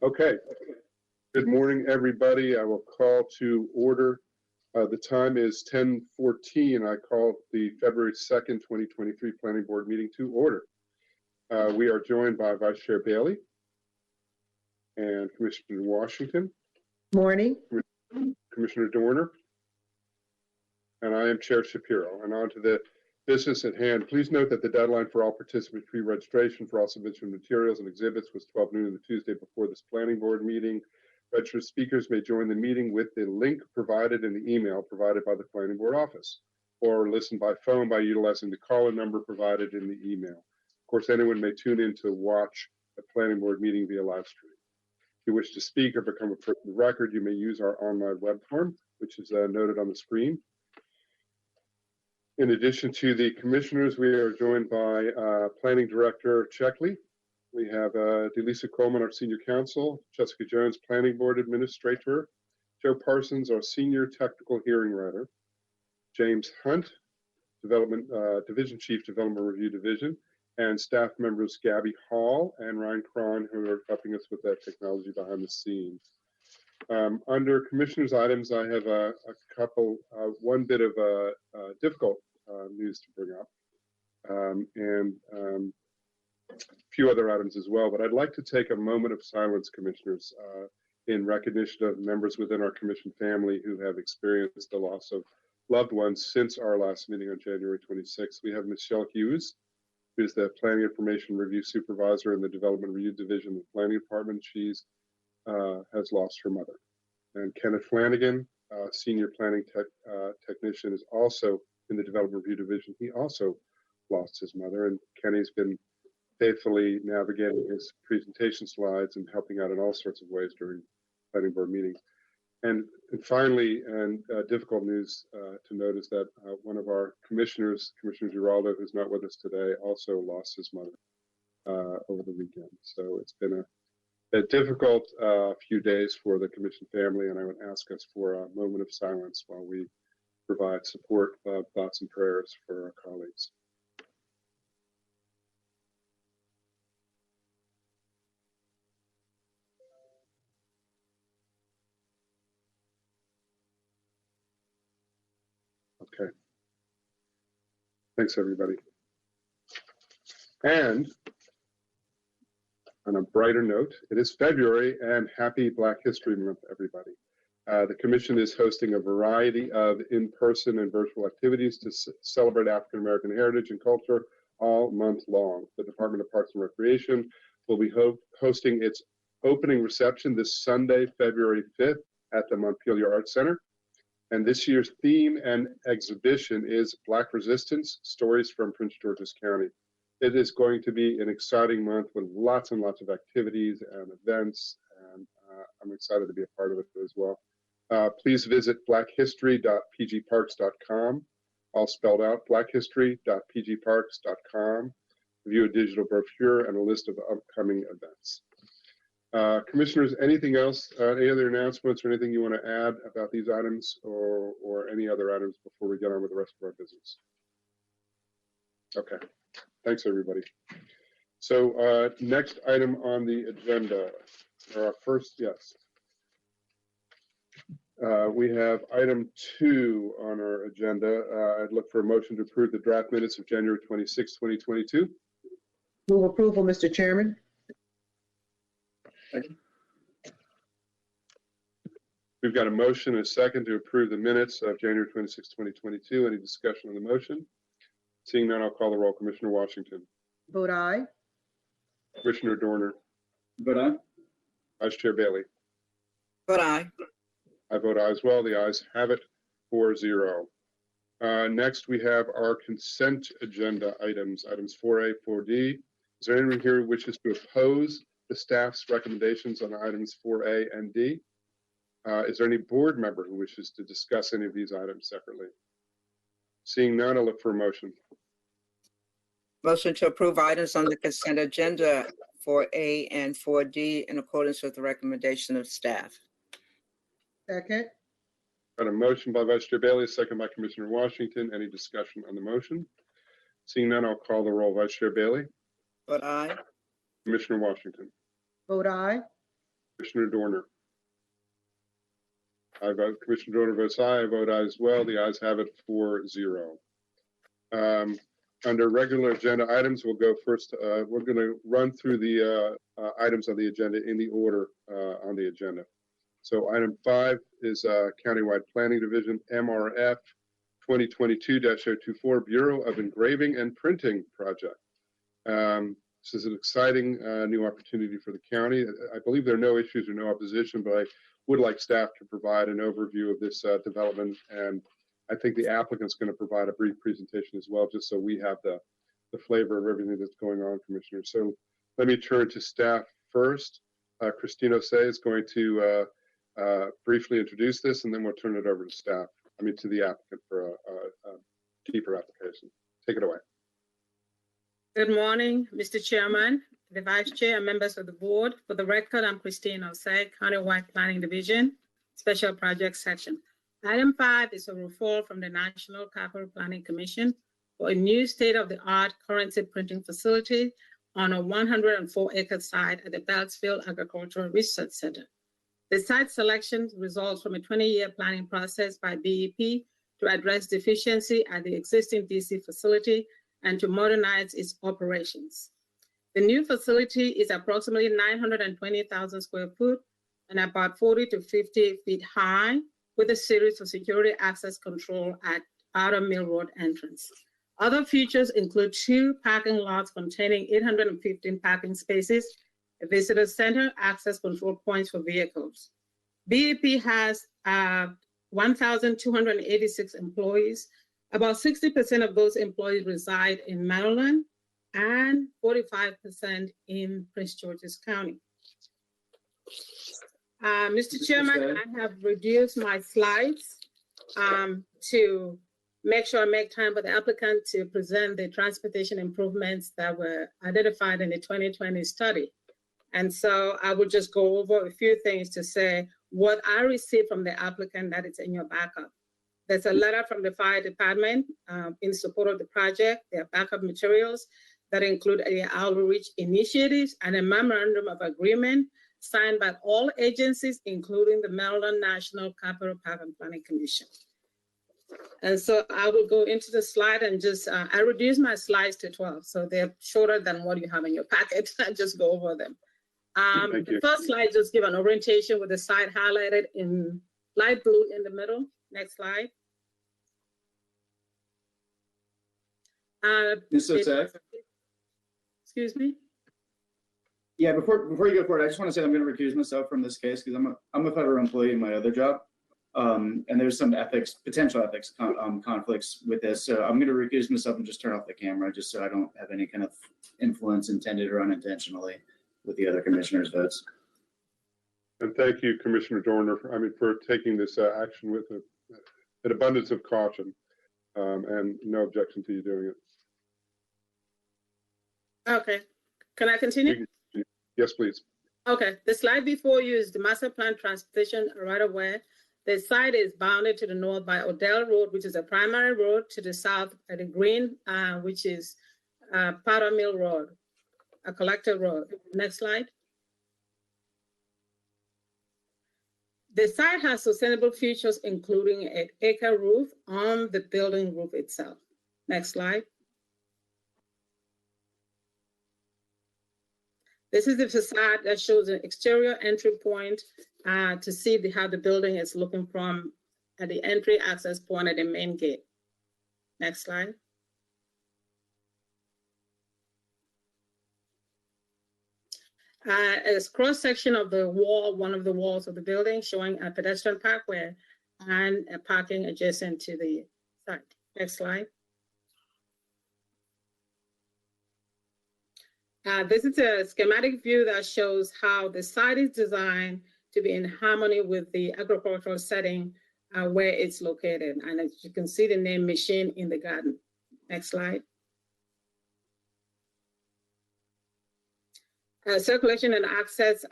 Okay. Good morning, everybody. I will call to order. The time is 10:14. I call the February 2nd, 2023 Planning Board meeting to order. We are joined by Vice Chair Bailey and Commissioner Washington. Morning. Commissioner Dorner. And I am Chair Shapiro. And on to the business at hand. Please note that the deadline for all participant pre-registration for all submission of materials and exhibits was 12 noon the Tuesday before this planning board meeting. Registered speakers may join the meeting with the link provided in the email provided by the planning board office, or listen by phone by utilizing the call-in number provided in the email. Of course, anyone may tune in to watch a planning board meeting via live stream. If you wish to speak or become a person of record, you may use our online web form, which is noted on the screen. In addition to the commissioners, we are joined by Planning Director Checkley. We have Delisa Coleman, our Senior Counsel, Jessica Jones, Planning Board Administrator, Joe Parsons, our Senior Technical Hearing Writer, James Hunt, Division Chief, Development Review Division, and staff members Gabby Hall and Ryan Cron, who are helping us with that technology behind the scenes. Under commissioners' items, I have a couple, one bit of difficult news to bring up, and a few other items as well. But I'd like to take a moment of silence, commissioners, in recognition of members within our commission family who have experienced the loss of loved ones since our last meeting on January 26th. We have Michelle Hughes, who's the Planning Information Review Supervisor in the Development Review Division of the Planning Department. She's has lost her mother. And Kenneth Flanagan, Senior Planning Technician, is also in the Development Review Division. He also lost his mother, and Kenny's been faithfully navigating his presentation slides and helping out in all sorts of ways during planning board meetings. And finally, and difficult news to note is that one of our commissioners, Commissioner Giraldo, who's not with us today, also lost his mother over the weekend. So it's been a difficult few days for the commission family, and I would ask us for a moment of silence while we provide support, thoughts, and prayers for our colleagues. Okay. Thanks, everybody. And on a brighter note, it is February, and happy Black History Month, everybody. The Commission is hosting a variety of in-person and virtual activities to celebrate African American heritage and culture all month long. The Department of Parks and Recreation will be hosting its opening reception this Sunday, February 5th at the Montpelier Arts Center. And this year's theme and exhibition is Black Resistance, Stories from Prince George's County. It is going to be an exciting month with lots and lots of activities and events, and I'm excited to be a part of it as well. Please visit blackhistory.pgparks.com, all spelled out, blackhistory.pgparks.com, view a digital brochure and a list of upcoming events. Commissioners, anything else, any other announcements or anything you want to add about these items or any other items before we get on with the rest of our business? Okay, thanks everybody. So next item on the agenda, our first, yes. We have item 2 on our agenda. I'd look for a motion to approve the draft minutes of January 26, 2022. Move approval, Mr. Chairman. Thank you. We've got a motion and a second to approve the minutes of January 26, 2022. Any discussion on the motion? Seeing none, I'll call the roll. Commissioner Washington. Vote aye. Commissioner Dorner. Vote aye. Vice Chair Bailey. Vote aye. I vote aye as well. The ayes have it, 4-0. Next, we have our consent agenda items, items 4A, 4D. Is there anyone here who wishes to oppose the staff's recommendations on items 4A and D? Is there any board member who wishes to discuss any of these items separately? Seeing none, I'll look for a motion. Motion to approve items on the consent agenda 4A and 4D in accordance with the recommendation of staff. Second. Got a motion by Vice Chair Bailey, a second by Commissioner Washington. Any discussion on the motion? Seeing none, I'll call the roll. Vice Chair Bailey. Vote aye. Commissioner Washington. Vote aye. Commissioner Dorner. I vote, Commissioner Dorner votes aye. I vote aye as well. The ayes have it 4-0. Under regular agenda items, we'll go first. We're going to run through the items on the agenda in the order on the agenda. So item 5 is Countywide Planning Division, MRF 2022-024, Bureau of Engraving and Printing Project. This is an exciting new opportunity for the county. I believe there are no issues or no opposition, but I would like staff to provide an overview of this development, and I think the applicant's going to provide a brief presentation as well, just so we have the flavor of everything that's going on, Commissioner. So let me turn to staff first. Christine Osei is going to briefly introduce this, and then we'll turn it over to staff, to the applicant for a deeper application. Take it away. Good morning, Mr. Chairman, the Vice Chair, and members of the board. For the record, I'm Christine Osei, Countywide Planning Division, Special Projects Section. Item 5 is a referral from the National Capital Planning Commission for a new state-of-the-art currency printing facility on a 104-acre site at the Beltsville Agricultural Research Center. The site selection results from a 20-year planning process by BEP to address deficiency at the existing DC facility and to modernize its operations. The new facility is approximately 920,000 square foot and about 40 to 50 feet high, with a series of security access control at Outer Mill Road entrance. Other features include 2 parking lots containing 815 parking spaces, a visitor center, access control points for vehicles. BEP has 1,286 employees. About 60% of those employees reside in Maryland and 45% in Prince George's County. Mr. Chairman, I have reduced my slides to make sure I make time for the applicant to present the transportation improvements that were identified in the 2020 study. And so I will just go over a few things to say what I received from the applicant that is in your backup. There's a letter from the fire department in support of the project. There are backup materials that include outreach initiatives and a memorandum of agreement signed by all agencies, including the Maryland National Capital Park and Planning Commission. And so I will go into the slide and just, I reduced my slides to 12, so they're shorter than what you have in your packet. I just go over them. The first slide just give an orientation with the site highlighted in light blue in the middle. Next slide. Ms. Osei? Excuse me? Yeah, before you go forward, I just want to say I'm going to recuse myself from this case because I'm a federal employee in my other job, and there's some potential ethics conflicts with this. So I'm going to recuse myself and just turn off the camera just so I don't have any kind of influence, intended or unintentionally, with the other commissioners' votes. And thank you, Commissioner Dorner, for taking this action with an abundance of caution, and no objection to you doing it. Okay, can I continue? Yes, please. Okay, the slide before you is the master plan transportation right of way. The site is bounded to the north by Odell Road, which is a primary road, to the south at the green, which is Powder Mill Road, a collector road. Next slide. The site has sustainable features, including an acre roof on the building roof itself. Next slide. This is the facade that shows an exterior entry point to see how the building is looking from at the entry access point at the main gate. Next slide. A cross section of the wall, one of the walls of the building, showing a pedestrian parkway and a parking adjacent to the site. Next slide. This is a schematic view that shows how the site is designed to be in harmony with the agricultural setting where it's located. And as you can see the name Machine in the Garden. Next slide. Circulation and access,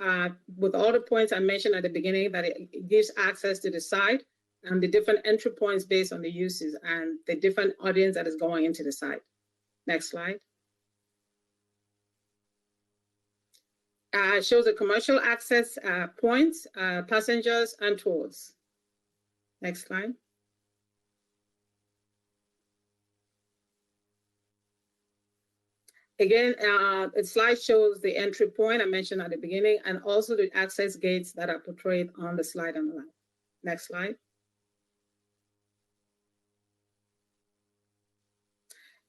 with all the points I mentioned at the beginning, that it gives access to the site and the different entry points based on the uses and the different audience that is going into the site. Next slide. shows the commercial access points, passengers, and tours. Next slide. Again, the slide shows the entry point I mentioned at the beginning and also the access gates that are portrayed on the slide on the left. Next slide.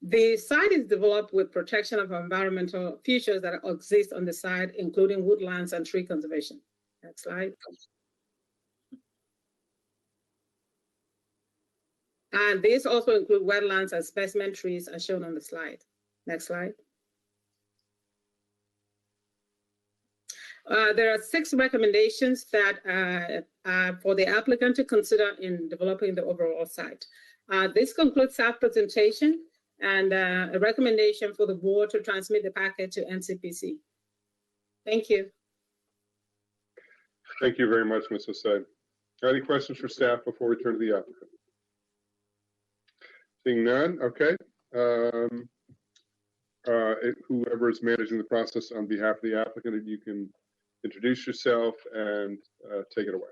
The site is developed with protection of environmental features that exist on the site, including woodlands and tree conservation. Next slide. And these also include wetlands and specimen trees as shown on the slide. Next slide. There are 6 recommendations that for the applicant to consider in developing the overall site. This concludes staff presentation and a recommendation for the board to transmit the packet to NCPC. Thank you. Thank you very much, Ms. Osei. Any questions for staff before we turn to the applicant? Seeing none, okay. Whoever is managing the process on behalf of the applicant, if you can introduce yourself and take it away.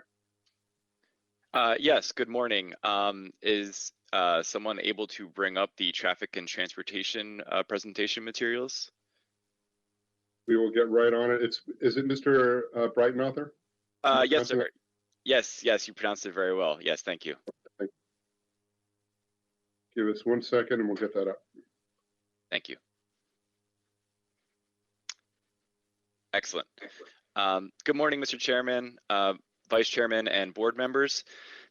Yes, good morning. Is someone able to bring up the traffic and transportation presentation materials? We will get right on it. Is it Mr. Breitenauer? Yes, sir. Yes, you pronounced it very well. Yes, thank you. Give us 1 second and we'll get that up. Thank you. Excellent. Good morning, Mr. Chairman, Vice Chairman, and board members.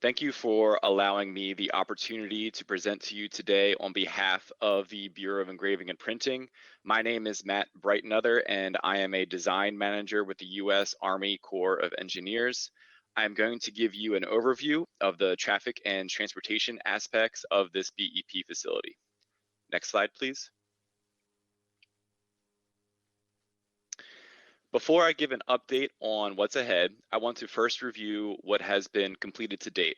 Thank you for allowing me the opportunity to present to you today on behalf of the Bureau of Engraving and Printing. My name is Matt Breitenauer, and I am a design manager with the U.S. Army Corps of Engineers. I'm going to give you an overview of the traffic and transportation aspects of this BEP facility. Next slide, please. Before I give an update on what's ahead, I want to first review what has been completed to date.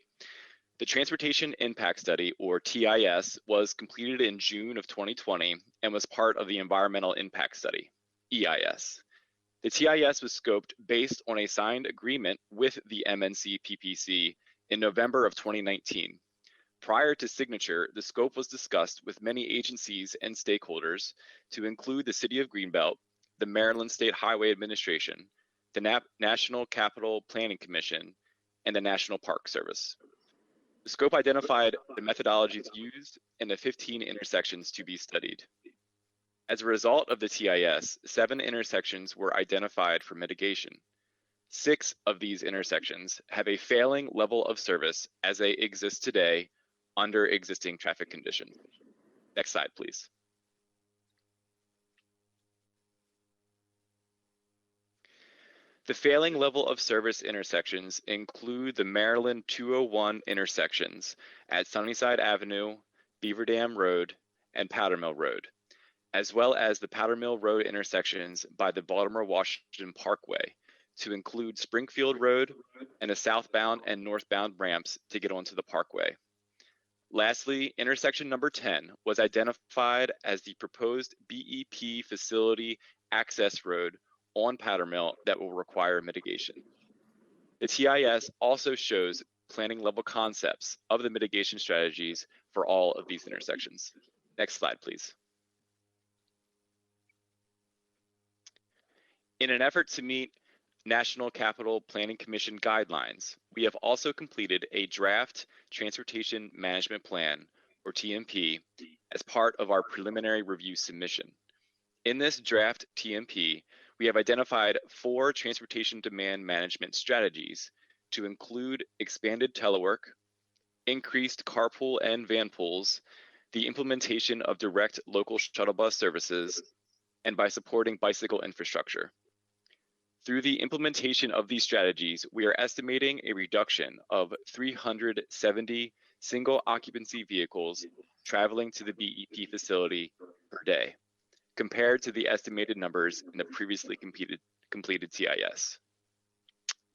The Transportation Impact Study, or TIS, was completed in June of 2020 and was part of the Environmental Impact Study, EIS. The TIS was scoped based on a signed agreement with the MNC PPC in November of 2019. Prior to signature, the scope was discussed with many agencies and stakeholders to include the City of Greenbelt, the Maryland State Highway Administration, the National Capital Planning Commission, and the National Park Service. The scope identified the methodologies used and the 15 intersections to be studied. As a result of the TIS, 7 intersections were identified for mitigation. 6 of these intersections have a failing level of service as they exist today under existing traffic conditions. Next slide, please. The failing level of service intersections include the Maryland 201 intersections at Sunnyside Avenue, Beaver Dam Road, and Powder Mill Road, as well as the Powder Mill Road intersections by the Baltimore-Washington Parkway, to include Springfield Road and the southbound and northbound ramps to get onto the parkway. Lastly, intersection number 10 was identified as the proposed BEP facility access road on Powder Mill that will require mitigation. The TIS also shows planning level concepts of the mitigation strategies for all of these intersections. Next slide, please. In an effort to meet National Capital Planning Commission guidelines, we have also completed a draft Transportation Management Plan, or TMP, as part of our preliminary review submission. In this draft TMP, we have identified 4 transportation demand management strategies to include expanded telework, increased carpool and van pools, the implementation of direct local shuttle bus services, and by supporting bicycle infrastructure. Through the implementation of these strategies, we are estimating a reduction of 370 single occupancy vehicles traveling to the BEP facility per day, compared to the estimated numbers in the previously completed TIS.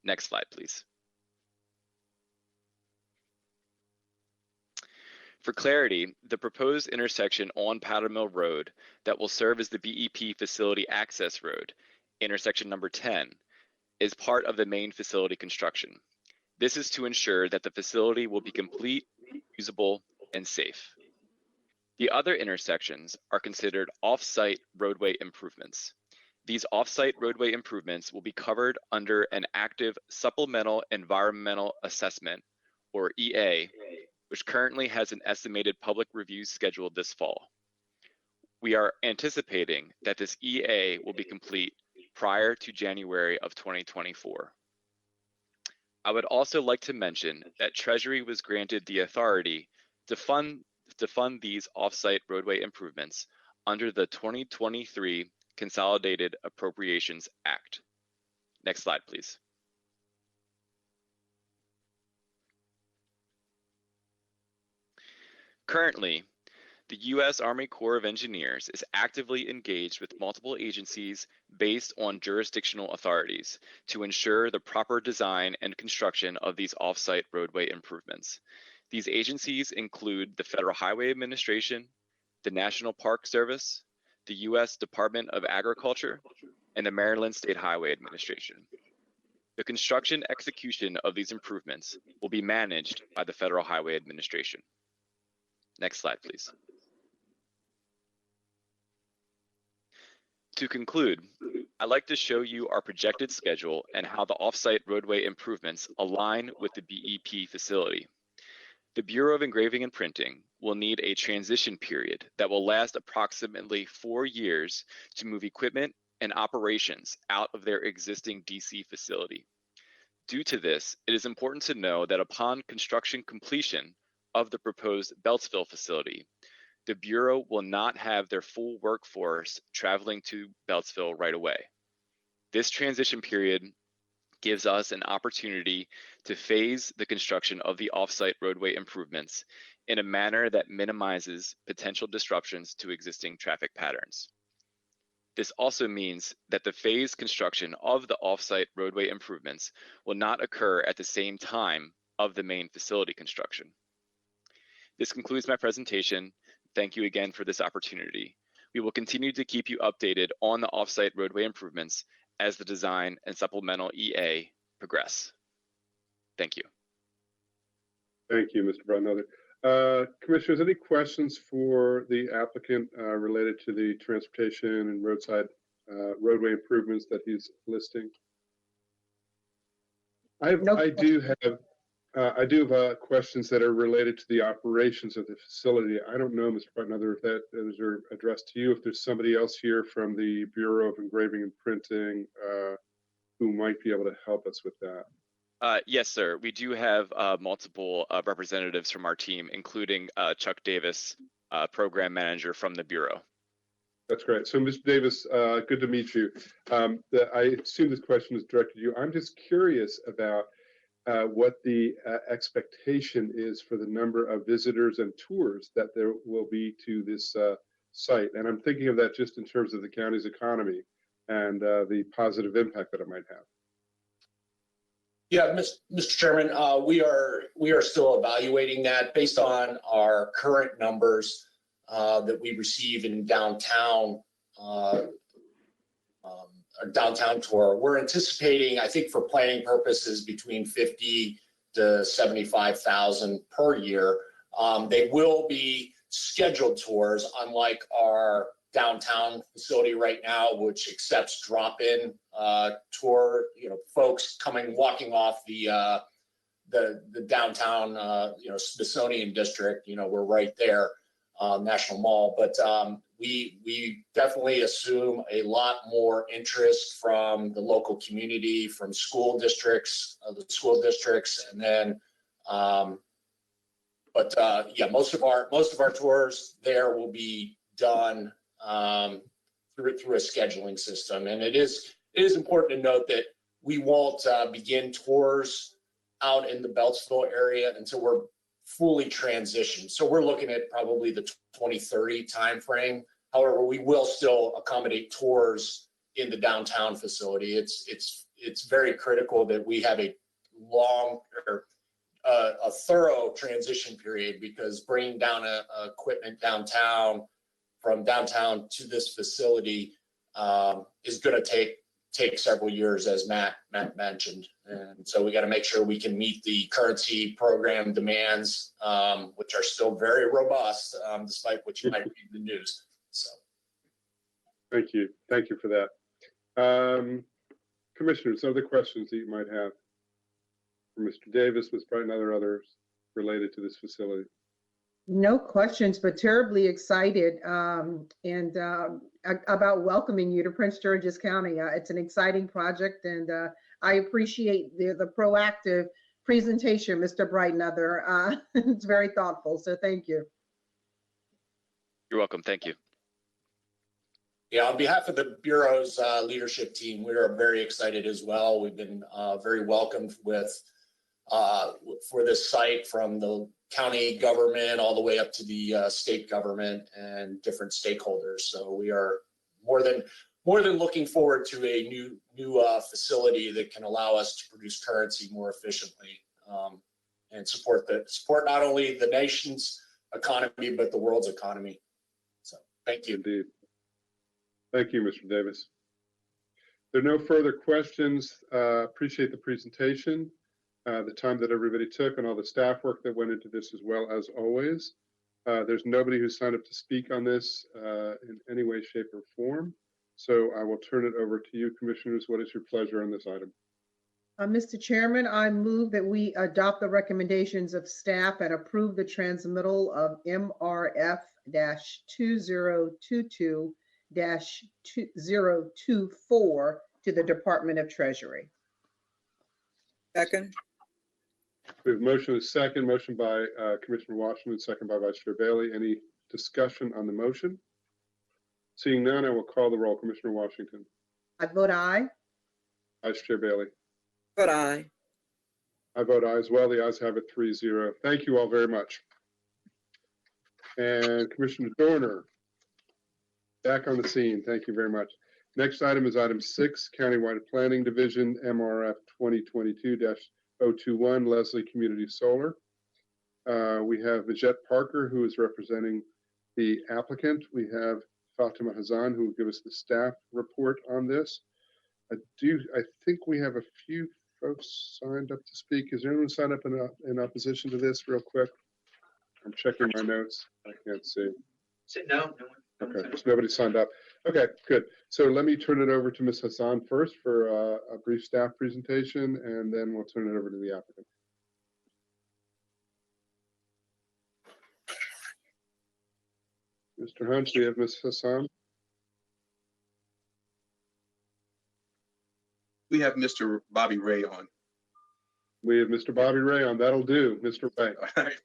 Next slide, please. For clarity, the proposed intersection on Powder Mill Road that will serve as the BEP facility access road intersection number 10, is part of the main facility construction. This is to ensure that the facility will be complete, usable, and safe. The other intersections are considered off-site roadway improvements. These off-site roadway improvements will be covered under an active supplemental environmental assessment, or EA, which currently has an estimated public review scheduled this fall. We are anticipating that this EA will be complete prior to January of 2024. I would also like to mention that Treasury was granted the authority to fund these off-site roadway improvements under the 2023 Consolidated Appropriations Act. Next slide, please. Currently, the U.S. Army Corps of Engineers is actively engaged with multiple agencies based on jurisdictional authorities to ensure the proper design and construction of these off-site roadway improvements. These agencies include the Federal Highway Administration, the National Park Service, the U.S. Department of Agriculture, and the Maryland State Highway Administration. The construction execution of these improvements will be managed by the Federal Highway Administration. Next slide, please. To conclude, I'd like to show you our projected schedule and how the off-site roadway improvements align with the BEP facility. The Bureau of Engraving and Printing will need a transition period that will last approximately 4 years to move equipment and operations out of their existing DC facility. Due to this, it is important to know that upon construction completion of the proposed Beltsville facility, the Bureau will not have their full workforce traveling to Beltsville right away. This transition period gives us an opportunity to phase the construction of the off-site roadway improvements in a manner that minimizes potential disruptions to existing traffic patterns. This also means that the phased construction of the off-site roadway improvements will not occur at the same time of the main facility construction. This concludes my presentation. Thank you again for this opportunity. We will continue to keep you updated on the off-site roadway improvements as the design and supplemental EA progress. Thank you. Thank you, Mr. Brotnother. Commissioners, any questions for the applicant related to the transportation and roadside roadway improvements that he's listing? I do have questions that are related to the operations of the facility. I don't know, Mr. Brotnother, if those are addressed to you. If there's somebody else here from the Bureau of Engraving and Printing who might be able to help us with that. Yes, sir. We do have multiple representatives from our team, including Chuck Davis, Program Manager from the Bureau. That's great. So, Mr. Davis, good to meet you. I assume this question is directed to you. I'm just curious about what the expectation is for the number of visitors and tours that there will be to this site. And I'm thinking of that just in terms of the county's economy and the positive impact that it might have. Yeah, Mr. Chairman, we are still evaluating that based on our current numbers that we receive in downtown downtown tour. We're anticipating, I think, for planning purposes, between 50 to 75,000 per year. They will be scheduled tours, unlike our downtown facility right now, which accepts drop-in tour. You know, folks walking off the downtown, Smithsonian district. You know, we're right there, National Mall. But we definitely assume a lot more interest from the local community, from school districts, and then. Yeah, most of our tours there will be done through a scheduling system, and it is important to note that we won't begin tours out in the Beltsville area until we're fully transitioned. So we're looking at probably the 2030 timeframe. However, we will still accommodate tours in the downtown facility. It's very critical that we have a thorough transition period, because bringing down equipment downtown from downtown to this facility is going to take take several years, as Matt mentioned. And so we got to make sure we can meet the currency program demands, which are still very robust, despite what you might read in the news. So. Thank you. Thank you for that. Commissioners, other questions that you might have for Mr. Davis, Ms. Brighton, others related to this facility? No questions, but terribly excited about welcoming you to Prince George's County. It's an exciting project, and I appreciate the proactive presentation, Mr. Brighton. It's very thoughtful, so thank you. You're welcome. Thank you. Yeah, on behalf of the Bureau's leadership team, we are very excited as well. We've been very welcomed for this site from the county government all the way up to the state government and different stakeholders. So we are more than looking forward to a new facility that can allow us to produce currency more efficiently and support not only the nation's economy but the world's economy. So thank you. Indeed. Thank you, Mr. Davis. There are no further questions. Appreciate the presentation, the time that everybody took, and all the staff work that went into this as well, as always. There's nobody who signed up to speak on this in any way, shape, or form. So I will turn it over to you, Commissioners. What is your pleasure on this item? Mr. Chairman, I move that we adopt the recommendations of staff and approve the transmittal of MRF-2022-2024 to the Department of Treasury. Second. We have motion and second. Motion by Commissioner Washington, second by Vice Chair Bailey. Any discussion on the motion? Seeing none, I will call the roll. Commissioner Washington. I vote aye. Vice Chair Bailey. Vote aye. I vote aye as well. The ayes have it 3-0. Thank you all very much. And Commissioner Dorner, back on the scene. Thank you very much. Next item is item 6, Countywide Planning Division, MRF 2022-021, Leslie Community Solar. We have Majette Parker, who is representing the applicant. We have Fatima Hazan, who will give us the staff report on this. I think we have a few folks signed up to speak. Is there anyone signed up in opposition to this real quick? I'm checking my notes. I can't see. No. Okay, so nobody signed up. Okay, good. So let me turn it over to Ms. Hassan first for a brief staff presentation, and then we'll turn it over to the applicant. Mr. Hunch, do you have Ms. Hassan? We have Mr. Bobby Ray on. We have Mr. Bobby Ray on. That'll do. Mr. Ray. All right.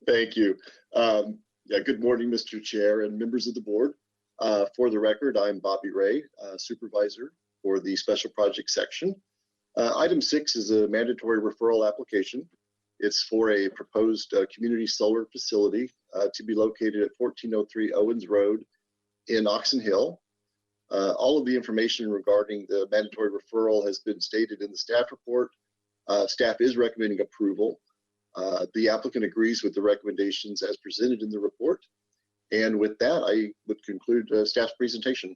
Thank you. Good morning, Mr. Chair and members of the board. For the record, I'm Bobby Ray, supervisor for the special project section. Item 6 is a mandatory referral application. It's for a proposed community solar facility to be located at 1403 Owens Road in Oxon Hill. All of the information regarding the mandatory referral has been stated in the staff report. Staff is recommending approval. The applicant agrees with the recommendations as presented in the report. And with that, I would conclude staff's presentation.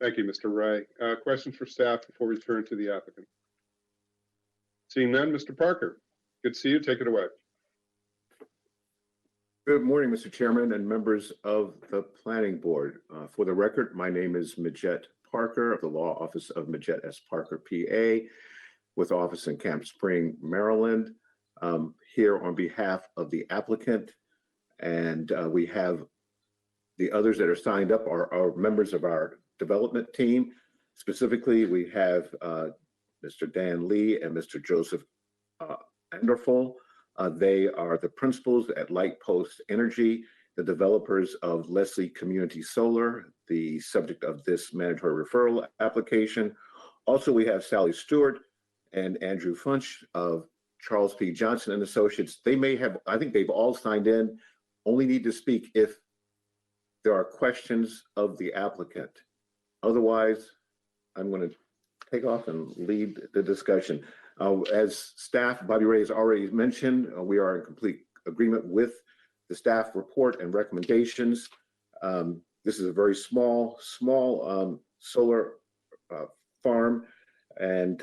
Thank you, Mr. Ray. Questions for staff before we turn to the applicant? Seeing none, Mr. Parker, good to see you. Take it away. Good morning, Mr. Chairman and members of the Planning Board. For the record, my name is Majette Parker of the Law Office of Majette S. Parker, PA, with office in Camp Spring, Maryland. Here on behalf of the applicant, and we have the others that are signed up are members of our development team. Specifically, we have Mr. Dan Lee and Mr. Joseph Anderful. They are the principals at Light Post Energy, the developers of Leslie Community Solar, the subject of this mandatory referral application. Also, we have Sally Stewart and Andrew Funch of Charles P. Johnson and Associates. They may have, I think they've all signed in, only need to speak if there are questions of the applicant. Otherwise, I'm going to take off and lead the discussion. As staff, Bobby Ray has already mentioned, we are in complete agreement with the staff report and recommendations. This is a very small solar farm. And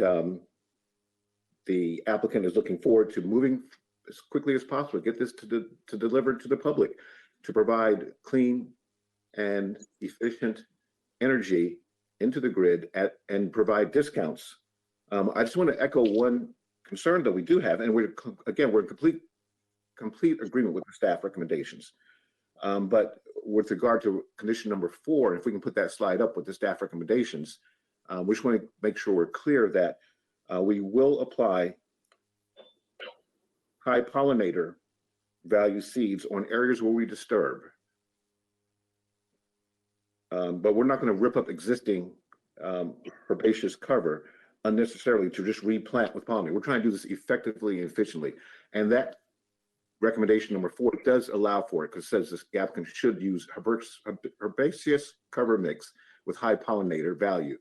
the applicant is looking forward to moving as quickly as possible, get this to deliver to the public, to provide clean and efficient energy into the grid and provide discounts. I just want to echo one concern that we do have, and we're in complete agreement with the staff recommendations. But with regard to condition number 4, if we can put that slide up with the staff recommendations, we just want to make sure we're clear that we will apply high pollinator value seeds on areas where we disturb. But we're not going to rip up existing herbaceous cover unnecessarily to just replant with pollinator. We're trying to do this effectively and efficiently. And that recommendation number 4 does allow for it, because it says this applicant should use herbaceous cover mix with high pollinator value.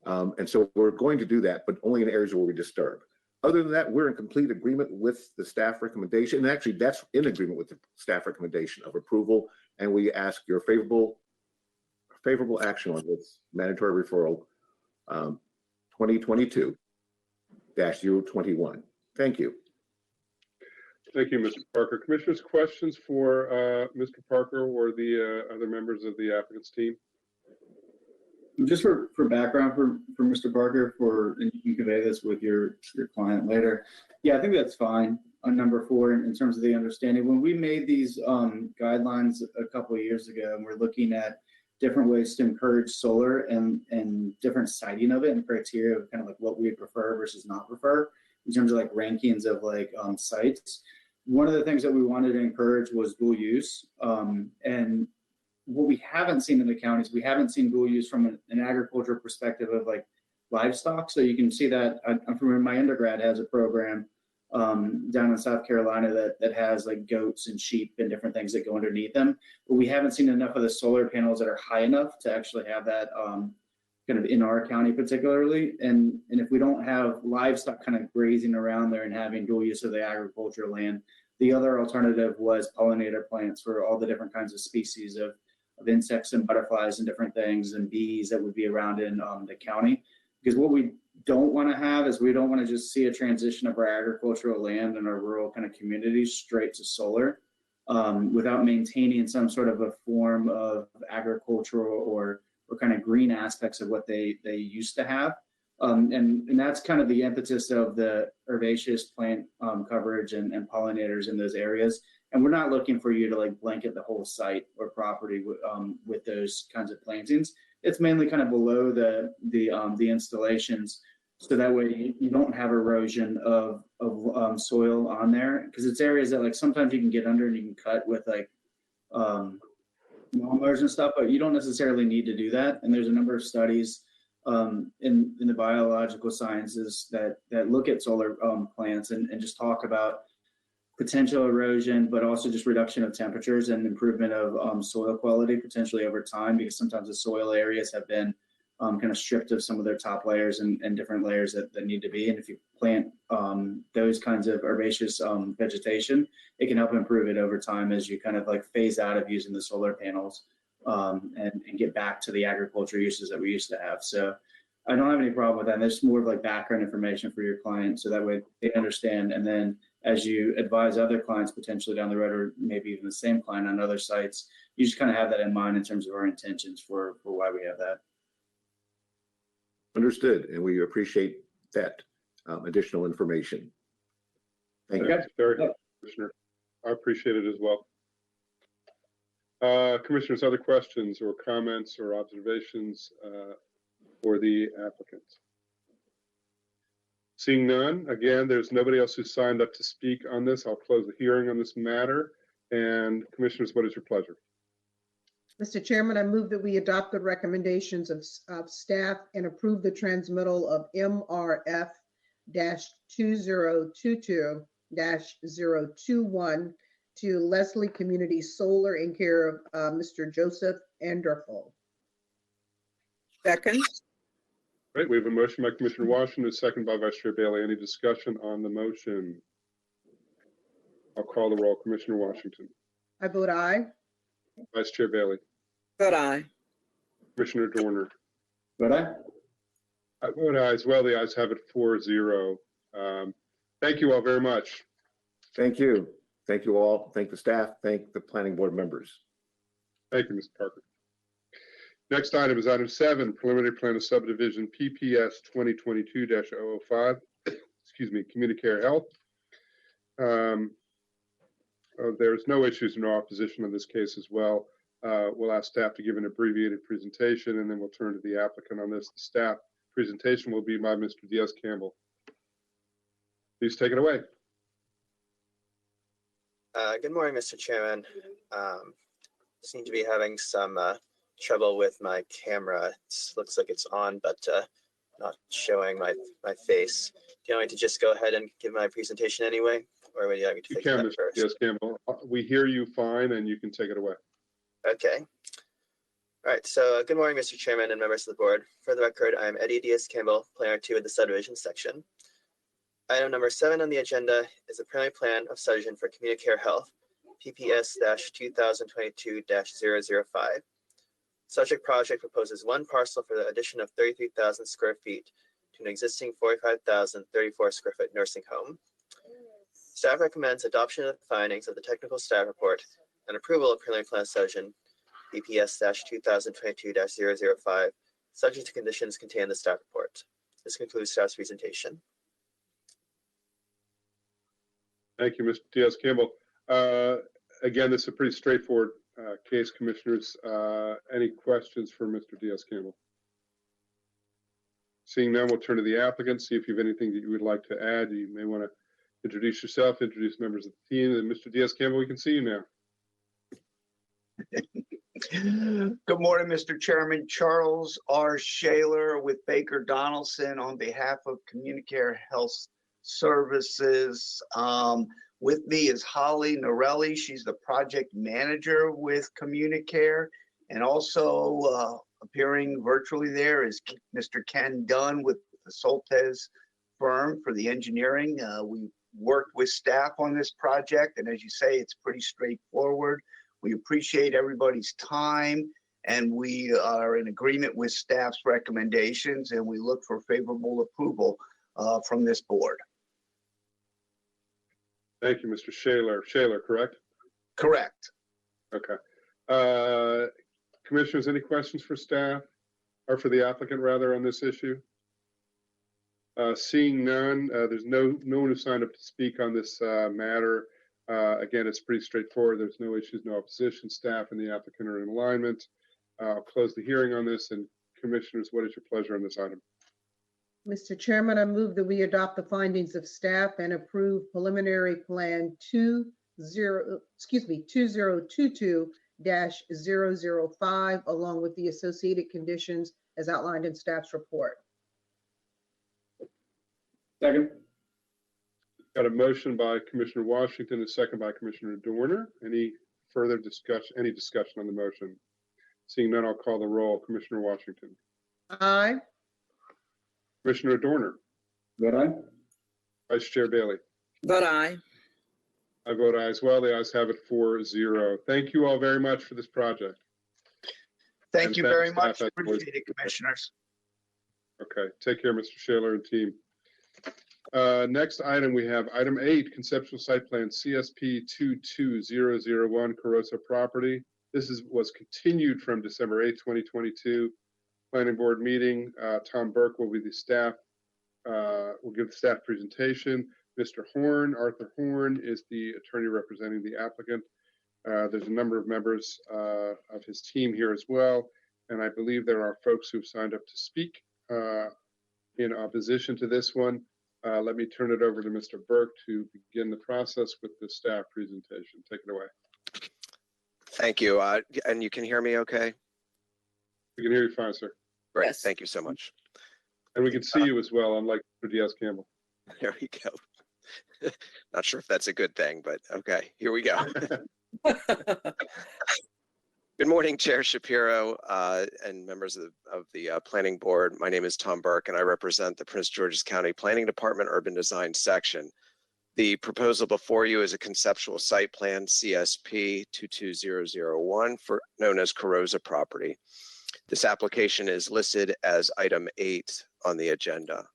And so we're going to do that, but only in areas where we disturb. Other than that, we're in complete agreement with the staff recommendation. And actually, that's in agreement with the staff recommendation of approval. And we ask your favorable action on this mandatory referral 2022-021. Thank you. Thank you, Mr. Parker. Commissioners, questions for Mr. Parker or the other members of the applicant's team? Just for background for Mr. Parker, and you can convey this with your client later. Yeah, I think that's fine on number 4 in terms of the understanding. When we made these guidelines a couple of years ago, and we're looking at different ways to encourage solar and different siting of it and criteria of kind of like what we prefer versus not prefer in terms of like rankings of like sites. One of the things that we wanted to encourage was dual use. And what we haven't seen in the counties, we haven't seen dual use from an agriculture perspective of like livestock. So you can see that I'm from my undergrad has a program down in South Carolina that has like goats and sheep and different things that go underneath them. But we haven't seen enough of the solar panels that are high enough to actually have that kind of in our county particularly. And if we don't have livestock kind of grazing around there and having dual use of the agricultural land, the other alternative was pollinator plants for all the different kinds of species of insects and butterflies and different things and bees that would be around in the county. Because what we don't want to have is we don't want to just see a transition of our agricultural land and our rural kind of communities straight to solar without maintaining some sort of a form of agricultural or kind of green aspects of what they used to have. And that's kind of the impetus of the herbaceous plant coverage and pollinators in those areas. And we're not looking for you to like blanket the whole site or property with those kinds of plantings. It's mainly kind of below the installations, so that way you don't have erosion of soil on there, because it's areas that like sometimes you can get under and you can cut with like lawnmowers and stuff, but you don't necessarily need to do that. And there's a number of studies in the biological sciences that look at solar plants and just talk about potential erosion, but also just reduction of temperatures and improvement of soil quality potentially over time, because sometimes the soil areas have been kind of stripped of some of their top layers and different layers that need to be. And if you plant those kinds of herbaceous vegetation, it can help improve it over time as you kind of like phase out of using the solar panels and get back to the agriculture uses that we used to have. So I don't have any problem with that. And there's more of like background information for your client, so that way they understand. And then as you advise other clients potentially down the road, or maybe even the same client on other sites, you just kind of have that in mind in terms of our intentions for why we have that. Understood, and we appreciate that additional information. Thank you. Very good, Commissioner. I appreciate it as well. Commissioners, other questions or comments or observations for the applicant? Seeing none, again, there's nobody else who signed up to speak on this. I'll close the hearing on this matter. And Commissioners, what is your pleasure? Mr. Chairman, I move that we adopt the recommendations of staff and approve the transmittal of MRF-2022-021 to Leslie Community Solar in care of Mr. Joseph Anderful. Second. Great, we have a motion by Commissioner Washington, a second by Vice Chair Bailey. Any discussion on the motion? I'll call the roll. Commissioner Washington. I vote aye. Vice Chair Bailey. Vote aye. Commissioner Dorner. Vote aye. I vote aye as well. The ayes have it 4-0. Thank you all very much. Thank you. Thank you all. Thank the staff. Thank the planning board members. Thank you, Mr. Parker. Next item is item 7, preliminary plan of subdivision PPS 2022-005. Excuse me, Communicare Health. There's no issues, no opposition in this case as well. We'll ask staff to give an abbreviated presentation, and then we'll turn to the applicant on this. The staff presentation will be by Mr. Diaz-Campbell. Please take it away. Good morning, Mr. Chairman. Seem to be having some trouble with my camera. It looks like it's on, but not showing my face. Do you want me to just go ahead and give my presentation anyway? Or would you like me to You take can, that Mr. first? Diaz-Campbell. We hear you fine, and you can take it away. Okay. All right, so good morning, Mr. Chairman and members of the board. For the record, I am Eddie Diaz-Campbell, planner 2 of the subdivision section. Item number 7 on the agenda is a preliminary plan of subdivision for Communicare Health, PPS-2022-005. Subject project proposes one parcel for the addition of 33,000 square feet to an existing 45,034 square foot nursing home. Staff recommends adoption of the findings of the technical staff report and approval of preliminary plan subdivision PPS-2022-005, subject to conditions contained in the staff report. This concludes staff's presentation. Thank you, Mr. Diaz-Campbell. Again, this is a pretty straightforward case, commissioners. Any questions for Mr. Diaz-Campbell? Seeing none, we'll turn to the applicant, see if you have anything that you would like to add. You may want to introduce yourself, introduce members of the team, and Mr. Diaz-Campbell, we can see you now. Good morning, Mr. Chairman. Charles R. Shaler with Baker Donaldson on behalf of Communicare Health Services. With me is Holly Norelli. She's the project manager with Communicare. And also appearing virtually there is Mr. Ken Dunn with the Soltez firm for the engineering. We worked with staff on this project, and as you say, it's pretty straightforward. We appreciate everybody's time, and we are in agreement with staff's recommendations, and we look for favorable approval from this board. Thank you, Mr. Shaler. Shaler, correct? Correct. Okay. Commissioners, any questions for staff or for the applicant rather on this issue? Seeing none, there's no one who signed up to speak on this matter. Again, it's pretty straightforward. There's no issues, no opposition. Staff and the applicant are in alignment. I'll close the hearing on this. And commissioners, what is your pleasure on this item? Mr. Chairman, I move that we adopt the findings of staff and approve preliminary plan 2022-005 along with the associated conditions as outlined in staff's report. Second. Got a motion by Commissioner Washington, a second by Commissioner Dorner. Any further discussion, any discussion on the motion? Seeing none, I'll call the roll. Commissioner Washington. Aye. Commissioner Dorner. Vote aye. Vice Chair Bailey. Vote aye. I vote aye as well. The ayes have it 4-0. Thank you all very much for this project. Thank you very much. Staff, Appreciate it, commissioners. Okay, take care, Mr. Shaler and team. Next item, we have item 8, conceptual site plan CSP 22001 Carosa property. This was continued from December 8, 2022 planning board meeting. Tom Burke will be the staff, will give the staff presentation. Mr. Horn, Arthur Horn, is the attorney representing the applicant. There's a number of members of his team here as well. And I believe there are folks who've signed up to speak in opposition to this one. Let me turn it over to Mr. Burke to begin the process with the staff presentation. Take it away. Thank you. And you can hear me okay? We can hear you fine, sir. Great. Yes. Thank you so much. And we can see you as well, unlike Mr. Diaz-Campbell. There we go. Not sure if that's a good thing, but okay, here we go. Good morning, Chair Shapiro and members of the Planning Board. My name is Tom Burke, and I represent the Prince George's County Planning Department Urban Design Section. The proposal before you is a conceptual site plan CSP 22001 known as Carosa property. This application is listed as item 8 on the agenda.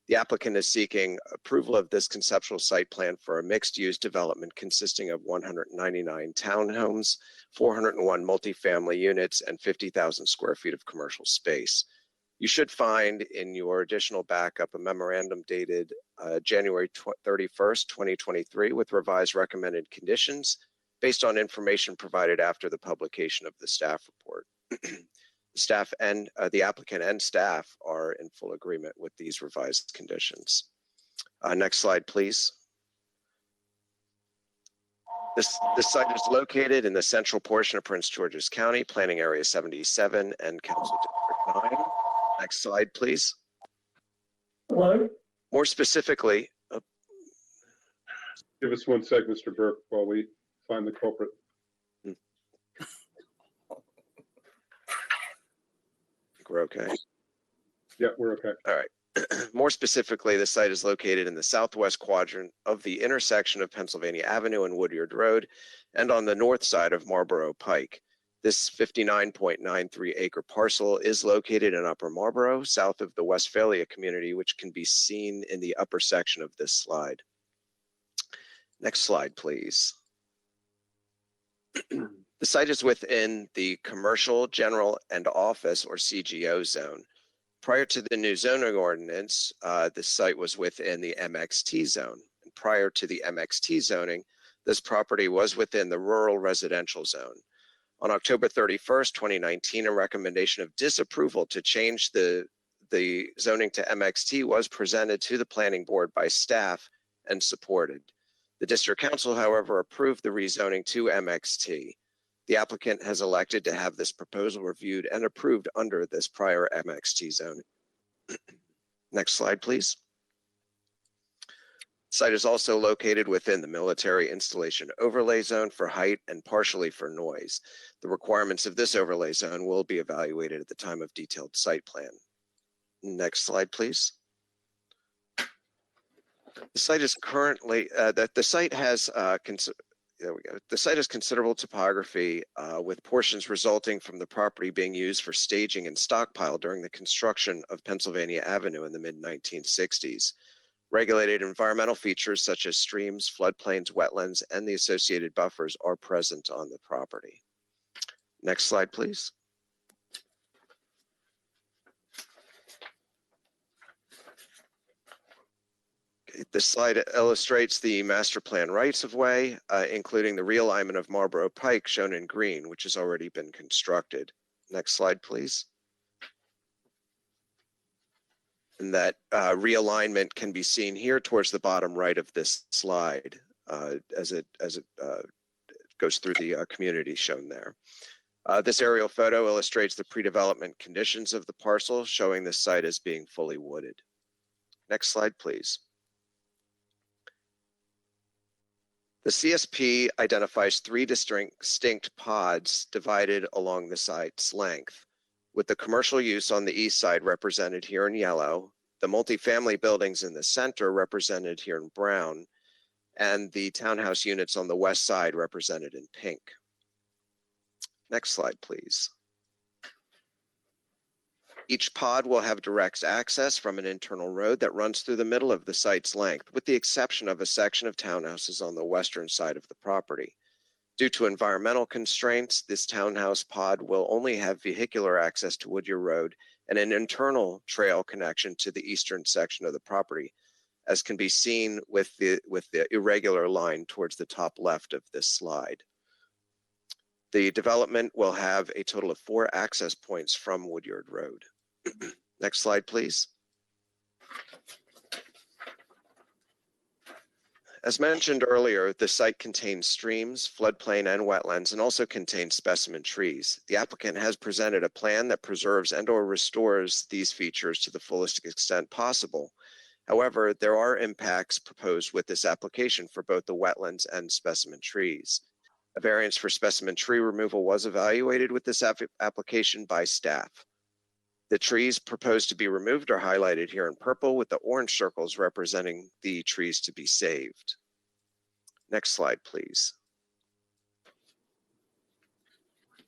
The applicant is seeking approval of this conceptual site plan for a mixed-use development consisting of 199 townhomes, 401 multifamily units, and 50,000 square feet of commercial space. You should find in your additional backup a memorandum dated January 31st, 2023 with revised recommended conditions based on information provided after the publication of the staff report. Staff and the applicant and staff are in full agreement with these revised conditions. Next slide, please. This site is located in the central portion of Prince George's County, Planning Area 77 and Council District 9. Next slide, please. Hello? More specifically, Give us 1 sec, Mr. Burke, while we find the culprit. we're okay. Yeah, we're okay. All right. More specifically, the site is located in the southwest quadrant of the intersection of Pennsylvania Avenue and Woodyard Road and on the north side of Marlboro Pike. This 59.93 acre parcel is located in Upper Marlboro, south of the Westphalia community, which can be seen in the upper section of this slide. Next slide, please. The site is within the Commercial, General, and Office, or CGO zone. Prior to the new zoning ordinance, the site was within the MXT zone. And prior to the MXT zoning, this property was within the Rural Residential zone. On October 31st, 2019, a recommendation of disapproval to change the zoning to MXT was presented to the Planning Board by staff and supported. The District Council, however, approved the rezoning to MXT. The applicant has elected to have this proposal reviewed and approved under this prior MXT zone. Next slide, please. The site is also located within the military installation overlay zone for height and partially for noise. The requirements of this overlay zone will be evaluated at the time of detailed site plan. Next slide, please. The site is currently, the site has there we go. The site has considerable topography with portions resulting from the property being used for staging and stockpile during the construction of Pennsylvania Avenue in the mid-1960s. Regulated environmental features such as streams, floodplains, wetlands, and the associated buffers are present on the property. Next slide, please. This slide illustrates the master plan rights of way, including the realignment of Marlboro Pike shown in green, which has already been constructed. Next slide, please. And that realignment can be seen here towards the bottom right of this slide as it goes through the community shown there. This aerial photo illustrates the pre-development conditions of the parcel, showing the site as being fully wooded. Next slide, please. The CSP identifies 3 distinct pods divided along the site's length, with the commercial use on the east side represented here in yellow, the multifamily buildings in the center represented here in brown, and the townhouse units on the west side represented in pink. Next slide, please. Each pod will have direct access from an internal road that runs through the middle of the site's length, with the exception of a section of townhouses on the western side of the property. Due to environmental constraints, this townhouse pod will only have vehicular access to Woodyard Road and an internal trail connection to the eastern section of the property, as can be seen with the irregular line towards the top left of this slide. The development will have a total of 4 access points from Woodyard Road. Next slide, please. As mentioned earlier, the site contains streams, floodplain, and wetlands, and also contains specimen trees. The applicant has presented a plan that preserves and/or restores these features to the fullest extent possible. However, there are impacts proposed with this application for both the wetlands and specimen trees. A variance for specimen tree removal was evaluated with this application by staff. The trees proposed to be removed are highlighted here in purple, with the orange circles representing the trees to be saved. Next slide, please.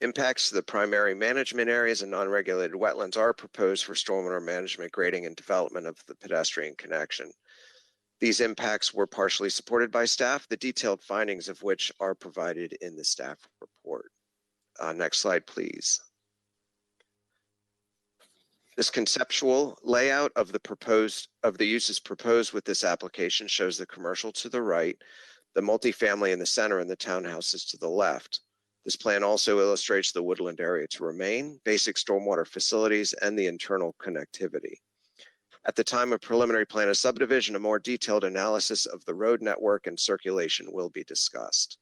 Impacts to the primary management areas and non-regulated wetlands are proposed for stormwater management, grading, and development of the pedestrian connection. These impacts were partially supported by staff, the detailed findings of which are provided in the staff report. Next slide, please. This conceptual layout of the uses proposed with this application shows the commercial to the right, the multifamily in the center, and the townhouses to the left. This plan also illustrates the woodland area to remain, basic stormwater facilities, and the internal connectivity. At the time of preliminary plan of subdivision, a more detailed analysis of the road network and circulation will be discussed.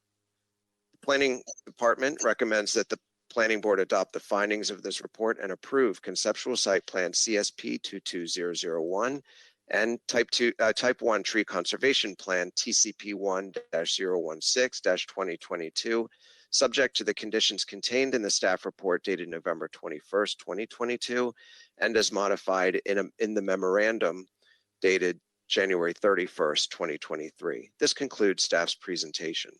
The Planning Department recommends that the Planning Board adopt the findings of this report and approve conceptual site plan CSP 22001 and type 1 tree conservation plan TCP 1-016-2022, subject to the conditions contained in the staff report dated November 21st, 2022, and as modified in the memorandum dated January 31st, 2023. This concludes staff's presentation.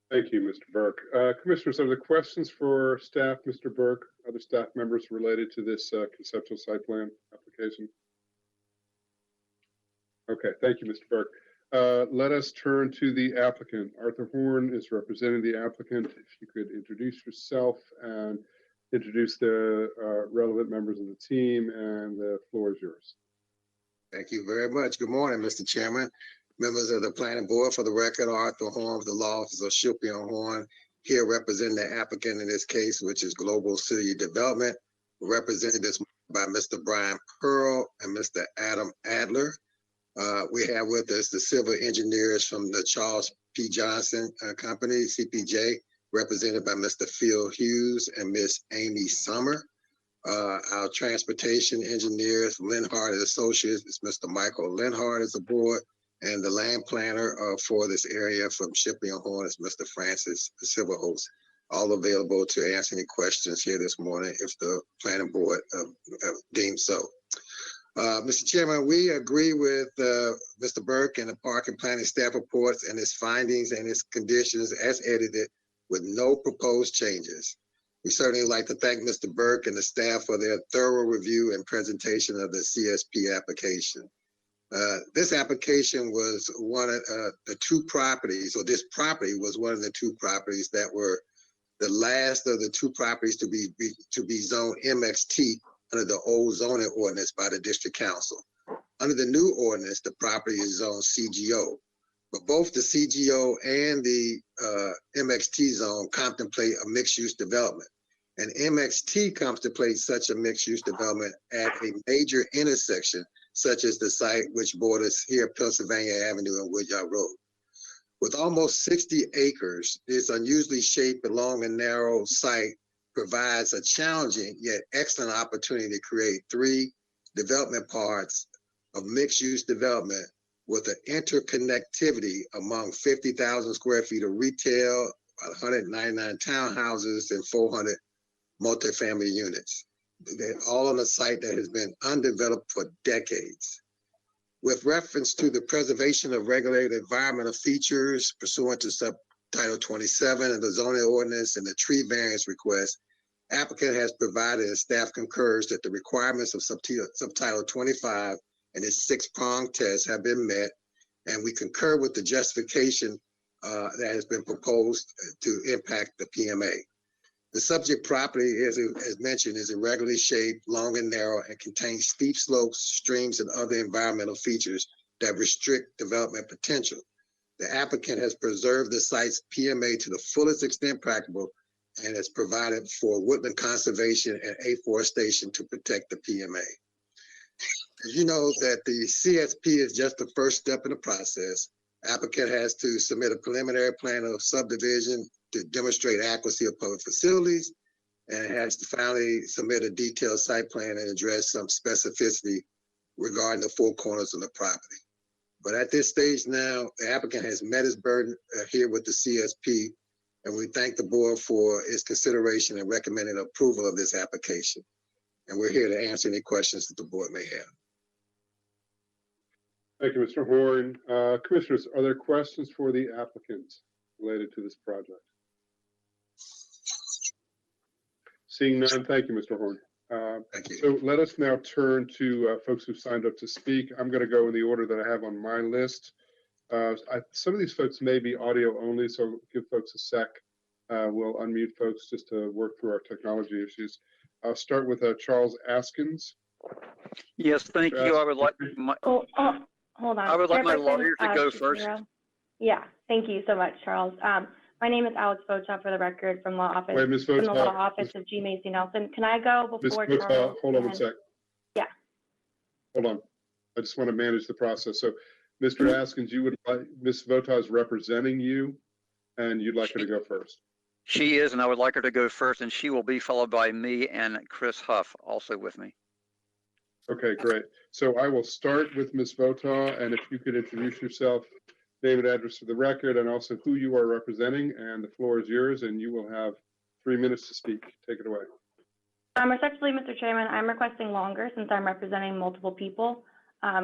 Thank you, Mr. Burke. Commissioners, are there questions for staff, Mr. Burke, other staff members related to this conceptual site plan application? Okay, thank you, Mr. Burke. Let us turn to the applicant. Arthur Horn is representing the applicant. If you could introduce yourself and introduce the relevant members of the team, and the floor is yours. Thank you very much. Good morning, Mr. Chairman, members of the Planning Board. For the record, Arthur Horn of the Law Office of Shilpi and Horn, here representing the applicant in this case, which is Global City Development, represented this by Mr. Brian Pearl and Mr. Adam Adler. We have with us the civil engineers from the Charles P. Johnson Company, CPJ, represented by Mr. Phil Hughes and Miss Amy Summer. Our transportation engineers, Linhart and Associates, is Mr. Michael Linhart is aboard, and the land planner for this area from Shipley and Horn is Mr. Francis Silverhost, all available to answer any questions here this morning if the planning board deems so. Mr. Chairman, we agree with Mr. Burke and the Park and Planning staff reports and its findings and its conditions as edited with no proposed changes. We certainly like to thank Mr. Burke and the staff for their thorough review and presentation of the CSP application. This application was one of the two properties, or this property was one of the two properties that were the last of the two properties to be zoned MXT under the old zoning ordinance by the district council. Under the new ordinance, the property is zoned CGO, but both the CGO and the MXT zone contemplate a mixed-use development. And MXT contemplates such a mixed-use development at a major intersection, such as the site which borders here Pennsylvania Avenue and Woodyard Road. With almost 60 acres, this unusually shaped and long and narrow site provides a challenging yet excellent opportunity to create 3 development parts of mixed-use development with an interconnectivity among 50,000 square feet of retail, 199 townhouses, and 400 multifamily units. They're all on a site that has been undeveloped for decades. With reference to the preservation of regulated environmental features pursuant to Subtitle 27 of the zoning ordinance and the tree variance request, applicant has provided and staff concurs that the requirements of Subtitle 25 and its 6-pronged test have been met, and we concur with the justification that has been proposed to impact the PMA. The subject property, as mentioned, is irregularly shaped, long and narrow, and contains steep slopes, streams, and other environmental features that restrict development potential. The applicant has preserved the site's PMA to the fullest extent practicable and has provided for woodland conservation and afforestation to protect the PMA. As you know, that the CSP is just the first step in the process. Applicant has to submit a preliminary plan of subdivision to demonstrate adequacy of public facilities, and has to finally submit a detailed site plan and address some specificity regarding the 4 corners of the property. But at this stage now, the applicant has met his burden here with the CSP, and we thank the board for its consideration and recommended approval of this application. And we're here to answer any questions that the board may have. Thank you, Mr. Horn. Commissioners, are there questions for the applicant related to this project? Seeing none, thank you, Mr. Horn. Thank you. So let us now turn to folks who signed up to speak. I'm going to go in the order that I have on my list. Some of these folks may be audio only, so give folks a sec. We'll unmute folks just to work through our technology issues. I'll start with Charles Askins. Yes, thank you. I would like hold on. I would like my Chairperson, lawyer to go first. Shapiro. Yeah, thank you so much, Charles. My name is Alex Vocha for the record from law office. Wait, Ms. From the law Vocha. office of G. Macy Nelson. Can I go Ms. before Vocha, Charles? hold on one and- sec. Yeah. Hold on. I just want to manage the process. So, Mr. Askins, you would like, Ms. Vocha is representing you, and you'd like her to go first. She is, and I would like her to go first, and she will be followed by me and Chris Huff, also with me. Okay, great. So I will start with Ms. Votaw, and if you could introduce yourself, name and address for the record, and also who you are representing, and the floor is yours, and you will have 3 minutes to speak. Take it away. Respectfully, Mr. Chairman, I'm requesting longer since I'm representing multiple people.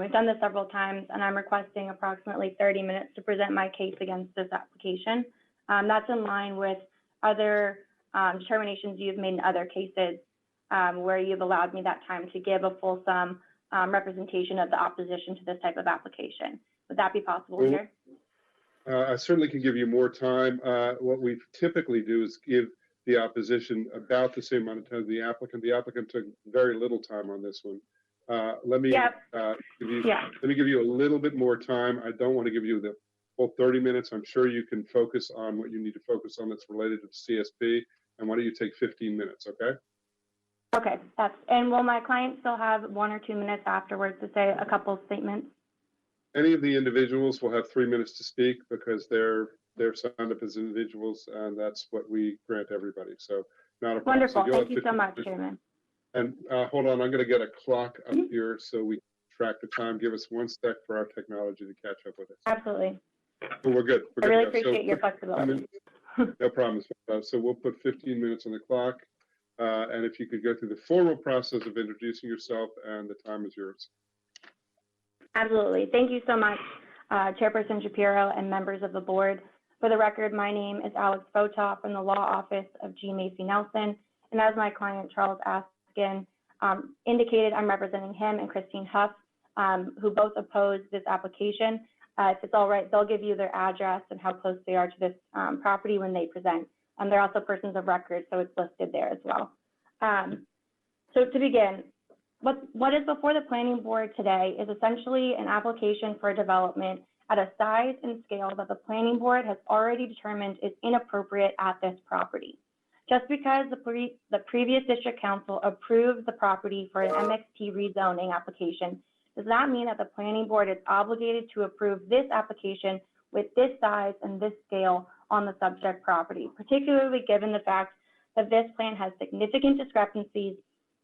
We've done this several times, and I'm requesting approximately 30 minutes to present my case against this application. That's in line with other determinations you've made in other cases where you've allowed me that time to give a fulsome representation of the opposition to this type of application. Would that be possible here? I certainly can give you more time. What we typically do is give the opposition about the same amount of time as the applicant. The applicant took very little time on this one. Let me give you a little bit more time. I don't want to give you the full 30 minutes. I'm sure you can focus on what you need to focus on that's related to the CSP. And why don't you take 15 minutes, okay? Okay, and will my client still have 1 or 2 minutes afterwards to say a couple of statements? Any of the individuals will have 3 minutes to speak because they're signed up as individuals, and that's what we grant everybody. So not a problem. Wonderful. So Thank you so much, Chairman. And hold on, I'm going to get a clock up here so we track the time. Give us 1 sec for our technology to catch up with us. Absolutely. But we're good. I really appreciate your flexibility. No problems. So we'll put 15 minutes on the clock. And if you could go through the formal process of introducing yourself, and the time is yours. Absolutely. Thank you so much, Chairperson Shapiro and members of the board. For the record, my name is Alex Vocha from the law office of G. Macy Nelson. And as my client, Charles Askin, indicated, I'm representing him and Christine Huff, who both oppose this application. If it's all right, they'll give you their address and how close they are to this property when they present. They're also persons of record, so it's listed there as well. So to begin, what is before the planning board today is essentially an application for development at a size and scale that the planning board has already determined is inappropriate at this property. Just because the previous district council approved the property for an MXT rezoning application does not mean that the planning board is obligated to approve this application with this size and this scale on the subject property, particularly given the fact that this plan has significant discrepancies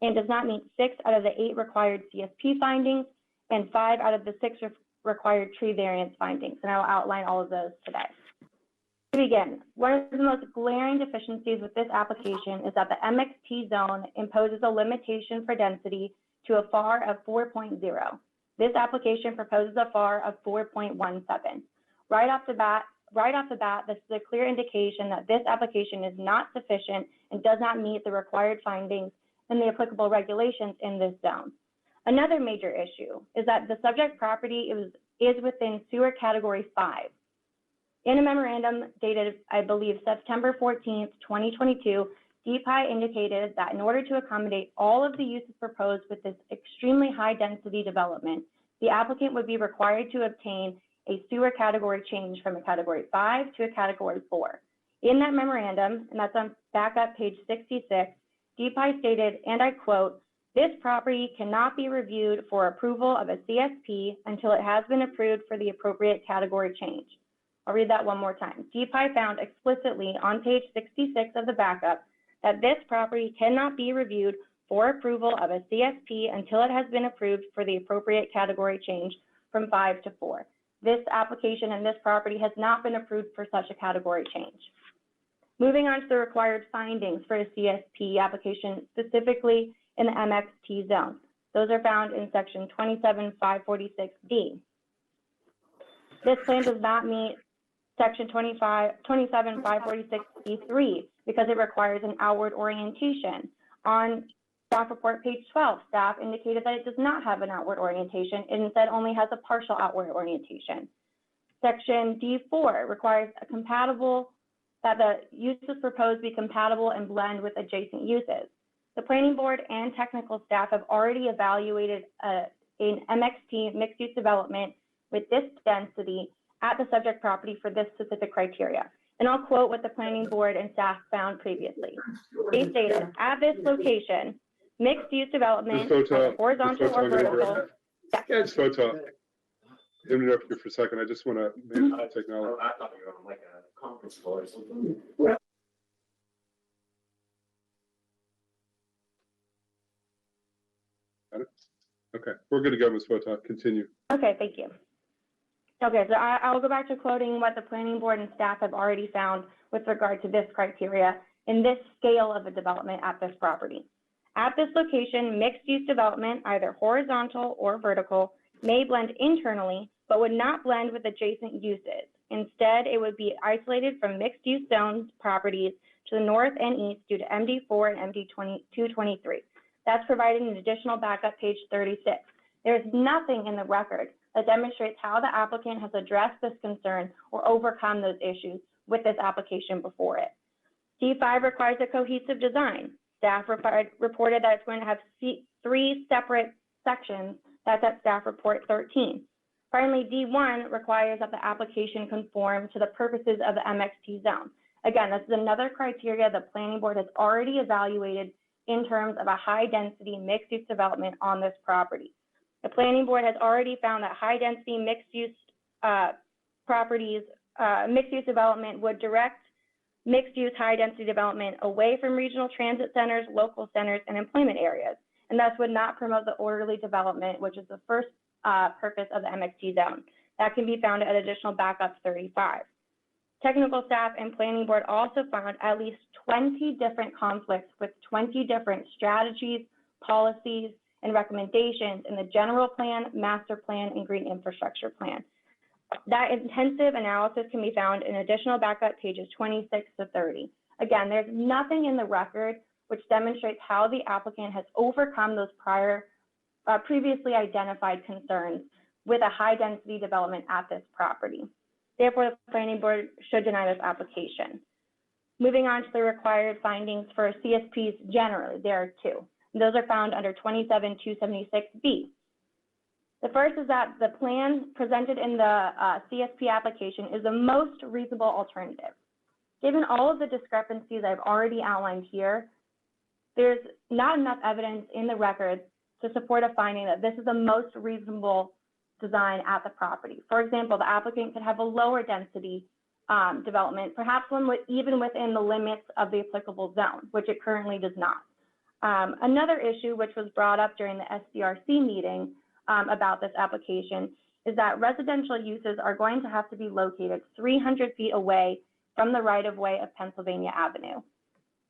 and does not meet 6 out of the 8 required CSP findings and 5 out of the 6 required tree variance findings. And I'll outline all of those today. To begin, one of the most glaring deficiencies with this application is that the MXT zone imposes a limitation for density to a FAR of 4.0. This application proposes a FAR of 4.17. Right off the bat, this is a clear indication that this application is not sufficient and does not meet the required findings and the applicable regulations in this zone. Another major issue is that the subject property is within sewer category 5. In a memorandum dated, I believe, September 14th, 2022, DPI indicated that in order to accommodate all of the uses proposed with this extremely high density development, the applicant would be required to obtain a sewer category change from a category 5 to a category 4. In that memorandum, and that's on backup page 66, DPI stated, and I quote, "This property cannot be reviewed for approval of a CSP until it has been approved for the appropriate category change." I'll read that one more time. DPI found explicitly on page 66 of the backup that this property cannot be reviewed for approval of a CSP until it has been approved for the appropriate category change from 5 to 4. This application and this property has not been approved for such a category change. Moving on to the required findings for a CSP application, specifically in the MXT zone. Those are found in section 27.546D. This plan does not meet Section 27546E3 because it requires an outward orientation. On staff report page 12, staff indicated that it does not have an outward orientation and instead only has a partial outward orientation. Section D4 requires that the uses proposed be compatible and blend with adjacent uses. The planning board and technical staff have already evaluated an MXT mixed-use development with this density at the subject property for this specific criteria. And I'll quote what the planning board and staff found previously. They stated, at this location, mixed-use development, either horizontal or vertical. Ms. Foto, interrupt you for a second. I just want to take knowledge. I thought you were on like a conference call or something. Okay, we're good to go, Ms. Foto. Continue. Okay, thank you. Okay, so I'll go back to quoting what the planning board and staff have already found with regard to this criteria in this scale of a development at this property. At this location, mixed-use development, either horizontal or vertical, may blend internally, but would not blend with adjacent uses. Instead, it would be isolated from mixed-use zoned properties to the north and east due to MD4 and MD223. That's provided an additional backup page 36. There is nothing in the record that demonstrates how the applicant has addressed this concern or overcome those issues with this application before it. D5 requires a cohesive design. Staff reported that it's going to have 3 separate sections. That's at staff report 13. Finally, D1 requires that the application conform to the purposes of the MXT zone. Again, this is another criteria the planning board has already evaluated in terms of a high-density mixed-use development on this property. The planning board has already found that high-density mixed-use mixed-use development would direct mixed-use high-density development away from regional transit centers, local centers, and employment areas, and thus would not promote the orderly development, which is the first purpose of the MXT zone. That can be found at additional backup 35. Technical staff and planning board also found at least 20 different conflicts with 20 different strategies, policies, and recommendations in the general plan, master plan, and green infrastructure plan. That intensive analysis can be found in additional backup pages 26 to 30. Again, there's nothing in the record which demonstrates how the applicant has overcome those previously identified concerns with a high density development at this property. Therefore, the planning board should deny this application. Moving on to the required findings for CSPs generally, there are 2. Those are found under 27276B. The first is that the plan presented in the CSP application is the most reasonable alternative. Given all of the discrepancies I've already outlined here, there's not enough evidence in the record to support a finding that this is the most reasonable design at the property. For example, the applicant could have a lower density development, perhaps one even within the limits of the applicable zone, which it currently does not. Another issue which was brought up during the SDRC meeting about this application is that residential uses are going to have to be located 300 feet away from the right-of-way of Pennsylvania Avenue.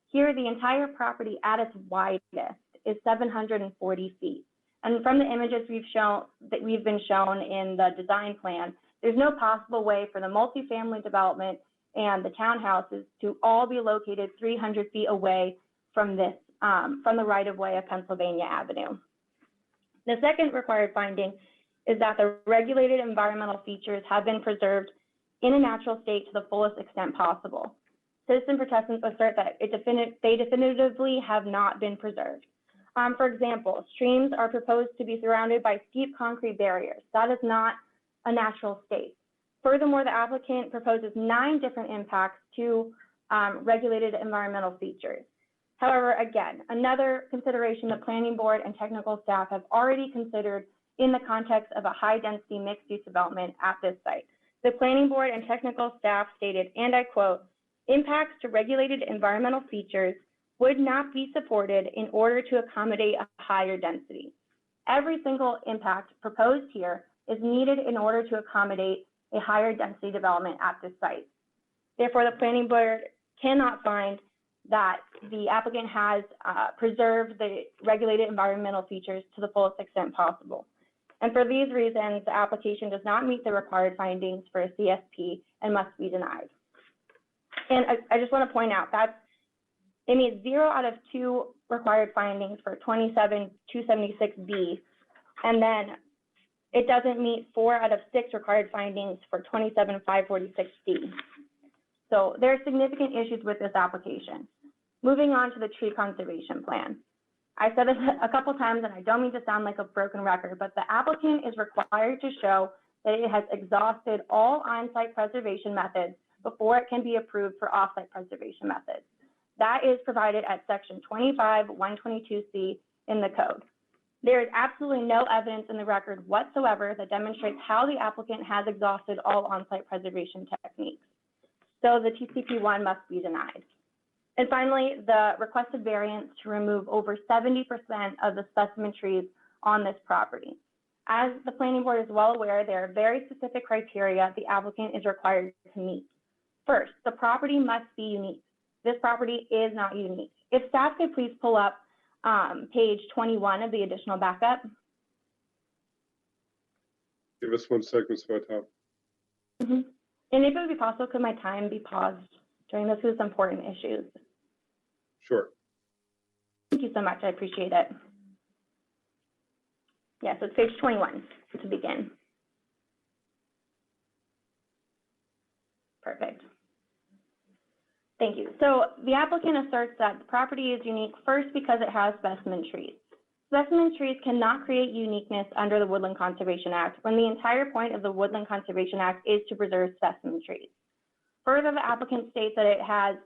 Here, the entire property at its widest is 740 feet. And from the images we've been shown in the design plan, there's no possible way for the multifamily development and the townhouses to all be located 300 feet away from this, from the right-of-way of Pennsylvania Avenue. The second required finding is that the regulated environmental features have been preserved in a natural state to the fullest extent possible. Citizen protestants assert that they definitively have not been preserved. For example, streams are proposed to be surrounded by steep concrete barriers. That is not a natural state. Furthermore, the applicant proposes 9 different impacts to regulated environmental features. However, again, another consideration the planning board and technical staff have already considered in the context of a high-density mixed-use development at this site. The planning board and technical staff stated, and I quote, "Impacts to regulated environmental features would not be supported in order to accommodate a higher density. Every single impact proposed here is needed in order to accommodate a higher density development at this site. Therefore, the planning board cannot find that the applicant has preserved the regulated environmental features to the fullest extent possible. And for these reasons, the application does not meet the required findings for a CSP and must be denied. And I just want to point out that it meets 0 out of 2 required findings for 27276B, and then it doesn't meet 4 out of 6 required findings for 27546D. So there are significant issues with this application. Moving on to the tree conservation plan. I said this a couple times, and I don't mean to sound like a broken record, but the applicant is required to show that it has exhausted all on-site preservation methods before it can be approved for off-site preservation methods. That is provided at section 25-122C in the code. There is absolutely no evidence in the record whatsoever that demonstrates how the applicant has exhausted all on-site preservation techniques. So the TCP1 must be denied. And finally, the requested variance to remove over 70% of the specimen trees on this property. As the planning board is well aware, there are very specific criteria the applicant is required to meet. First, the property must be unique. This property is not unique. If staff could please pull up page 21 of the additional backup. Give us 1 second, Sweta. And if it would be possible, could my time be paused during this? Is important issues. Sure. Thank you so much. I appreciate it. Yeah, so it's page 21 to begin. Perfect. Thank you. So the applicant asserts that the property is unique first because it has specimen trees. Specimen trees cannot create uniqueness under the Woodland Conservation Act when the entire point of the Woodland Conservation Act is to preserve specimen trees. Further, the applicant states that it has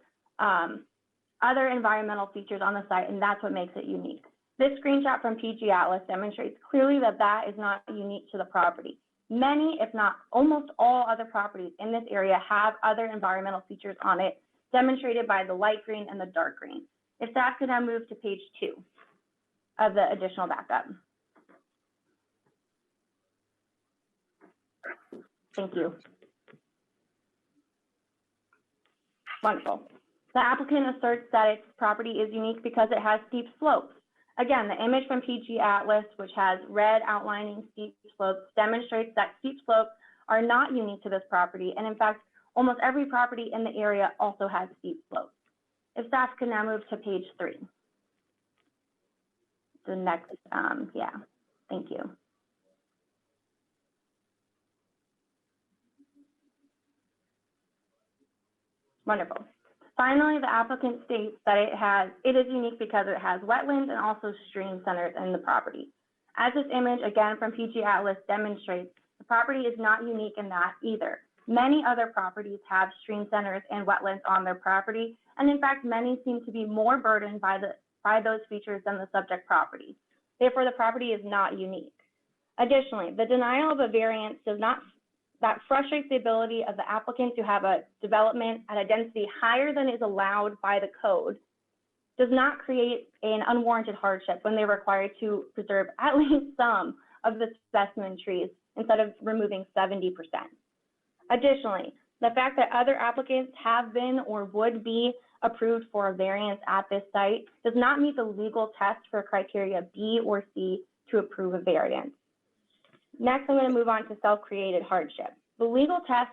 other environmental features on the site, and that's what makes it unique. This screenshot from PG Atlas demonstrates clearly that that is not unique to the property. Many, if not almost all other properties in this area have other environmental features on it, demonstrated by the light green and the dark green. If staff could now move to page 2 of the additional backup. Thank you. Wonderful. The applicant asserts that its property is unique because it has steep slopes. Again, the image from PG Atlas, which has red outlining steep slopes, demonstrates that steep slopes are not unique to this property. And in fact, almost every property in the area also has steep slopes. If staff could now move to page 3. The next, yeah, thank you. Wonderful. Finally, the applicant states that it is unique because it has wetlands and also stream centers in the property. As this image, again from PG Atlas, demonstrates, the property is not unique in that either. Many other properties have stream centers and wetlands on their property, and in fact, many seem to be more burdened by those features than the subject property. Therefore, the property is not unique. Additionally, the denial of a variance that frustrates the ability of the applicant to have a development at a density higher than is allowed by the code, does not create an unwarranted hardship when they're required to preserve at least some of the specimen trees instead of removing 70%. Additionally, the fact that other applicants have been or would be approved for a variance at this site does not meet the legal test for criteria B or C to approve a variance. Next, I'm going to move on to self-created hardship. The legal test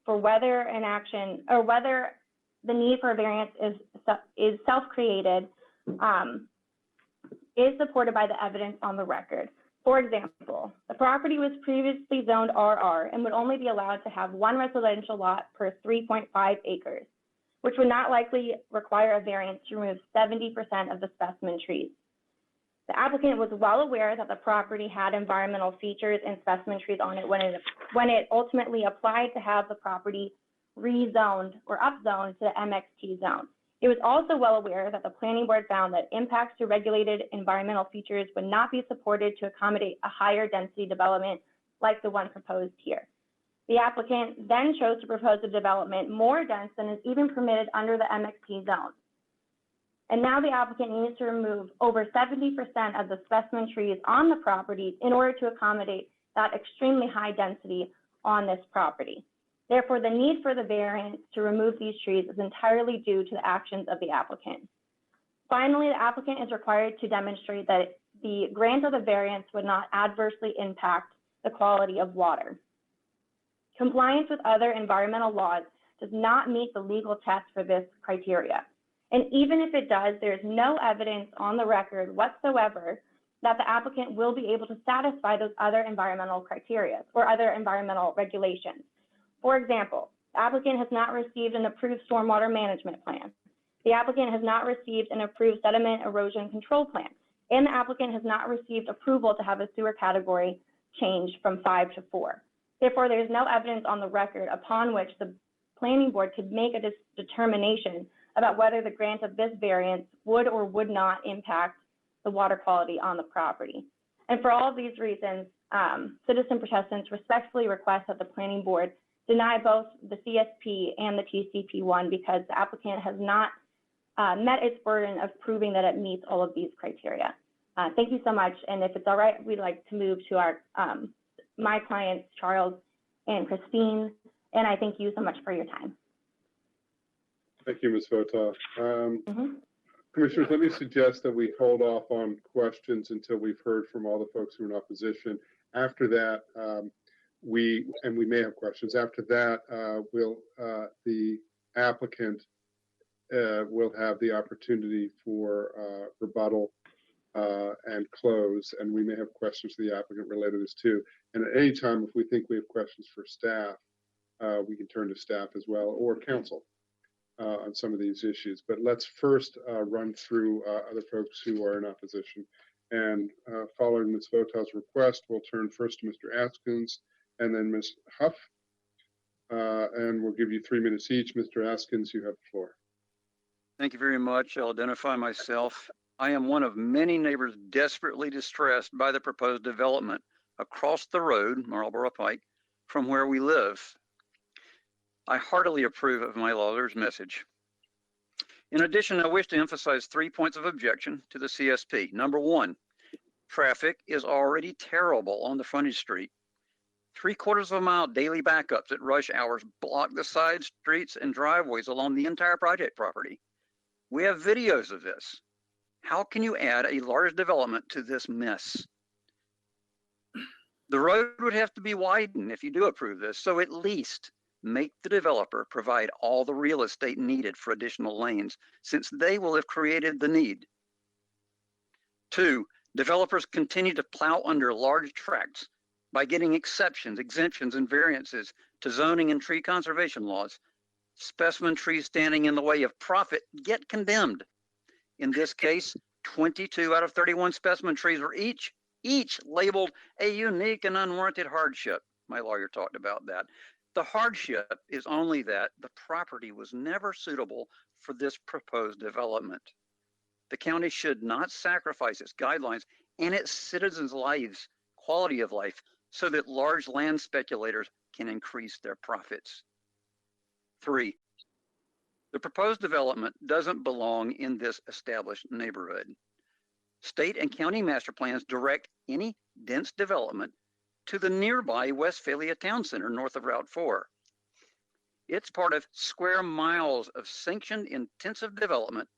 for whether an action or whether the need for a variance is self-created is supported by the evidence on the record. For example, the property was previously zoned RR and would only be allowed to have 1 residential lot per 3.5 acres, which would not likely require a variance to remove 70% of the specimen trees. The applicant was well aware that the property had environmental features and specimen trees on it when it ultimately applied to have the property rezoned or upzoned to the MXT zone. It was also well aware that the planning board found that impacts to regulated environmental features would not be supported to accommodate a higher density development like the one proposed here. The applicant then chose to propose a development more dense than is even permitted under the MXT zone. And now the applicant needs to remove over 70% of the specimen trees on the property in order to accommodate that extremely high density on this property. Therefore, the need for the variance to remove these trees is entirely due to the actions of the applicant. Finally, the applicant is required to demonstrate that the grant of the variance would not adversely impact the quality of water. Compliance with other environmental laws does not meet the legal test for this criteria. And even if it does, there's no evidence on the record whatsoever that the applicant will be able to satisfy those other environmental criteria or other environmental regulations. For example, the applicant has not received an approved stormwater management plan. The applicant has not received an approved sediment erosion control plan, and the applicant has not received approval to have a sewer category changed from 5 to 4. Therefore, there is no evidence on the record upon which the planning board could make a determination about whether the grant of this variance would or would not impact the water quality on the property. And for all of these reasons, citizen protestants respectfully request that the planning board deny both the CSP and the TCP1 because the applicant has not met its burden of proving that it meets all of these criteria. Thank you so much. And if it's all right, we'd like to move to our my clients, Charles and Christine. And I thank you so much for your time. Thank you, Ms. Vota. Commissioners, let me suggest that we hold off on questions until we've heard from all the folks who are in opposition. After that, we may have questions. After that, the applicant will have the opportunity for rebuttal and close, and we may have questions for the applicant related to this too. And at any time, if we think we have questions for staff, we can turn to staff as well or council on some of these issues. But let's first run through other folks who are in opposition. And following Ms. Vota's request, we'll turn first to Mr. Askins and then Ms. Huff. And we'll give you 3 minutes each. Mr. Askins, you have the floor. Thank you very much. I'll identify myself. I am one of many neighbors desperately distressed by the proposed development across the road, Marlboro Pike, from where we live. I heartily approve of my lawyer's message. In addition, I wish to emphasize 3 points of objection to the CSP. Number 1, traffic is already terrible on the frontage street. 3/4 of a mile daily backups at rush hours block the side streets and driveways along the entire project property. We have videos of this. How can you add a large development to this mess? The road would have to be widened if you do approve this, so at least make the developer provide all the real estate needed for additional lanes, since they will have created the need. 2, developers continue to plow under large tracts by getting exceptions, exemptions, and variances to zoning and tree conservation laws. Specimen trees standing in the way of profit get condemned. In this case, 22 out of 31 specimen trees were each labeled a unique and unwarranted hardship. My lawyer talked about that. The hardship is only that the property was never suitable for this proposed development. The county should not sacrifice its guidelines and its citizens' lives, quality of life, so that large land speculators can increase their profits. 3, the proposed development doesn't belong in this established neighborhood. State and county master plans direct any dense development to the nearby Westphalia Town Center north of Route 4. It's part of square miles of sanctioned intensive development,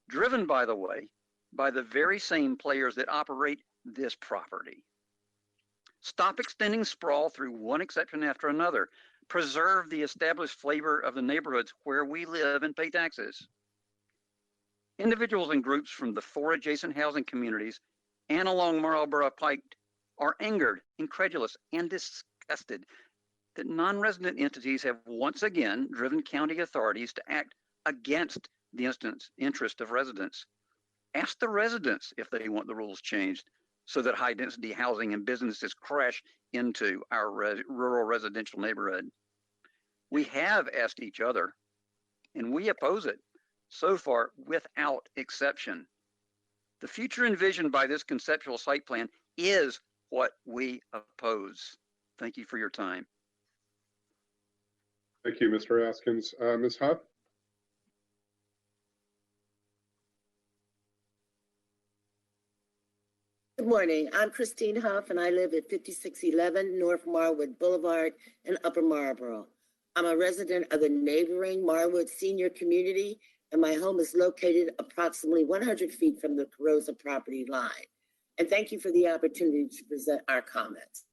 driven, by the way, by the very same players that operate this property. Stop extending sprawl through one exception after another. Preserve the established flavor of the neighborhoods where we live and pay taxes. Individuals and groups from the 4 adjacent housing communities and along Marlboro Pike are angered, incredulous, and disgusted that non-resident entities have once again driven county authorities to act against the interest of residents. Ask the residents if they want the rules changed so that high-density housing and businesses crash into our rural residential neighborhood. We have asked each other, and we oppose it, so far without exception. The future envisioned by this conceptual site plan is what we oppose. Thank you for your time. Thank you, Mr. Askins. Ms. Huff? Good morning. I'm Christine Huff, and I live at 5611 North Marwood Boulevard in Upper Marlboro. I'm a resident of the neighboring Marwood Senior Community, and my home is located approximately 100 feet from the Carosa property line. And thank you for the opportunity to present our comments.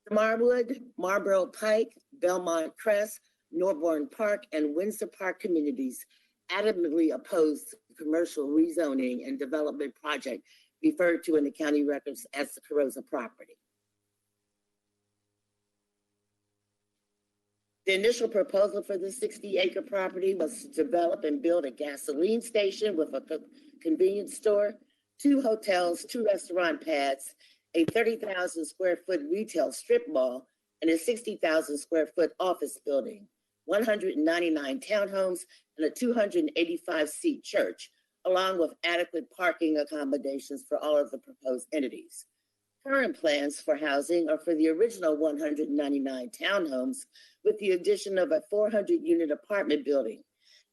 The Marwood Marlboro Pike Belmont Crest, Norborn Park, and Windsor Park communities adamantly opposed the commercial rezoning and development project referred to in the county records as the Carosa property. The initial proposal for the 60-acre property was to develop and build a gasoline station with a convenience store, 2 hotels, 2 restaurant pads, a 30,000 square foot retail strip mall, and a 60,000 square foot office building, 199 townhomes, and a 285-seat church, along with adequate parking accommodations for all of the proposed entities. Current plans for housing are for the original 199 townhomes with the addition of a 400-unit apartment building,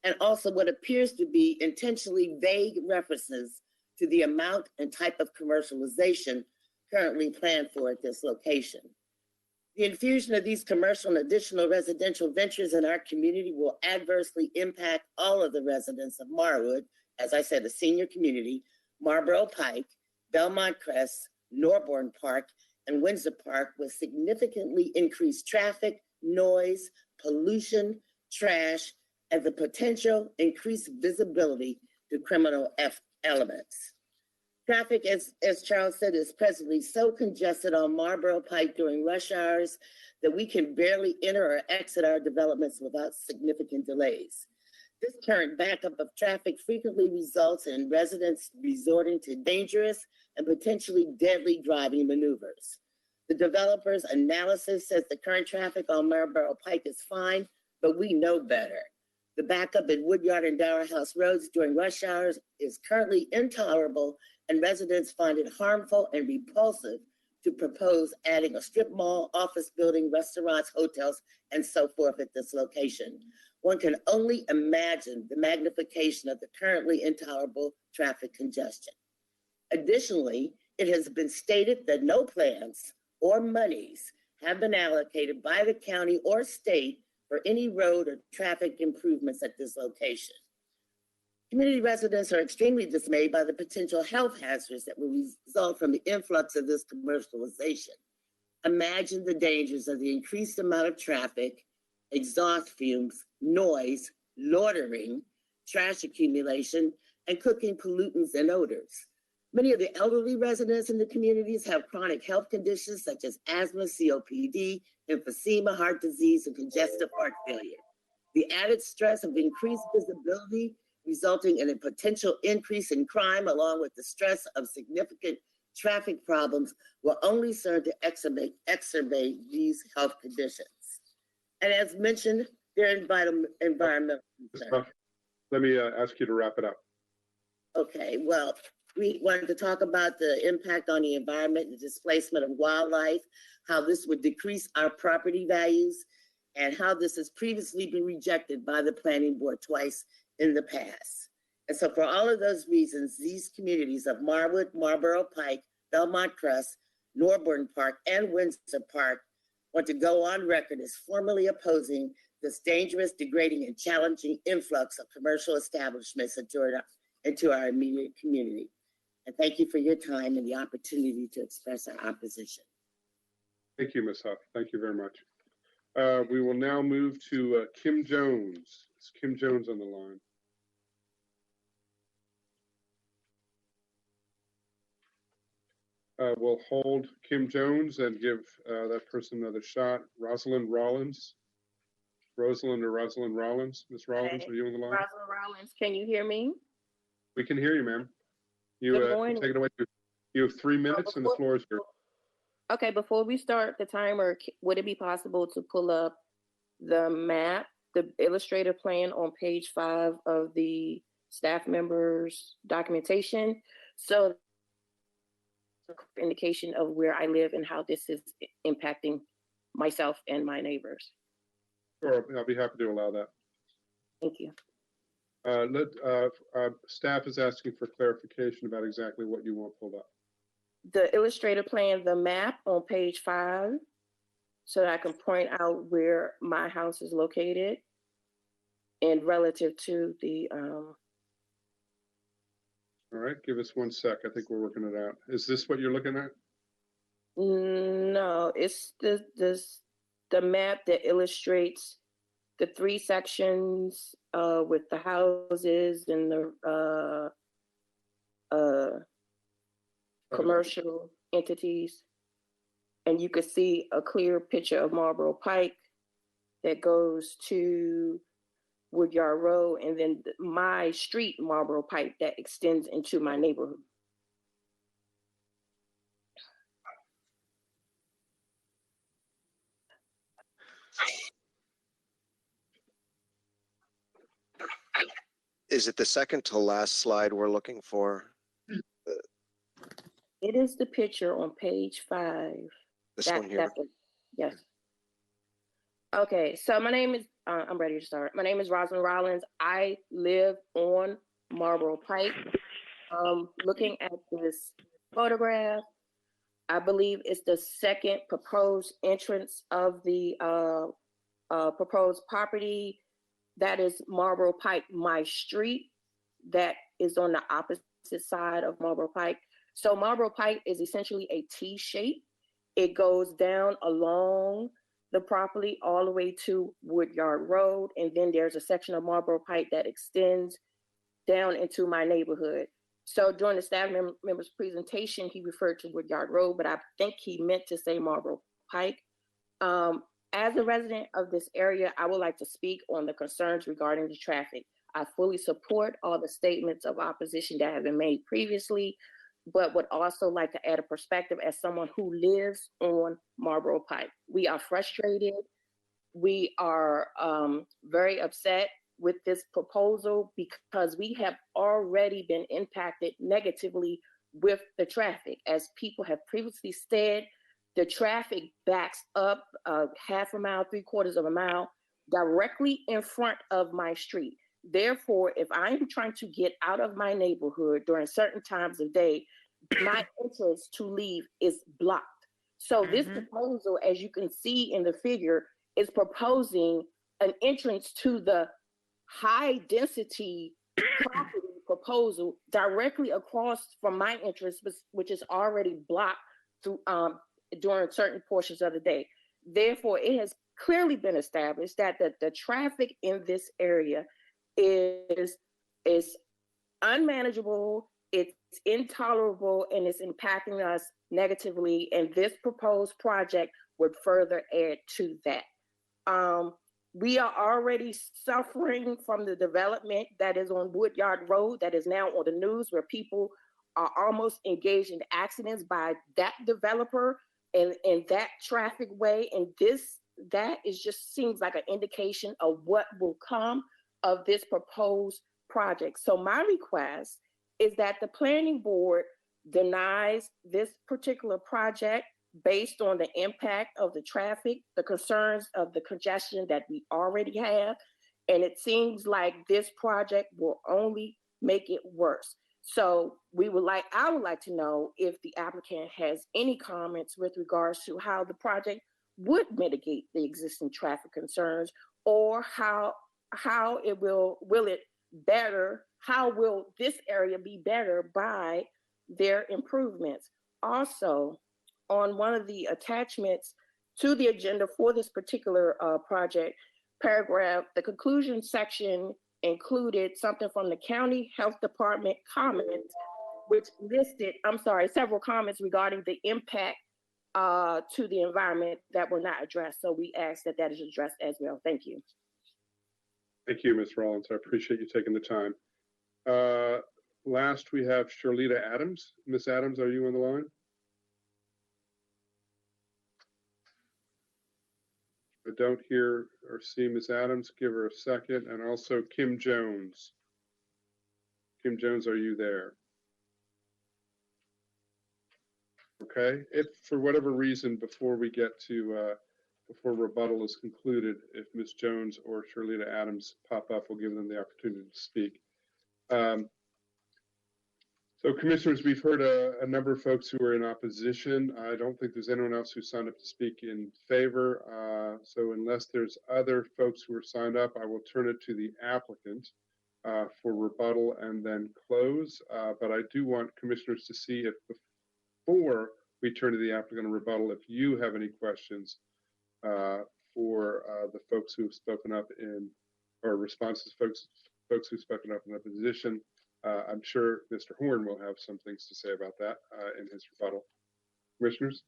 and also what appears to be intentionally vague references to the amount and type of commercialization currently planned for at this location. The infusion of these commercial and additional residential ventures in our community will adversely impact all of the residents of Marwood, as I said, the senior community, Marlboro Pike, Belmont Crest, Norborn Park, and Windsor Park with significantly increased traffic, noise, pollution, trash, and the potential increased visibility to criminal elements. Traffic, as Charles said, is presently so congested on Marlboro Pike during rush hours that we can barely enter or exit our developments without significant delays. This current backup of traffic frequently results in residents resorting to dangerous and potentially deadly driving maneuvers. The developer's analysis says the current traffic on Marlboro Pike is fine, but we know better. The backup at Woodyard and Dower House roads during rush hours is currently intolerable, and residents find it harmful and repulsive to propose adding a strip mall, office building, restaurants, hotels, and so forth at this location. One can only imagine the magnification of the currently intolerable traffic congestion. Additionally, it has been stated that no plans or monies have been allocated by the county or state for any road or traffic improvements at this location. Community residents are extremely dismayed by the potential health hazards that will result from the influx of this commercialization. Imagine the dangers of the increased amount of traffic, exhaust fumes, noise, loitering, trash accumulation, and cooking pollutants and odors. Many of the elderly residents in the communities have chronic health conditions such as asthma, COPD, emphysema, heart disease, and congestive heart failure. The added stress of increased visibility resulting in a potential increase in crime, along with the stress of significant traffic problems, will only serve to exacerbate these health conditions. And as mentioned, they're environmental concerns. Let me ask you to wrap it up. Okay, well, we wanted to talk about the impact on the environment, the displacement of wildlife, how this would decrease our property values, and how this has previously been rejected by the planning board twice in the past. And so for all of those reasons, these communities of Marwood, Marlboro Pike, Belmont Crest, Norborn Park, and Windsor Park want to go on record as formally opposing this dangerous, degrading, and challenging influx of commercial establishments into our immediate community. And thank you for your time and the opportunity to express our opposition. Thank you, Ms. Huff. Thank you very much. We will now move to Kim Jones. Is Kim Jones on the line? We'll hold Kim Jones and give that person another shot. Rosalind Rollins. Rosalind Rollins. Ms. Rollins, are you on the line? Rosalind Rollins, can you hear me? We can hear you, ma'am. You Good morning. take it away. You have 3 minutes and the floor is yours. Okay, before we start the timer, would it be possible to pull up the map, the illustrative plan on page 5 of the staff members' documentation? So indication of where I live and how this is impacting myself and my neighbors. Sure, I'll be happy to allow that. Thank you. Staff is asking for clarification about exactly what you want pulled up. The illustrative plan, the map on page 5, so that I can point out where my house is located and relative to the All right, give us 1 sec. I think we're working it out. Is this what you're looking at? No, it's this the map that illustrates the three sections with the houses and the commercial entities. And you can see a clear picture of Marlboro Pike that goes to Woodyard Road, and then my street, Marlboro Pike, that extends into my neighborhood. Is it the second to last slide we're looking for? It is the picture on page 5. This one here? Yes. Okay, so my name is, I'm ready to start. My name is Rosalind Rollins. I live on Marlboro Pike. Looking at this photograph, I believe it's the second proposed entrance of the proposed property. That is Marlboro Pike, my street, that is on the opposite side of Marlboro Pike. So Marlboro Pike is essentially a T shape. It goes down along the property all the way to Woodyard Road. And then there's a section of Marlboro Pike that extends down into my neighborhood. So during the staff member's presentation, he referred to Woodyard Road, but I think he meant to say Marlboro Pike. As a resident of this area, I would like to speak on the concerns regarding the traffic. I fully support all the statements of opposition that have been made previously, but would also like to add a perspective as someone who lives on Marlboro Pike. We are frustrated. We are very upset with this proposal because we have already been impacted negatively with the traffic. As people have previously said, the traffic backs up half a mile, 3/4 of a mile directly in front of my street. Therefore, if I'm trying to get out of my neighborhood during certain times of day, my entrance to leave is blocked. So this proposal, as you can see in the figure, is proposing an entrance to the high density property proposal directly across from my entrance, which is already blocked through during certain portions of the day. Therefore, it has clearly been established that the traffic in this area is unmanageable, it's intolerable, and it's impacting us negatively. And this proposed project would further add to that. We are already suffering from the development that is on Woodyard Road that is now on the news, where people are almost engaged in accidents by that developer and that traffic way. And that is just seems like an indication of what will come of this proposed project. So my request is that the planning board denies this particular project based on the impact of the traffic, the concerns of the congestion that we already have. And it seems like this project will only make it worse. So I would like to know if the applicant has any comments with regards to how the project would mitigate the existing traffic concerns, or how it will this area be better by their improvements. Also, on one of the attachments to the agenda for this particular project, the conclusion section included something from the county health department comments, which listed, several comments regarding the impact to the environment that were not addressed. So we ask that is addressed as well. Thank you. Thank you, Ms. Rollins. I appreciate you taking the time. Last, we have Shirlita Adams. Ms. Adams, are you on the line? I don't hear or see Ms. Adams. Give her a second. And also Kim Jones. Kim Jones, are you there? Okay. If for whatever reason, before we get to, before rebuttal is concluded, if Ms. Jones or Shirlita Adams pop up, we'll give them the opportunity to speak. So commissioners, we've heard a number of folks who are in opposition. I don't think there's anyone else who signed up to speak in favor. So unless there's other folks who are signed up, I will turn it to the applicant for rebuttal and then close. But I do want commissioners to see if before we turn to the applicant and rebuttal, if you have any questions for the folks who have spoken up or responses folks who've spoken up in opposition. I'm sure Mr. Horn will have some things to say about that in his rebuttal. Commissioners?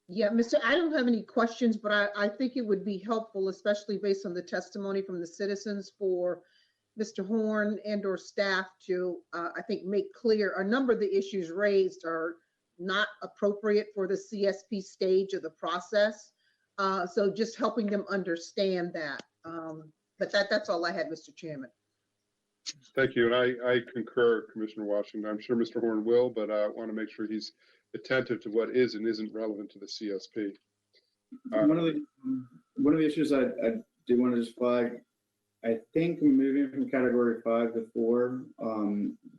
Yeah, I don't have any questions, but I think it would be helpful, especially based on the testimony from the citizens, for Mr. Horn and/or staff to, I think, make clear a number of the issues raised are not appropriate for the CSP stage of the process. So just helping them understand that. But that's all I had, Mr. Chairman. Thank you, and I concur, Commissioner Washington. I'm sure Mr. Horn will, but I want to make sure he's attentive to what is and isn't relevant to the CSP. One of the issues I do want to just flag, I think moving from category 5 to 4,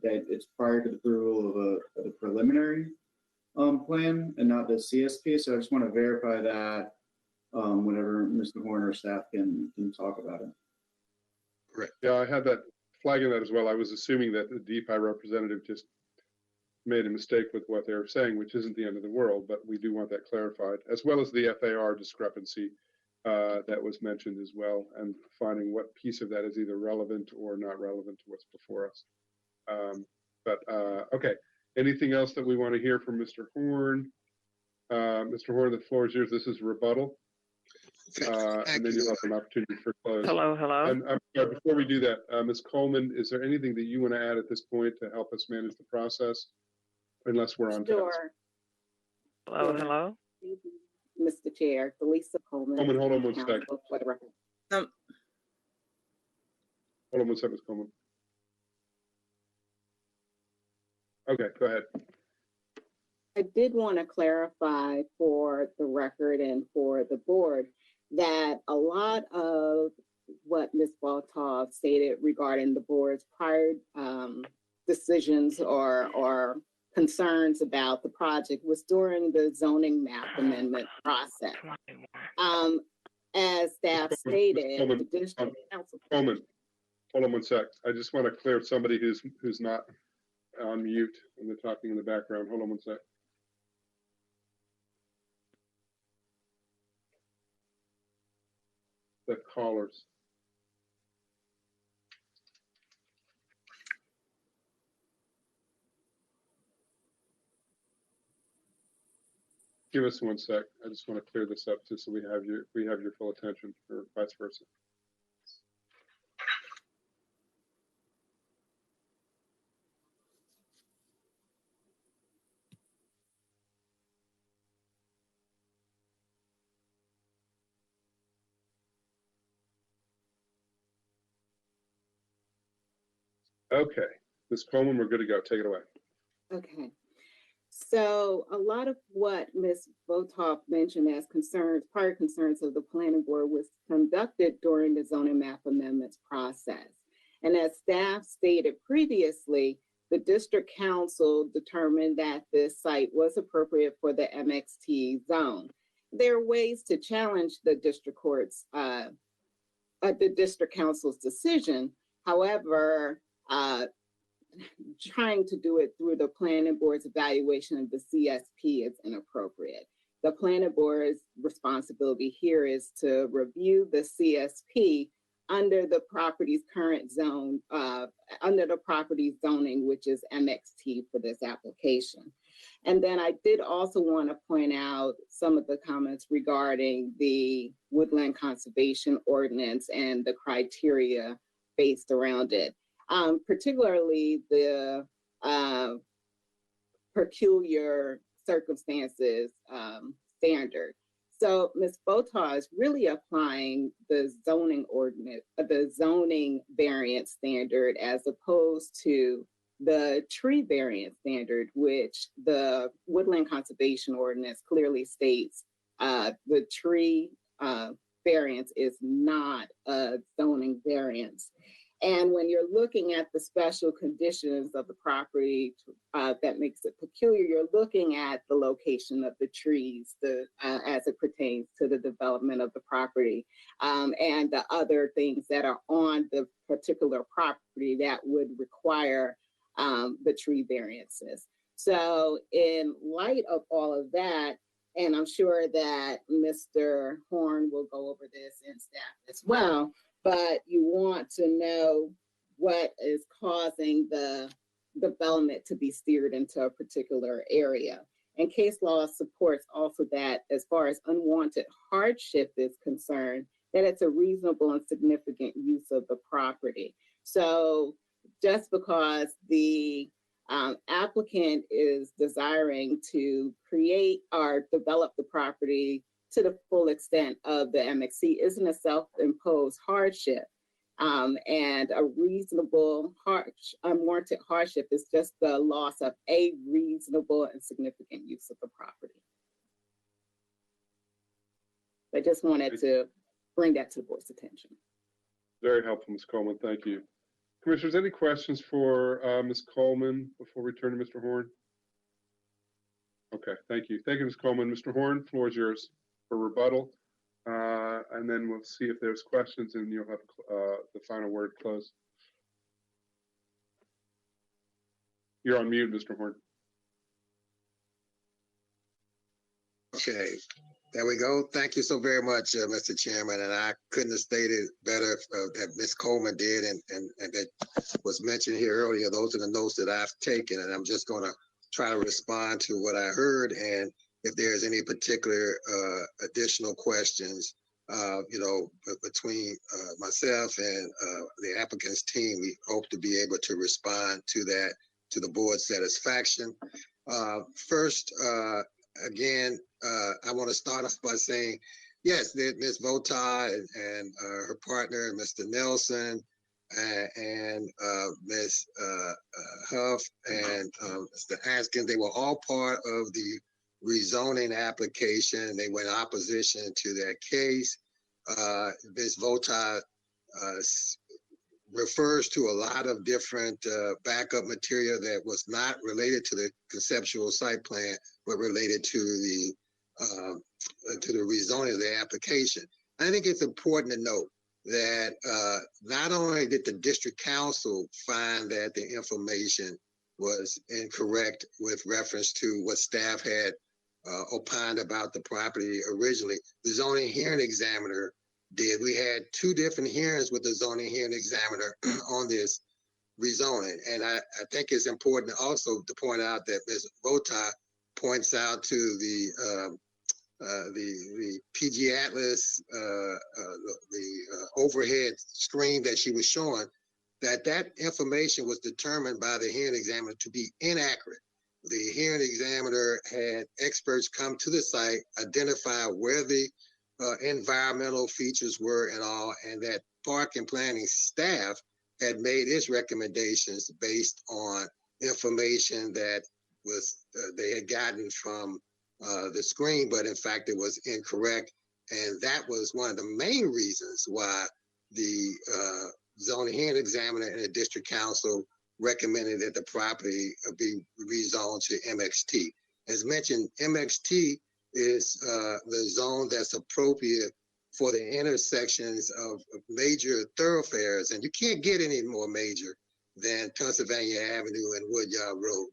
that it's prior to the approval of the preliminary plan and not the CSP. So I just want to verify that whenever Mr. Horn or staff can talk about it. Correct. Yeah, I had that flagging that as well. I was assuming that the DPI representative just made a mistake with what they were saying, which isn't the end of the world, but we do want that clarified, as well as the FAR discrepancy that was mentioned as well, and finding what piece of that is either relevant or not relevant to what's before us. Okay, anything else that we want to hear from Mr. Horn? Mr. Horn, the floor is yours. This is rebuttal. And then you'll have an opportunity for close. Hello. And before we do that, Ms. Coleman, is there anything that you want to add at this point to help us manage the process? Unless we're on task. Hello. Mr. Chair, Delisa Coleman. Coleman, hold on one second. For the record. Hold on one second, Ms. Coleman. Okay, go ahead. I did want to clarify for the record and for the board that a lot of what Ms. Baltov stated regarding the board's prior decisions or concerns about the project was during the zoning map amendment process. As staff stated, the district council. Coleman, hold on one sec. I just want to clear somebody who's not on mute and they're talking in the background. Hold on one sec. The callers. Give us one sec. I just want to clear this up just so we have your full attention, or vice versa. Okay, Ms. Coleman, we're good to go. Take it away. Okay. So a lot of what Ms. Baltov mentioned as concerns, prior concerns of the planning board was conducted during the zoning map amendments process. And as staff stated previously, the district council determined that this site was appropriate for the MXT zone. There are ways to challenge the district court's, the district council's decision. However, trying to do it through the planning board's evaluation of the CSP is inappropriate. The planning board's responsibility here is to review the CSP under the property's current zone, under the property zoning, which is MXT for this application. And then I did also want to point out some of the comments regarding the woodland conservation ordinance and the criteria based around it. Particularly the peculiar circumstances standard. So Ms. Baltov is really applying the zoning ordinance, the zoning variance standard, as opposed to the tree variance standard, which the woodland conservation ordinance clearly states the tree variance is not a zoning variance. And when you're looking at the special conditions of the property that makes it peculiar, you're looking at the location of the trees as it pertains to the development of the property and the other things that are on the particular property that would require the tree variances. So in light of all of that, And I'm sure that Mr. Horn will go over this in staff as well, but you want to know what is causing the development to be steered into a particular area. And case law supports also that as far as unwanted hardship is concerned, that it's a reasonable and significant use of the property. So just because the applicant is desiring to create or develop the property to the full extent of the MXC isn't a self-imposed hardship. And a reasonable unwarranted hardship is just the loss of a reasonable and significant use of the property. I just wanted to bring that to the board's attention. Very helpful, Ms. Coleman. Thank you. Commissioners, any questions for Ms. Coleman before we turn to Mr. Horn? Okay, thank you. Thank you, Ms. Coleman. Mr. Horn, floor is yours for rebuttal. And then we'll see if there's questions and you'll have the final word closed. You're on mute, Mr. Horn. Okay, there we go. Thank you so very much, Mr. Chairman. And I couldn't have stated better that Ms. Coleman did and that was mentioned here earlier. Those are the notes that I've taken, and I'm just going to try to respond to what I heard. And if there's any particular additional questions, between myself and the applicant's team, we hope to be able to respond to that to the board's satisfaction. First, again, I want to start off by saying, yes, Ms. Vota and her partner, Mr. Nelson, and Ms. Huff and Mr. Haskins, they were all part of the rezoning application. They were in opposition to that case. Ms. Vota refers to a lot of different backup material that was not related to the conceptual site plan, but related to the rezoning of the application. I think it's important to note that not only did the district council find that the information was incorrect with reference to what staff had opined about the property originally, the zoning hearing examiner did. We had two different hearings with the zoning hearing examiner on this rezoning. And I think it's important also to point out that Ms. Vota points out to the PG Atlas, the overhead screen that she was showing, that information was determined by the hearing examiner to be inaccurate. The hearing examiner had experts come to the site, identify where the environmental features were and all, and that park and planning staff had made its recommendations based on information that was they had gotten from the screen, but in fact it was incorrect. And that was one of the main reasons why the zoning hearing examiner and the district council recommended that the property be rezoned to MXT. As mentioned, MXT is the zone that's appropriate for the intersections of major thoroughfares, and you can't get any more major than Pennsylvania Avenue and Woodyard Road.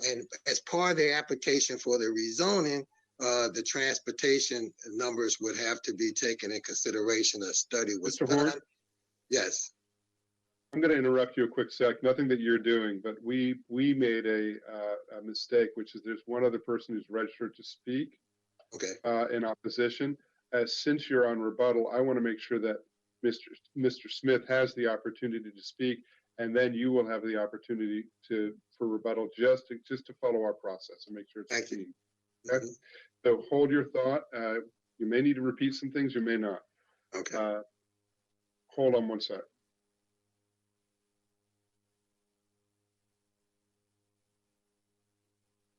And as part of the application for the rezoning, the transportation numbers would have to be taken in consideration. A study was Mr. Horn? done. Yes. I'm going to interrupt you a quick sec. Nothing that you're doing, but we made a mistake, which is there's one other person who's registered to speak. Okay. In opposition. Since you're on rebuttal, I want to make sure that Mr. Smith has the opportunity to speak, and then you will have the opportunity for rebuttal just to follow our process and make sure it's Thank clean. Okay? So hold your thought. You may need to repeat some things, you may not. Okay. Hold on one sec.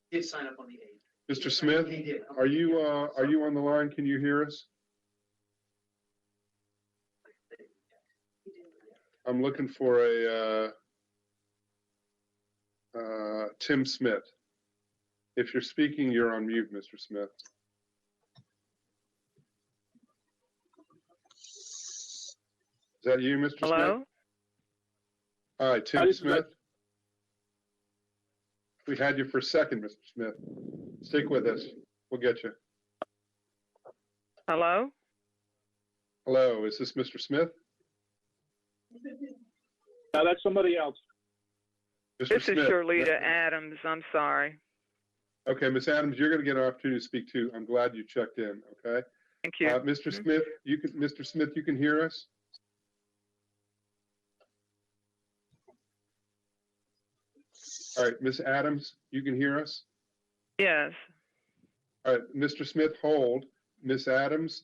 Did sign up on the 8th. Mr. Smith, are you on the line? Can you hear us? I'm looking for a Tim Smith. If you're speaking, you're on mute, Mr. Smith. Is that you, Mr. Hello? Smith? All right, Tim Smith. We had you for a second, Mr. Smith. Stick with us. We'll get you. Hello? Hello, is this Mr. Smith? No, that's somebody else. Mr. This is Smith. Shirlita Adams. I'm sorry. Okay, Ms. Adams, you're going to get an opportunity to speak too. I'm glad you checked in, okay? Thank you. Mr. Smith, Mr. Smith, you can hear us? All right, Ms. Adams, you can hear us? Yes. All right, Mr. Smith, hold. Ms. Adams,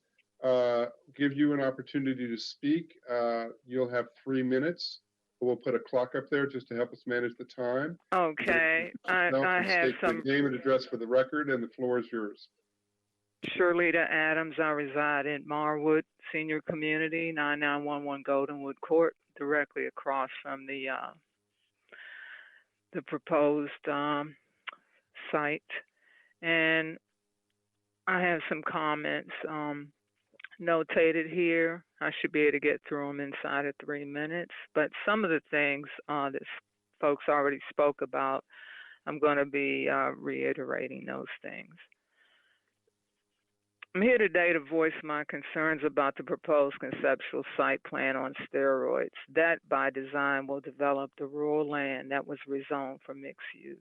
give you an opportunity to speak. You'll have 3 minutes. We'll put a clock up there just to help us manage the time. Okay. I have State some. your name and address for the record, and the floor is yours. Shirlita Adams. I reside in Marwood Senior Community, 9911 Goldenwood Court, directly across from the proposed site. And I have some comments notated here. I should be able to get through them inside of 3 minutes. But some of the things that folks already spoke about, I'm going to be reiterating those things. I'm here today to voice my concerns about the proposed conceptual site plan on steroids. That, by design, will develop the rural land that was rezoned for mixed use.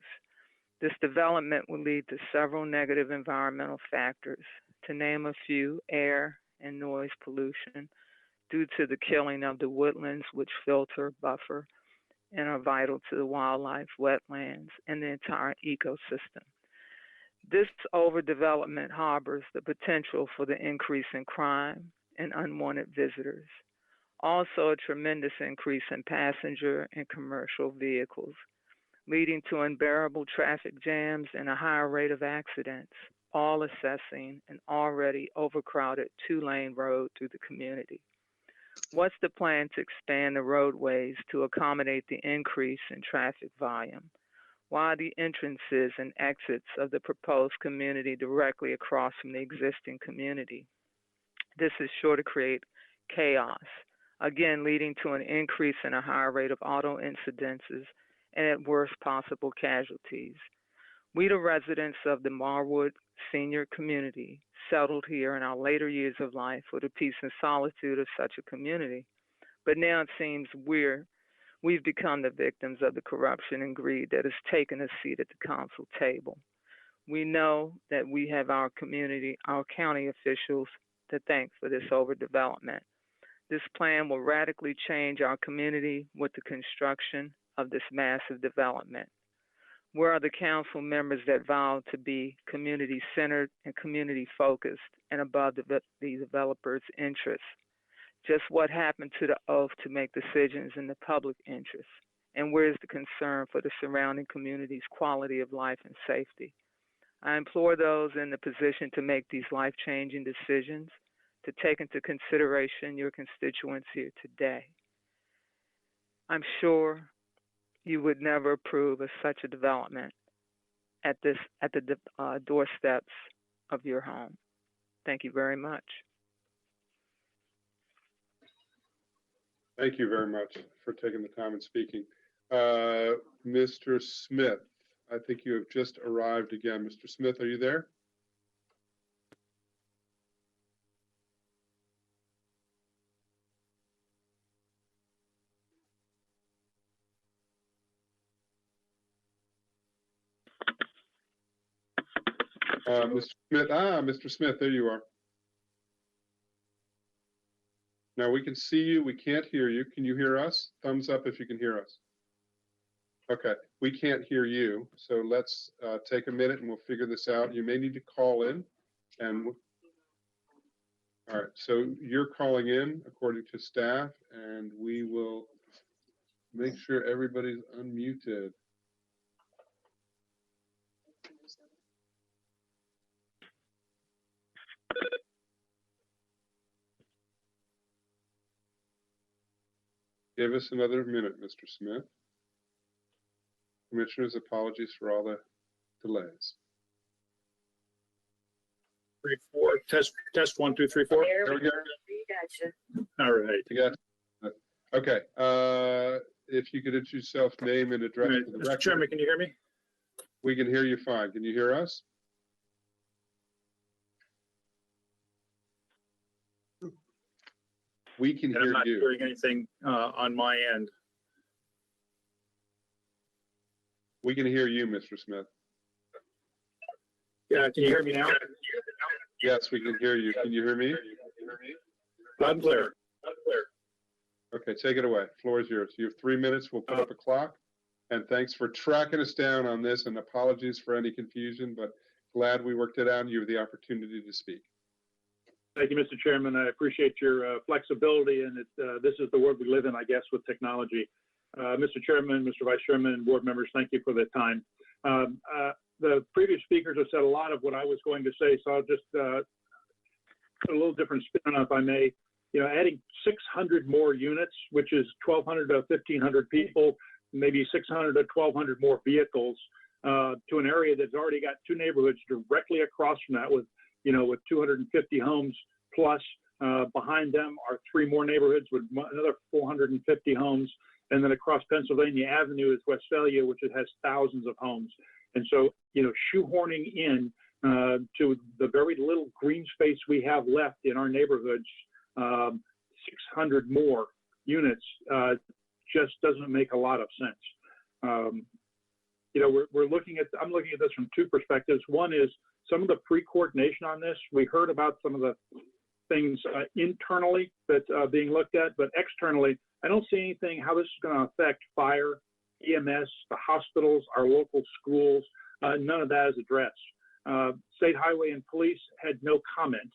This development will lead to several negative environmental factors, to name a few: air and noise pollution, due to the killing of the woodlands which filter, buffer, and are vital to the wildlife, wetlands, and the entire ecosystem. This overdevelopment harbors the potential for the increase in crime and unwanted visitors. Also, a tremendous increase in passenger and commercial vehicles, leading to unbearable traffic jams and a higher rate of accidents, all assessing an already overcrowded 2-lane road through the community. What's the plan to expand the roadways to accommodate the increase in traffic volume? Why are the entrances and exits of the proposed community directly across from the existing community? This is sure to create chaos, again leading to an increase in a higher rate of auto incidences and at worst possible casualties. We, the residents of the Marwood Senior Community, settled here in our later years of life for the peace and solitude of such a community. But now it seems we've become the victims of the corruption and greed that has taken a seat at the council table. We know that we have our county officials to thank for this overdevelopment. This plan will radically change our community with the construction of this massive development. Where are the council members that vowed to be community-centered and community-focused and above the developer's interests? Just what happened to the oath to make decisions in the public interest? And where's the concern for the surrounding community's quality of life and safety? I implore those in the position to make these life-changing decisions to take into consideration your constituents here today. I'm sure you would never approve of such a development at the doorsteps of your home. Thank you very much. Thank you very much for taking the time and speaking. Mr. Smith, I think you have just arrived again. Mr. Smith, are you there? Mr. Smith, there you are. Now we can see you, we can't hear you. Can you hear us? Thumbs up if you can hear us. Okay, we can't hear you, so let's take a minute and we'll figure this out. You may need to call in. And all right, so you're calling in according to staff, and we will make sure everybody's unmuted. Give us another minute, Mr. Smith. Commissioners, apologies for all the delays. 3, 4, test 1, 2, 3, 4. There we go. All right. You got it? Okay. If you could introduce yourself, name and address for the Mr. record. Chairman, can you hear me? We can hear you fine. Can you hear us? We can And I'm hear not you. hearing anything on my end. We can hear you, Mr. Smith. Yeah, can you hear me now? Yes, we can hear you. Can you hear me? Loud and clear. Okay, take it away. Floor is yours. You have 3 minutes. We'll put up a clock. And thanks for tracking us down on this, and apologies for any confusion, but glad we worked it out and you have the opportunity to speak. Thank you, Mr. Chairman. I appreciate your flexibility, and this is the world we live in, I guess, with technology. Mr. Chairman, Mr. Vice Chairman, and board members, thank you for the time. The previous speakers have said a lot of what I was going to say, so I'll just put a little different spin on it, if I may. You know, adding 600 more units, which is 1,200 to 1,500 people, maybe 600 to 1,200 more vehicles, to an area that's already got two neighborhoods directly across from that with 250 homes plus. Behind them are three more neighborhoods with another 450 homes. And then across Pennsylvania Avenue is Westphalia, which has thousands of homes. And so, shoehorning in to the very little green space we have left in our neighborhoods, 600 more units just doesn't make a lot of sense. We're looking at, I'm looking at this from two perspectives. One is some of the pre-coordination on this. We heard about some of the things internally that being looked at, but externally, I don't see anything how this is going to affect fire, EMS, the hospitals, our local schools. None of that is addressed. State Highway and Police had no comment,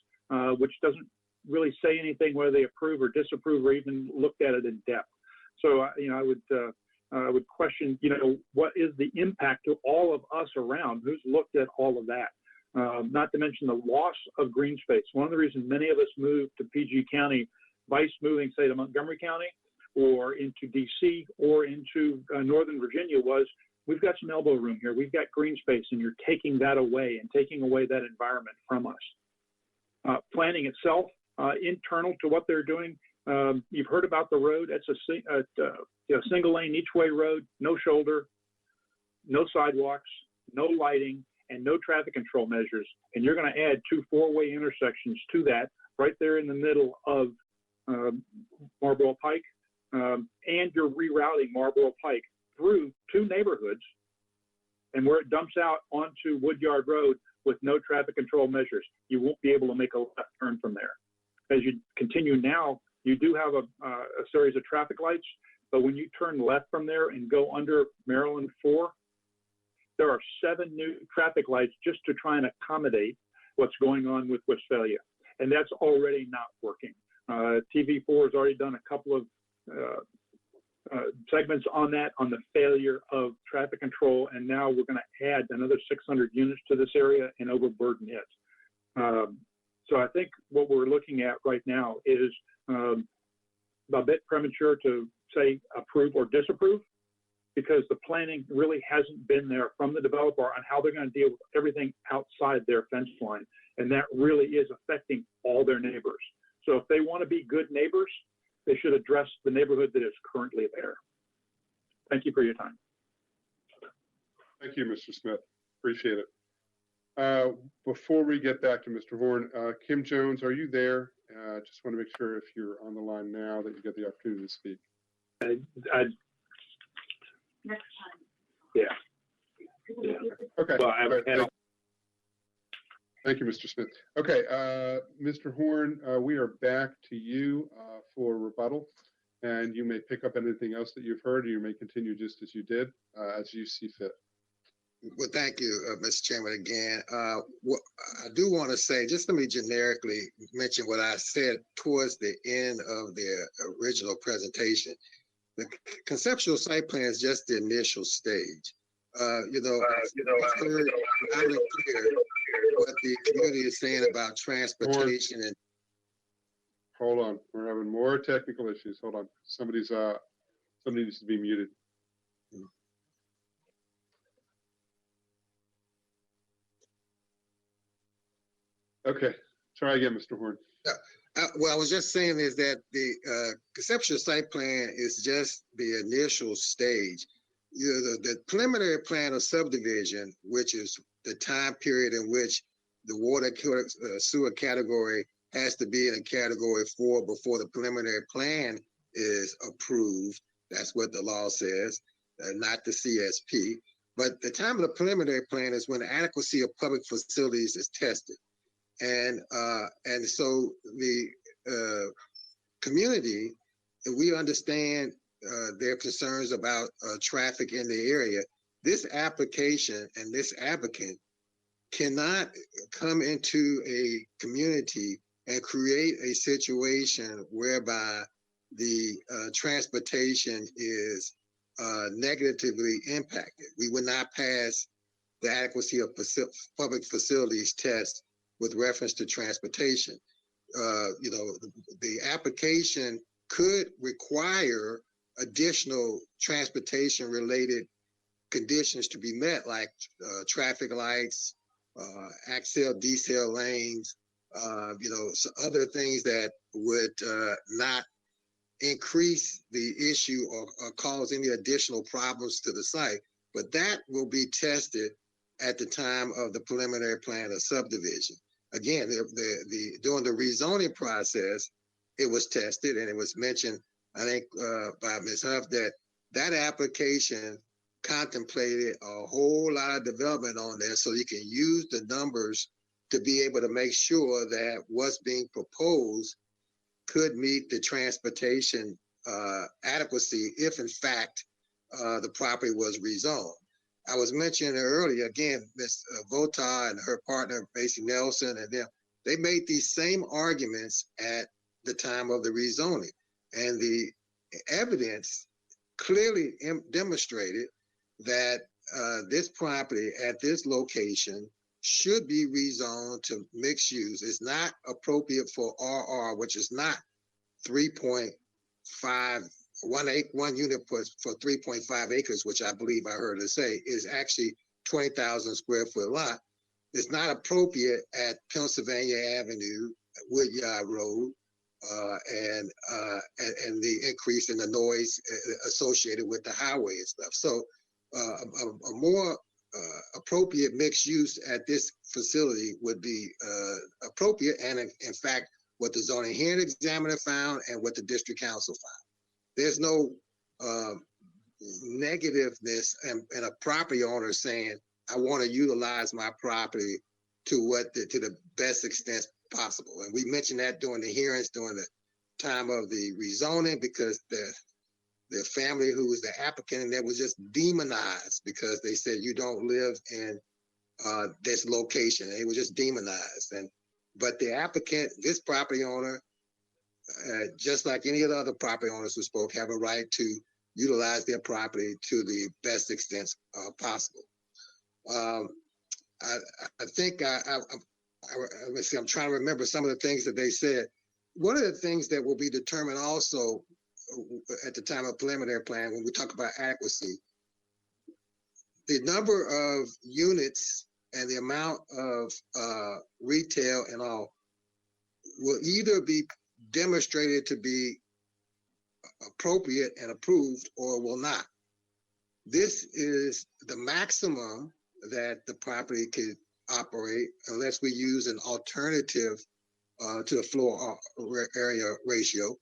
which doesn't really say anything whether they approve or disapprove or even looked at it in depth. So, I would question, what is the impact to all of us around? Who's looked at all of that? Not to mention the loss of green space. One of the reasons many of us moved to PG County, vice moving, say, to Montgomery County or into DC or into Northern Virginia was, we've got some elbow room here. We've got green space, and you're taking that away and taking away that environment from us. Planning itself, internal to what they're doing. You've heard about the road. It's a single lane each way road, no shoulder, no sidewalks, no lighting, and no traffic control measures. And you're going to add two four-way intersections to that right there in the middle of Marlboro Pike. And you're rerouting Marlboro Pike through two neighborhoods and where it dumps out onto Woodyard Road with no traffic control measures. You won't be able to make a left turn from there. As you continue now, you do have a series of traffic lights, but when you turn left from there and go under Maryland 4, there are 7 new traffic lights just to try and accommodate what's going on with Westphalia. And that's already not working. TV4 has already done a couple of segments on that, on the failure of traffic control. And now we're going to add another 600 units to this area and overburden it. So I think what we're looking at right now is a bit premature to say approve or disapprove, because the planning really hasn't been there from the developer on how they're going to deal with everything outside their fence line. And that really is affecting all their neighbors. So if they want to be good neighbors, they should address the neighborhood that is currently there. Thank you for your time. Thank you, Mr. Smith. Appreciate it. Before we get back to Mr. Horn, Kim Jones, are you there? Just want to make sure if you're on the line now that you get the opportunity to speak. Next time. Yeah. Okay. Well, I haven't had Thank you, Mr. Smith. Okay, Mr. Horn, we are back to you for rebuttal, and you may pick up anything else that you've heard, or you may continue just as you did, as you see fit. Well, thank you, Mr. Chairman, again. What I do want to say, just let me generically mention what I said towards the end of the original presentation. The conceptual site plan is just the initial stage. I've heard loud and clear what the community is saying about transportation and. Hold on, we're having more technical issues. Hold on, somebody needs to be muted. Okay, try again, Mr. Horn. What I was just saying is that the conceptual site plan is just the initial stage. The preliminary plan of subdivision, which is the time period in which the water sewer category has to be in a category 4 before the preliminary plan is approved. That's what the law says, not the CSP. But the time of the preliminary plan is when the adequacy of public facilities is tested. And so the community, we understand their concerns about traffic in the area. This application and this applicant cannot come into a community and create a situation whereby the transportation is negatively impacted. We would not pass the adequacy of public facilities test with reference to transportation. The application could require additional transportation related conditions to be met, like traffic lights, accel, decel lanes, so other things that would not increase the issue or cause any additional problems to the site. But that will be tested at the time of the preliminary plan of subdivision. Again, during the rezoning process, it was tested, and it was mentioned, I think, by Ms. Huff, that application contemplated a whole lot of development on there, so you can use the numbers to be able to make sure that what's being proposed could meet the transportation adequacy if, in fact, the property was rezoned. I was mentioning earlier, again, Ms. Votaw and her partner, Macy Nelson, and them, they made these same arguments at the time of the rezoning. And the evidence clearly demonstrated that this property at this location should be rezoned to mixed use. It's not appropriate for RR, which is not 3.5, one unit for 3.5 acres, which I believe I heard her say is actually 20,000 square foot lot. It's not appropriate at Pennsylvania Avenue, Woodyard Road, and the increase in the noise associated with the highway and stuff. So a more appropriate mixed use at this facility would be appropriate, and in fact, what the zoning hearing examiner found and what the district council found. There's no negativeness in a property owner saying, I want to utilize my property to the best extent possible. And we mentioned that during the hearings, during the time of the rezoning, because the family who was the applicant and that was just demonized because they said you don't live in this location. They were just demonized. But the applicant, this property owner, just like any of the other property owners who spoke, have a right to utilize their property to the best extent possible. I think let's see, I'm trying to remember some of the things that they said. One of the things that will be determined also at the time of preliminary plan, when we talk about adequacy, the number of units and the amount of retail and all will either be demonstrated to be appropriate and approved or will not. This is the maximum that the property could operate unless we use an alternative to the floor area ratio.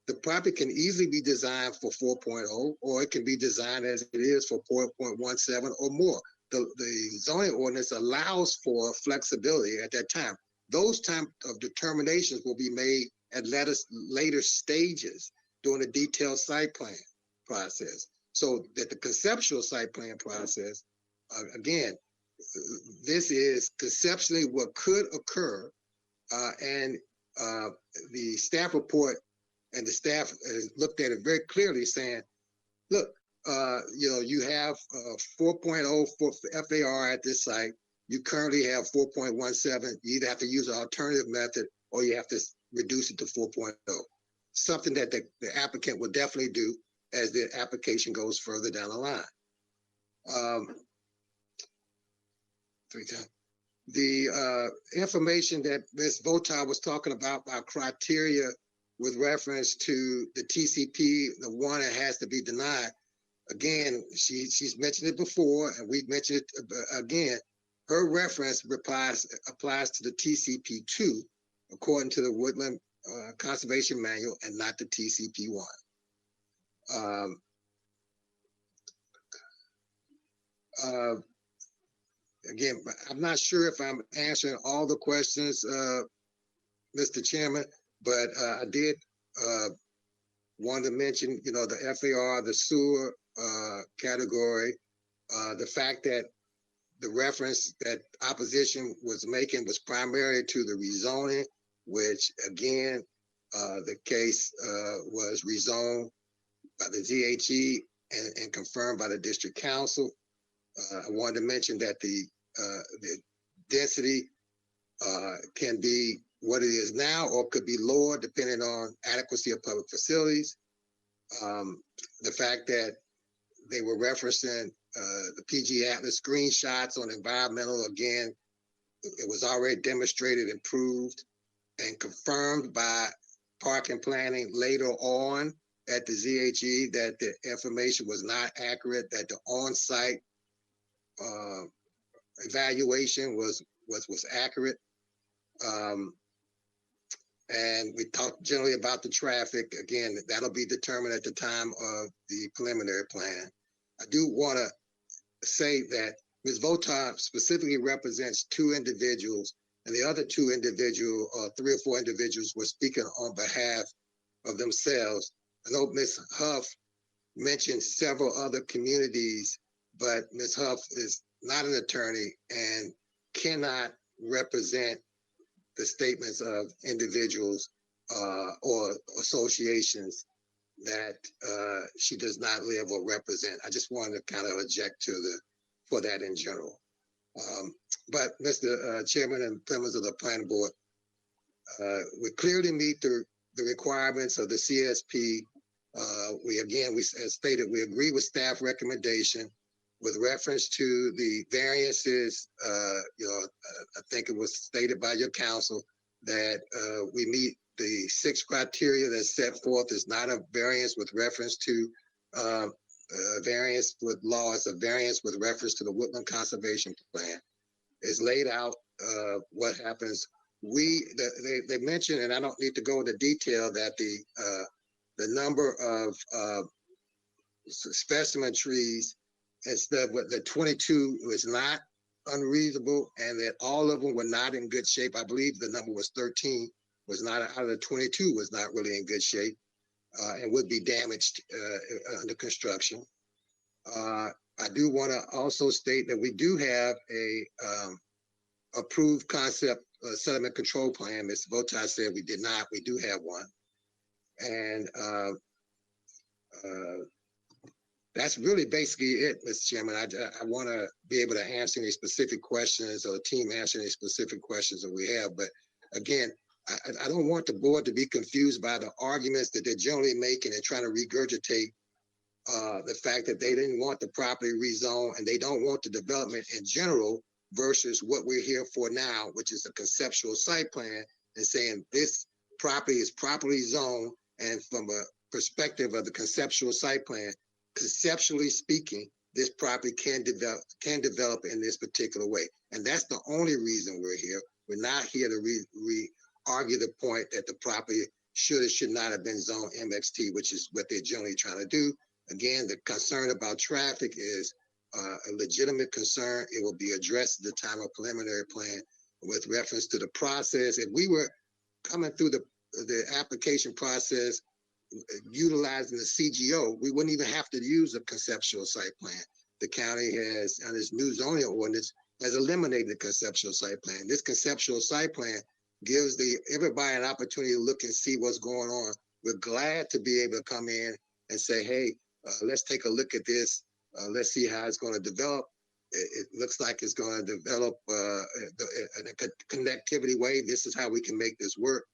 The property can easily be designed for 4.0, or it can be designed as it is for 4.17 or more. The zoning ordinance allows for flexibility at that time. Those type of determinations will be made at later stages during the detailed site plan process. So that the conceptual site plan process, again, this is conceptually what could occur, and the staff report and the staff has looked at it very clearly, saying, look, you have 4.0 for FAR at this site. You currently have 4.17. You either have to use an alternative method or you have to reduce it to 4.0. Something that the applicant will definitely do as the application goes further down the line. The information that Ms. Votaw was talking about criteria with reference to the TCP, the one that has to be denied. Again, she's mentioned it before, and we've mentioned it again. Her reference applies to the TCP2, according to the Woodland Conservation Manual and not the TCP1. Again, I'm not sure if I'm answering all the questions, Mr. Chairman, but I did want to mention, you know, the FAR, the sewer category, the fact that the reference that opposition was making was primarily to the rezoning, which again, the case was rezoned by the DHE and confirmed by the district council. I wanted to mention that the density can be what it is now or could be lower depending on adequacy of public facilities. The fact that they were referencing the PG Atlas screenshots on environmental, again, it was already demonstrated and proved and confirmed by Park and Planning later on at the ZHE that the information was not accurate, that the on-site evaluation was accurate. And we talked generally about the traffic. Again, that'll be determined at the time of the preliminary plan. I do want to say that Ms. Votar specifically represents two individuals, and the other two individuals, 3 or 4 individuals, were speaking on behalf of themselves. I know Ms. Huff mentioned several other communities, but Ms. Huff is not an attorney and cannot represent the statements of individuals or associations that she does not live or represent. I just wanted to kind of object to for that in general. But Mr. Chairman and members of the planning board, we clearly meet the requirements of the CSP. As stated, we agree with staff recommendation with reference to the variances. I think it was stated by your counsel that we meet the 6 criteria that's set forth. Is not a variance with reference to variance with law. It's a variance with reference to the Woodland Conservation Plan. It's laid out what happens. They mentioned, and I don't need to go into detail, that the number of specimen trees, instead of the 22, was not unreasonable, and that all of them were not in good shape. I believe the number was 13, was not out of the 22, was not really in good shape and would be damaged under construction. I do want to also state that we do have a approved concept sediment control plan. Mr. Votar said we did not. We do have one. And that's really basically it, Mr. Chairman. I want to be able to answer any specific questions, or the team answer any specific questions that we have. But again, I don't want the board to be confused by the arguments that they're generally making and trying to regurgitate the fact that they didn't want the property rezoned and they don't want the development in general versus what we're here for now, which is a conceptual site plan, and saying this property is properly zoned. And from a perspective of the conceptual site plan, conceptually speaking, this property can develop in this particular way. And that's the only reason we're here. We're not here to argue the point that the property should or should not have been zoned MXT, which is what they're generally trying to do. Again, the concern about traffic is a legitimate concern. It will be addressed at the time of preliminary plan with reference to the process. If we were coming through the application process utilizing the CGO, we wouldn't even have to use a conceptual site plan. The county has, on its new zoning ordinance, has eliminated the conceptual site plan. This conceptual site plan gives everybody an opportunity to look and see what's going on. We're glad to be able to come in and say, hey, let's take a look at this. Let's see how it's going to develop. It looks like it's going to develop in a connectivity way. This is how we can make this work.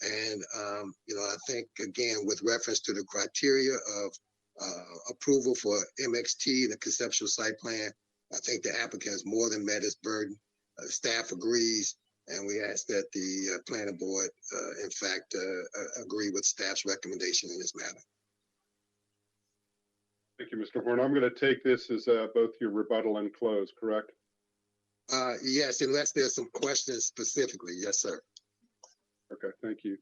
And, I think, again, with reference to the criteria of approval for MXT, the conceptual site plan, I think the applicant has more than met his burden. Staff agrees, and we ask that the planning board, in fact, agree with staff's recommendation in this matter. Thank you, Mr. Horn. I'm going to take this as both your rebuttal and close, correct? Yes, unless there's some questions specifically. Yes, sir. Okay, thank you.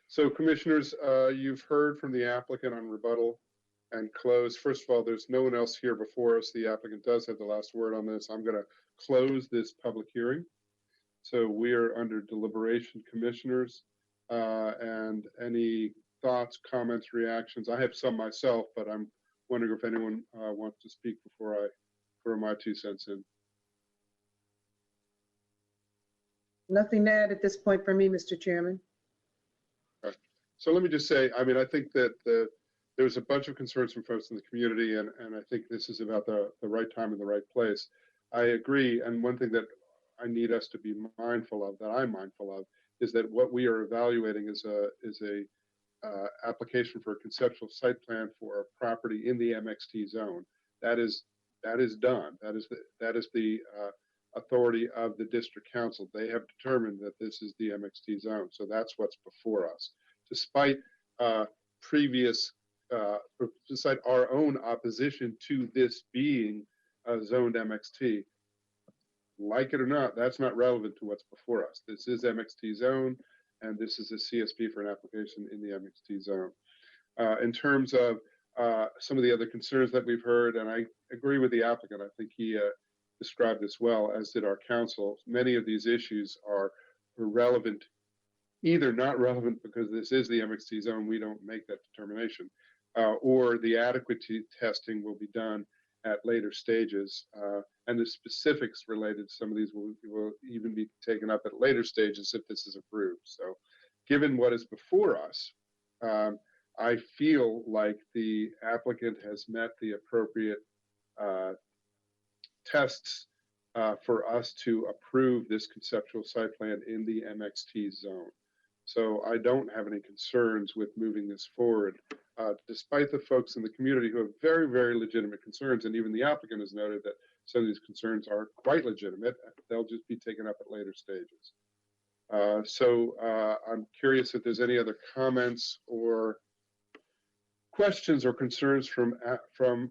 So commissioners, you've heard from the applicant on rebuttal and close. First of all, there's no one else here before us. The applicant does have the last word on this. I'm going to close this public hearing. So we are under deliberation, commissioners, and any thoughts, comments, reactions. I have some myself, but I'm wondering if anyone wants to speak before I throw my 2 cents in. Nothing to add at this point for me, Mr. Chairman. Okay. So let me just say, I mean, I think that there's a bunch of concerns from folks in the community, and I think this is about the right time and the right place. I agree, and one thing that I need us to be mindful of, that I'm mindful of, is that what we are evaluating is a application for a conceptual site plan for a property in the MXT zone. That is done. That is the authority of the district council. They have determined that this is the MXT zone. So that's what's before us. Despite despite our own opposition to this being zoned MXT, like it or not, that's not relevant to what's before us. This is MXT zone, and this is a CSP for an application in the MXT zone. In terms of some of the other concerns that we've heard, and I agree with the applicant, I think he described this well, as did our council. Many of these issues are irrelevant, either not relevant because this is the MXT zone, we don't make that determination, or the adequacy testing will be done at later stages, and the specifics related to some of these will even be taken up at later stages if this is approved. So given what is before us, I feel like the applicant has met the appropriate tests for us to approve this conceptual site plan in the MXT zone. So I don't have any concerns with moving this forward, despite the folks in the community who have very, very legitimate concerns, and even the applicant has noted that some of these concerns are quite legitimate. They'll just be taken up at later stages. So I'm curious if there's any other comments or questions or concerns from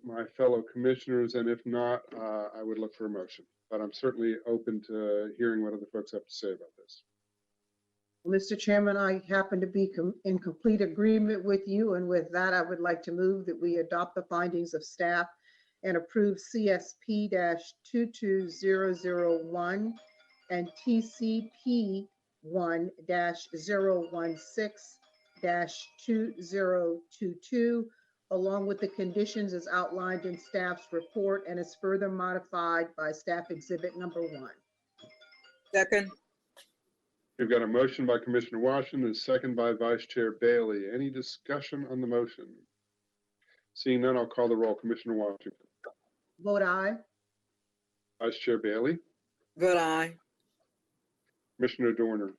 my fellow commissioners, and if not, I would look for a motion. But I'm certainly open to hearing what other folks have to say about this. Mr. Chairman, I happen to be in complete agreement with you, and with that, I would like to move that we adopt the findings of staff and approve CSP-22001 and TCP-1-016-2022, along with the conditions as outlined in staff's report and is further modified by staff exhibit number 1. Second. We've got a motion by Commissioner Washington and a second by Vice Chair Bailey. Any discussion on the motion? Seeing none, I'll call the roll. Commissioner Washington. Vote aye. Vice Chair Bailey. Vote aye. Commissioner Dorner.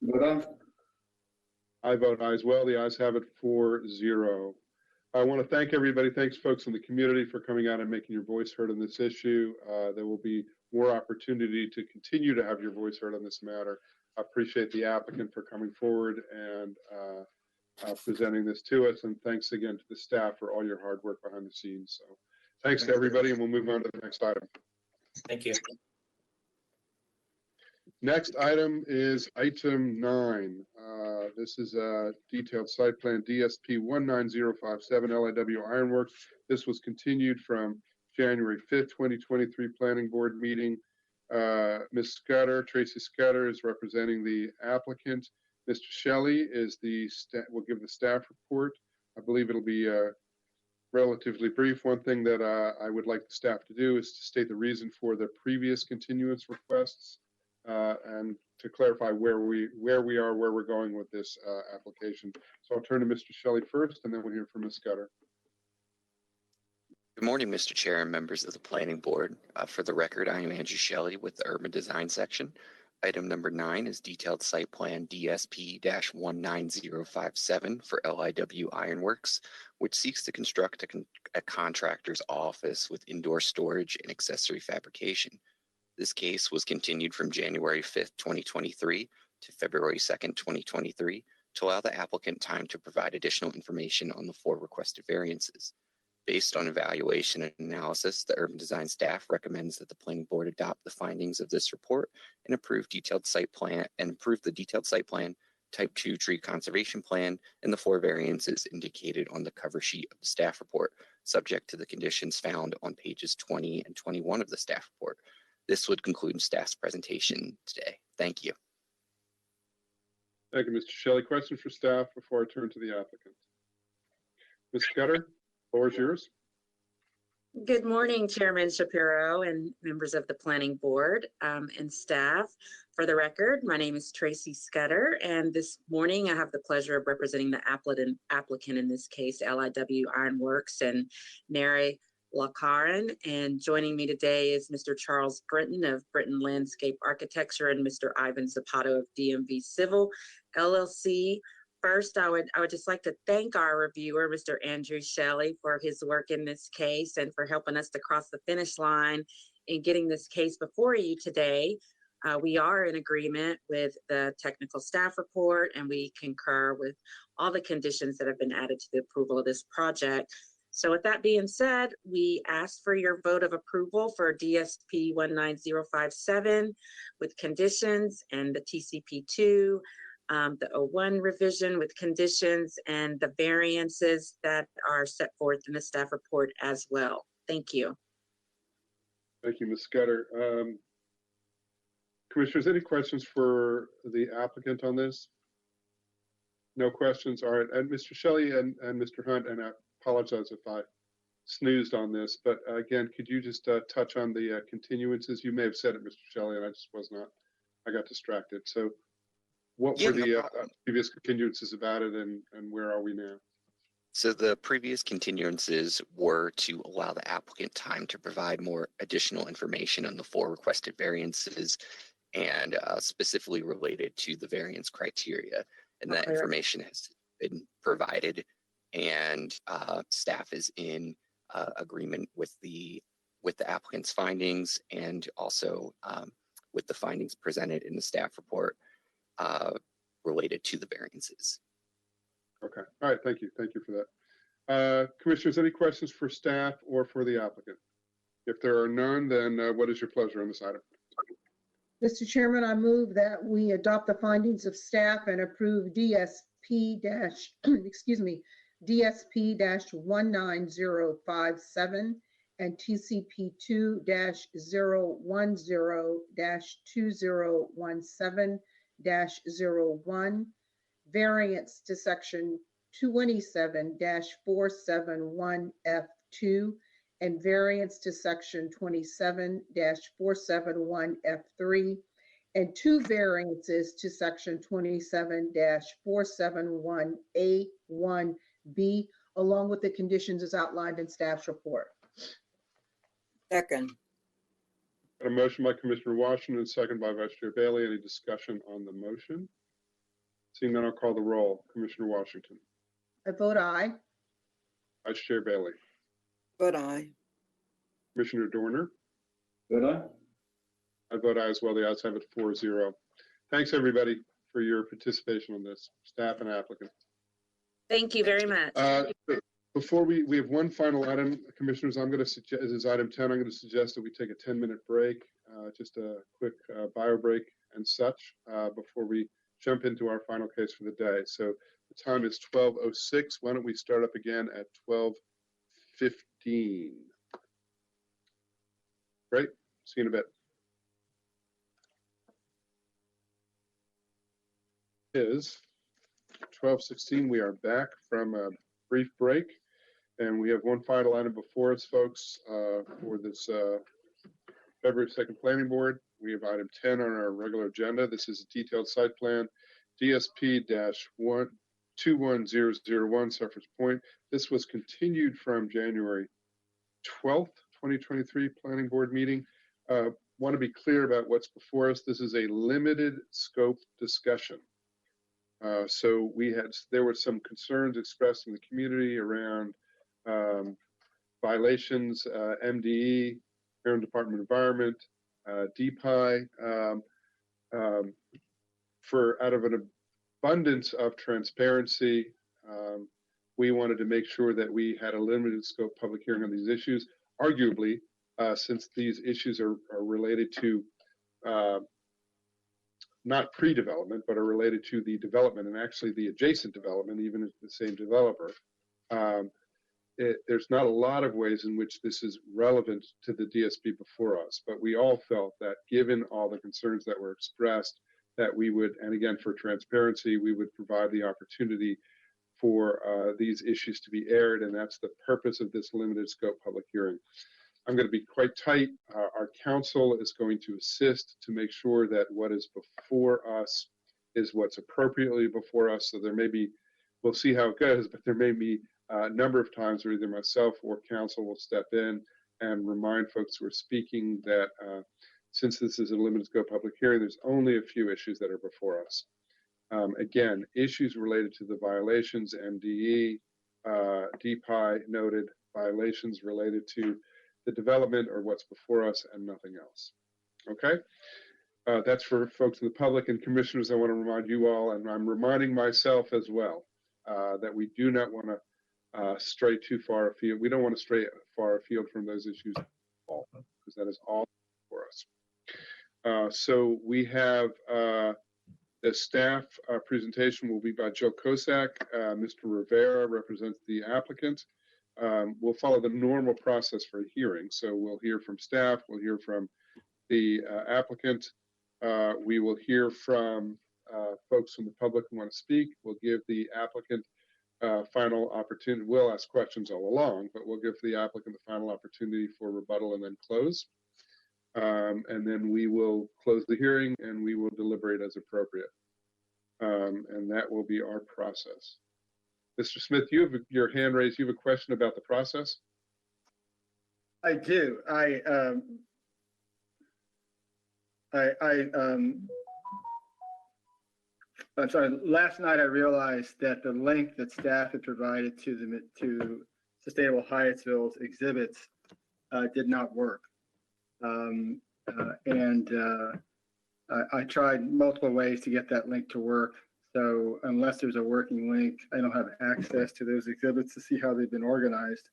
Vote aye. I vote aye as well. The ayes have it 4-0. I want to thank everybody. Thanks, folks in the community, for coming out and making your voice heard on this issue. There will be more opportunity to continue to have your voice heard on this matter. I appreciate the applicant for coming forward and presenting this to us. And thanks again to the staff for all your hard work behind the scenes. So thanks to everybody, and we'll move on to the next item. Thank you. Next item is item 9. This is a detailed site plan DSP 19057 LIW Ironworks. This was continued from January 5th, 2023 Planning Board meeting. Ms. Scudder, Tracy Scudder, is representing the applicant. Mr. Shelley will give the staff report. I believe it'll be relatively brief. One thing that I would like the staff to do is to state the reason for the previous continuance requests and to clarify where we are, where we're going with this application. So I'll turn to Mr. Shelley first, and then we'll hear from Ms. Scudder. Good morning, Mr. Chair and members of the Planning Board. For the record, I am Andrew Shelley with the Urban Design Section. Item number 9 is detailed site plan DSP-19057 for LIW Ironworks, which seeks to construct a contractor's office with indoor storage and accessory fabrication. This case was continued from January 5th, 2023 to February 2nd, 2023 to allow the applicant time to provide additional information on the 4 requested variances. Based on evaluation and analysis, the urban design staff recommends that the planning board adopt the findings of this report and approve the detailed site plan Type 2 tree conservation plan, and the 4 variances indicated on the cover sheet of the staff report, subject to the conditions found on pages 20 and 21 of the staff report. This would conclude staff's presentation today. Thank you. Thank you, Mr. Shelley. Questions for staff before I turn to the applicant? Ms. Scudder, floor is yours. Good morning, Chairman Shapiro and members of the Planning Board and staff. For the record, my name is Tracy Scudder, and this morning I have the pleasure of representing the applicant in this case, LIW Ironworks and Neri Lakaran. And joining me today is Mr. Charles Britton of Britton Landscape Architecture and Mr. Ivan Zapato of DMV Civil LLC. First, I would just like to thank our reviewer, Mr. Andrew Shelley, for his work in this case and for helping us to cross the finish line in getting this case before you today. We are in agreement with the technical staff report, and we concur with all the conditions that have been added to the approval of this project. So with that being said, we ask for your vote of approval for DSP 19057 with conditions, and the TCP2, the 01 revision with conditions, and the variances that are set forth in the staff report as well. Thank you. Thank you, Ms. Scudder. Commissioners, any questions for the applicant on this? No questions. All right. And Mr. Shelley and Mr. Hunt, and I apologize if I snoozed on this, but again, could you just touch on the continuances? You may have said it, Mr. Shelley, and I just was not. I got distracted. So what were the previous continuances about it, and where are we now? So the previous continuances were to allow the applicant time to provide more additional information on the 4 requested variances, and specifically related to the variance criteria. And that information has been provided, and staff is in agreement with the applicant's findings, and also with the findings presented in the staff report related to the variances. Okay. All right. Thank you. Thank you for that. Commissioners, any questions for staff or for the applicant? If there are none, then what is your pleasure on this item? Mr. Chairman, I move that we adopt the findings of staff and approve DSP-19057 and TCP2-10-2017-01, variance to section 227-471F2 and variance to section 27-471F3, and 2 variances to section 27-471A1B, along with the conditions as outlined in staff's report. Second. Got a motion by Commissioner Washington, second by Vice Chair Bailey. Any discussion on the motion? Seeing none, I'll call the roll. Commissioner Washington. I vote aye. Vice Chair Bailey. Vote aye. Commissioner Dorner. Vote aye. I vote aye as well. The ayes have it 4-0. Thanks, everybody, for your participation on this, staff and applicant. Thank you very much. Before we have one final item, Commissioners, I'm going to suggest, this is item 10, I'm going to suggest that we take a 10-minute break, just a quick bio break and such, before we jump into our final case for the day. So the time is 12:06. Why don't we start up again at 12:15? Great. See you in a bit. Is 12:16. We are back from a brief break, and we have one final item before us, folks, for this February 2nd Planning Board. We have item 10 on our regular agenda. This is a detailed site plan, DSP-21001 Suffrage Point. This was continued from January 12th, 2023 Planning Board meeting. Want to be clear about what's before us. This is a limited scope discussion. So there were some concerns expressed in the community around violations, MDE, Maryland Department of Environment, DPI, out of an abundance of transparency, we wanted to make sure that we had a limited scope public hearing on these issues. Arguably, since these issues are related to not pre-development, but are related to the development and actually the adjacent development, even if the same developer. There's not a lot of ways in which this is relevant to the DSP before us, but we all felt that given all the concerns that were expressed, that we would, and again, for transparency, we would provide the opportunity for these issues to be aired, and that's the purpose of this limited scope public hearing. I'm going to be quite tight. Our counsel is going to assist to make sure that what is before us is what's appropriately before us. So there may be, we'll see how it goes, but there may be a number of times where either myself or counsel will step in and remind folks who are speaking that since this is a limited scope public hearing, there's only a few issues that are before us. Again, issues related to the violations, MDE, DPI noted violations related to the development or what's before us and nothing else. Okay, that's for folks in the public and commissioners. I want to remind you all, and I'm reminding myself as well, that we do not want to stray too far afield. We don't want to stray far afield from those issues at all, because that is all for us. So we have the staff presentation will be by Joe Kosak. Mr. Rivera represents the applicant. We'll follow the normal process for a hearing. So we'll hear from staff, we'll hear from the applicant, we will hear from folks from the public who want to speak. We'll give the applicant final opportunity. We'll ask questions all along, but we'll give the applicant the final opportunity for rebuttal and then close. And then we will close the hearing and we will deliberate as appropriate. And that will be our process. Mr. Smith, you have your hand raised. You have a question about the process? I do. I'm sorry. Last night I realized that the link that staff had provided to Sustainable Hyattsville's exhibits did not work. I tried multiple ways to get that link to work. So unless there's a working link, I don't have access to those exhibits to see how they've been organized.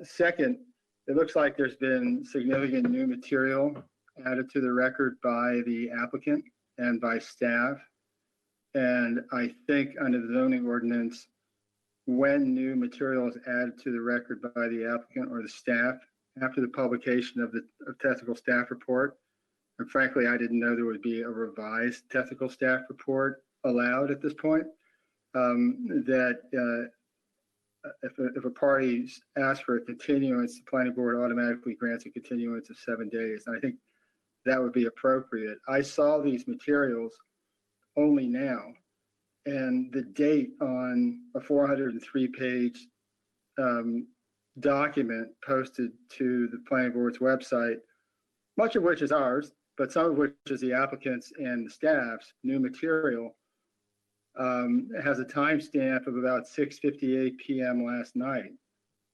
Second, it looks like there's been significant new material added to the record by the applicant and by staff. And I think under the zoning ordinance, when new material is added to the record by the applicant or the staff after the publication of the technical staff report, and frankly, I didn't know there would be a revised technical staff report allowed at this point, that if a party asks for a continuance, the planning board automatically grants a continuance of 7 days. And I think that would be appropriate. I saw these materials only now, and the date on a 403-page document posted to the planning board's website, much of which is ours, but some of which is the applicant's and the staff's new material, has a timestamp of about 6:58 p.m. last night.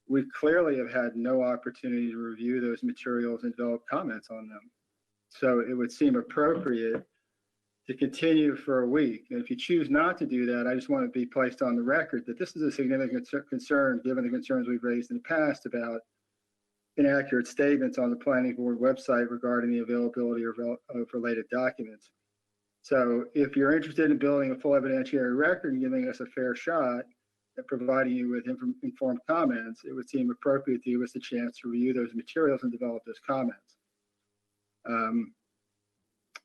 We clearly have had no opportunity to review those materials and develop comments on them. So it would seem appropriate to continue for a week. And if you choose not to do that, I just want to be placed on the record that this is a significant concern, given the concerns we've raised in the past about inaccurate statements on the planning board website regarding the availability of related documents. So if you're interested in building a full evidentiary record and giving us a fair shot at providing you with informed comments, it would seem appropriate to give us a chance to review those materials and develop those comments.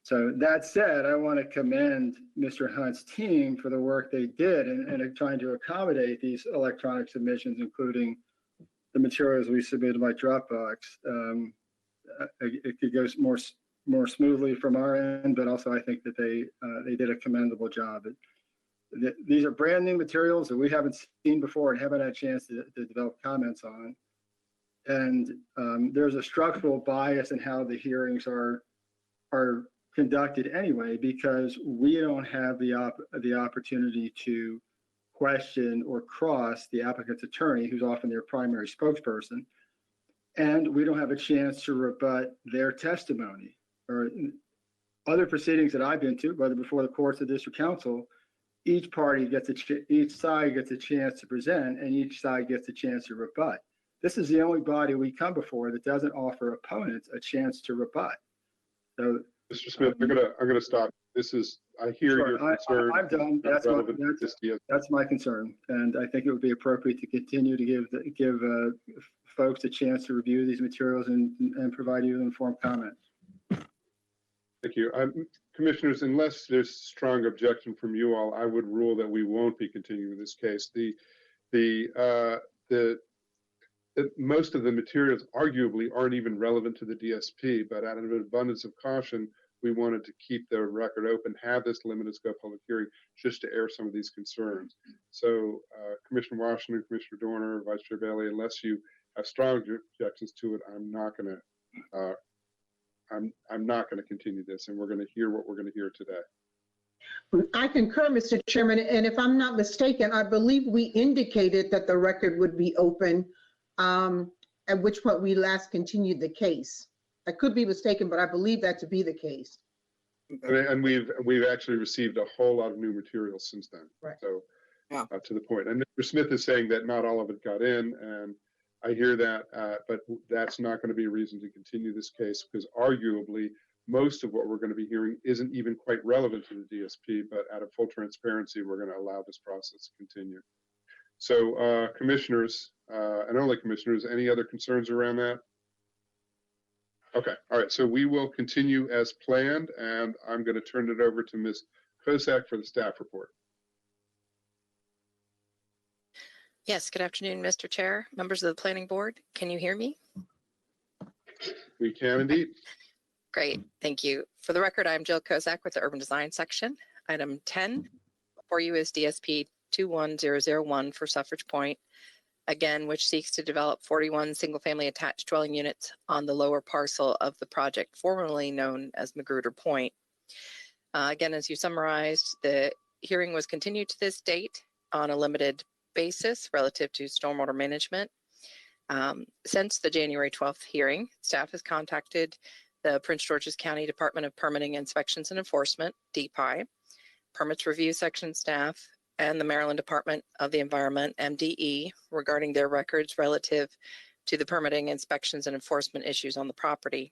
So that said, I want to commend Mr. Hunt's team for the work they did in trying to accommodate these electronic submissions, including the materials we submitted by Dropbox. It goes more smoothly from our end, but also I think that they did a commendable job. These are brand new materials that we haven't seen before and haven't had a chance to develop comments on. And there's a structural bias in how the hearings are conducted anyway, because we don't have the opportunity to question or cross the applicant's attorney, who's often their primary spokesperson, and we don't have a chance to rebut their testimony. Or other proceedings that I've been to, whether before the courts or district council, each party gets each side gets a chance to present, and each side gets a chance to rebut. This is the only body we come before that doesn't offer opponents a chance to rebut. So, Mr. Smith, I'm gonna stop. This is, I hear Sure, your concern. I'm done. not That's relevant to this DS. that's my concern. And I think it would be appropriate to continue to give folks a chance to review these materials and provide you informed comment. Thank you. Commissioners, unless there's strong objection from you all, I would rule that we won't be continuing this case. Most of the materials arguably aren't even relevant to the DSP, but out of an abundance of caution, we wanted to keep the record open, have this limited scope public hearing just to air some of these concerns. So Commissioner Washington, Commissioner Dorner, Vice Chair Bailey, unless you have strong objections to it, I'm not going to continue this, and we're going to hear what we're going to hear today. I concur, Mr. Chairman, and if I'm not mistaken, I believe we indicated that the record would be open, at which point we last continued the case. I could be mistaken, but I believe that to be the case. And we've actually received a whole lot of new materials since then. Right. So to the point. And Mr. Smith is saying that not all of it got in, and I hear that, but that's not going to be a reason to continue this case, because arguably most of what we're going to be hearing isn't even quite relevant to the DSP, but out of full transparency, we're going to allow this process to continue. So commissioners, and only commissioners, any other concerns around that? Okay, all right, so we will continue as planned, and I'm going to turn it over to Ms. Kosak for the staff report. Yes, good afternoon, Mr. Chair, members of the Planning Board. Can you hear me? We can indeed. Great, thank you. For the record, I'm Jill Kosak with the Urban Design Section. Item 10 for you is DSP 21001 for Suffrage Point, again, which seeks to develop 41 single-family attached dwelling units on the lower parcel of the project formerly known as Magruder Point. Again, as you summarized, the hearing was continued to this date on a limited basis relative to stormwater management. Since the January 12th hearing, staff has contacted the Prince George's County Department of Permitting, Inspections and Enforcement, DPI, Permits Review Section staff, and the Maryland Department of the Environment, MDE, regarding their records relative to the permitting, inspections, and enforcement issues on the property.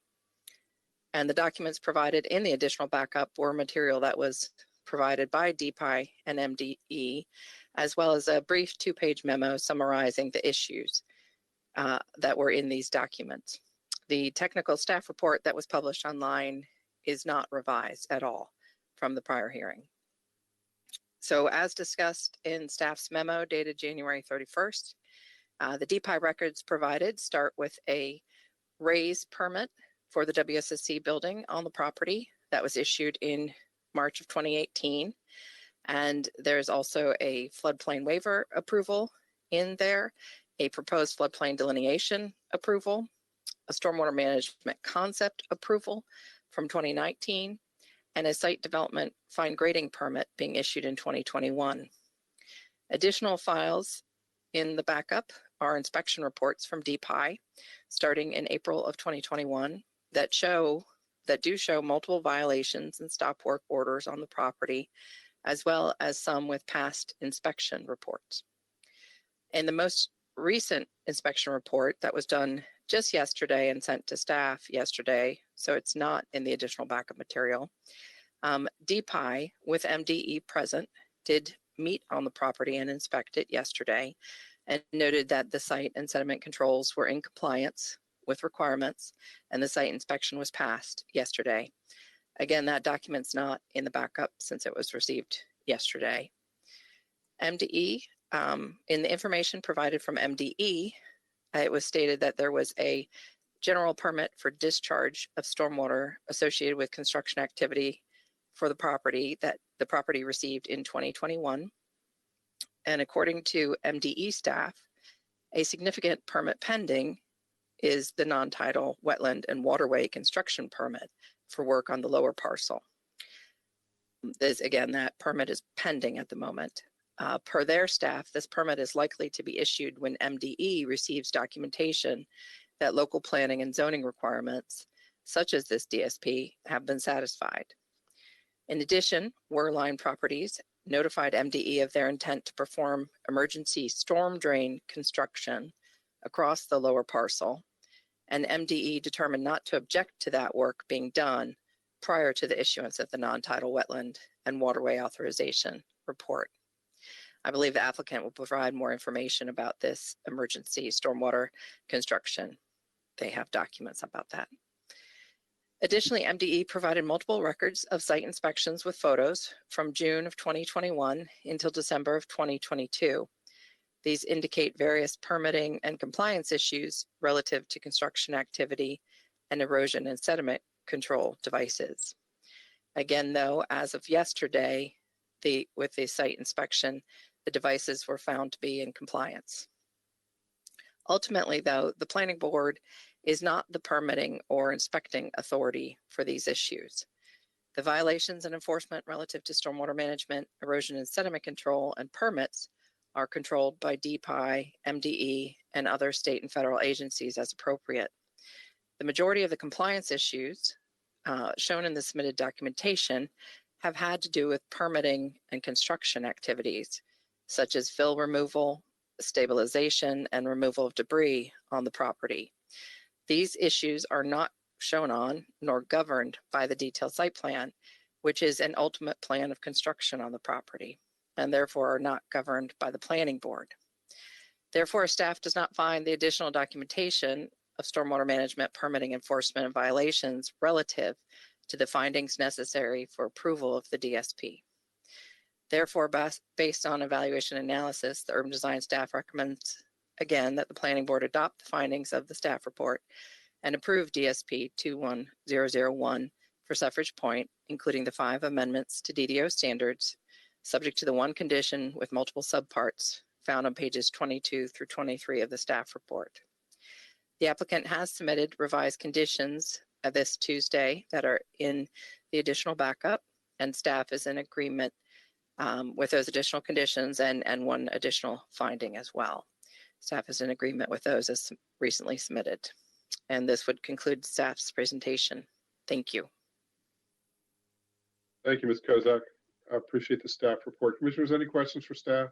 And the documents provided in the additional backup were material that was provided by DPI and MDE, as well as a brief 2-page memo summarizing the issues that were in these documents. The technical staff report that was published online is not revised at all from the prior hearing. So as discussed in staff's memo dated January 31st, the DPI records provided start with a raise permit for the WSSC building on the property that was issued in March of 2018. And there's also a floodplain waiver approval in there, a proposed floodplain delineation approval, a stormwater management concept approval from 2019, and a site development fine grading permit being issued in 2021. Additional files in the backup are inspection reports from DPI starting in April of 2021 that do show multiple violations and stop work orders on the property, as well as some with past inspection reports. In the most recent inspection report that was done just yesterday and sent to staff yesterday, so it's not in the additional backup material, DPI with MDE present did meet on the property and inspect it yesterday and noted that the site and sediment controls were in compliance with requirements and the site inspection was passed yesterday. Again, that document's not in the backup since it was received yesterday. MDE, in the information provided from MDE, it was stated that there was a general permit for discharge of stormwater associated with construction activity for the property that the property received in 2021. And according to MDE staff, a significant permit pending is the non-tidal wetland and waterway construction permit for work on the lower parcel. Again, that permit is pending at the moment. Per their staff, this permit is likely to be issued when MDE receives documentation that local planning and zoning requirements, such as this DSP, have been satisfied. In addition, Werline Properties notified MDE of their intent to perform emergency storm drain construction across the lower parcel, and MDE determined not to object to that work being done prior to the issuance of the non-tidal wetland and waterway authorization report. I believe the applicant will provide more information about this emergency stormwater construction. They have documents about that. Additionally, MDE provided multiple records of site inspections with photos from June of 2021 until December of 2022. These indicate various permitting and compliance issues relative to construction activity and erosion and sediment control devices. Again, though, as of yesterday, with the site inspection, the devices were found to be in compliance. Ultimately, though, the planning board is not the permitting or inspecting authority for these issues. The violations and enforcement relative to stormwater management, erosion and sediment control, and permits are controlled by DPI, MDE, and other state and federal agencies as appropriate. The majority of the compliance issues shown in the submitted documentation have had to do with permitting and construction activities, such as fill removal, stabilization, and removal of debris on the property. These issues are not shown on nor governed by the detailed site plan, which is an ultimate plan of construction on the property, and therefore are not governed by the planning board. Therefore, staff does not find the additional documentation of stormwater management, permitting, enforcement, and violations relative to the findings necessary for approval of the DSP. Therefore, based on evaluation analysis, the urban design staff recommends again that the planning board adopt the findings of the staff report and approve DSP 21001 for Suffrage Point, including the 5 amendments to DDO standards, subject to the one condition with multiple subparts found on pages 22 through 23 of the staff report. The applicant has submitted revised conditions this Tuesday that are in the additional backup, and staff is in agreement with those additional conditions and one additional finding as well. Staff is in agreement with those as recently submitted. And this would conclude staff's presentation. Thank you. Thank you, Ms. Kozak. I appreciate the staff report. Commissioners, any questions for staff?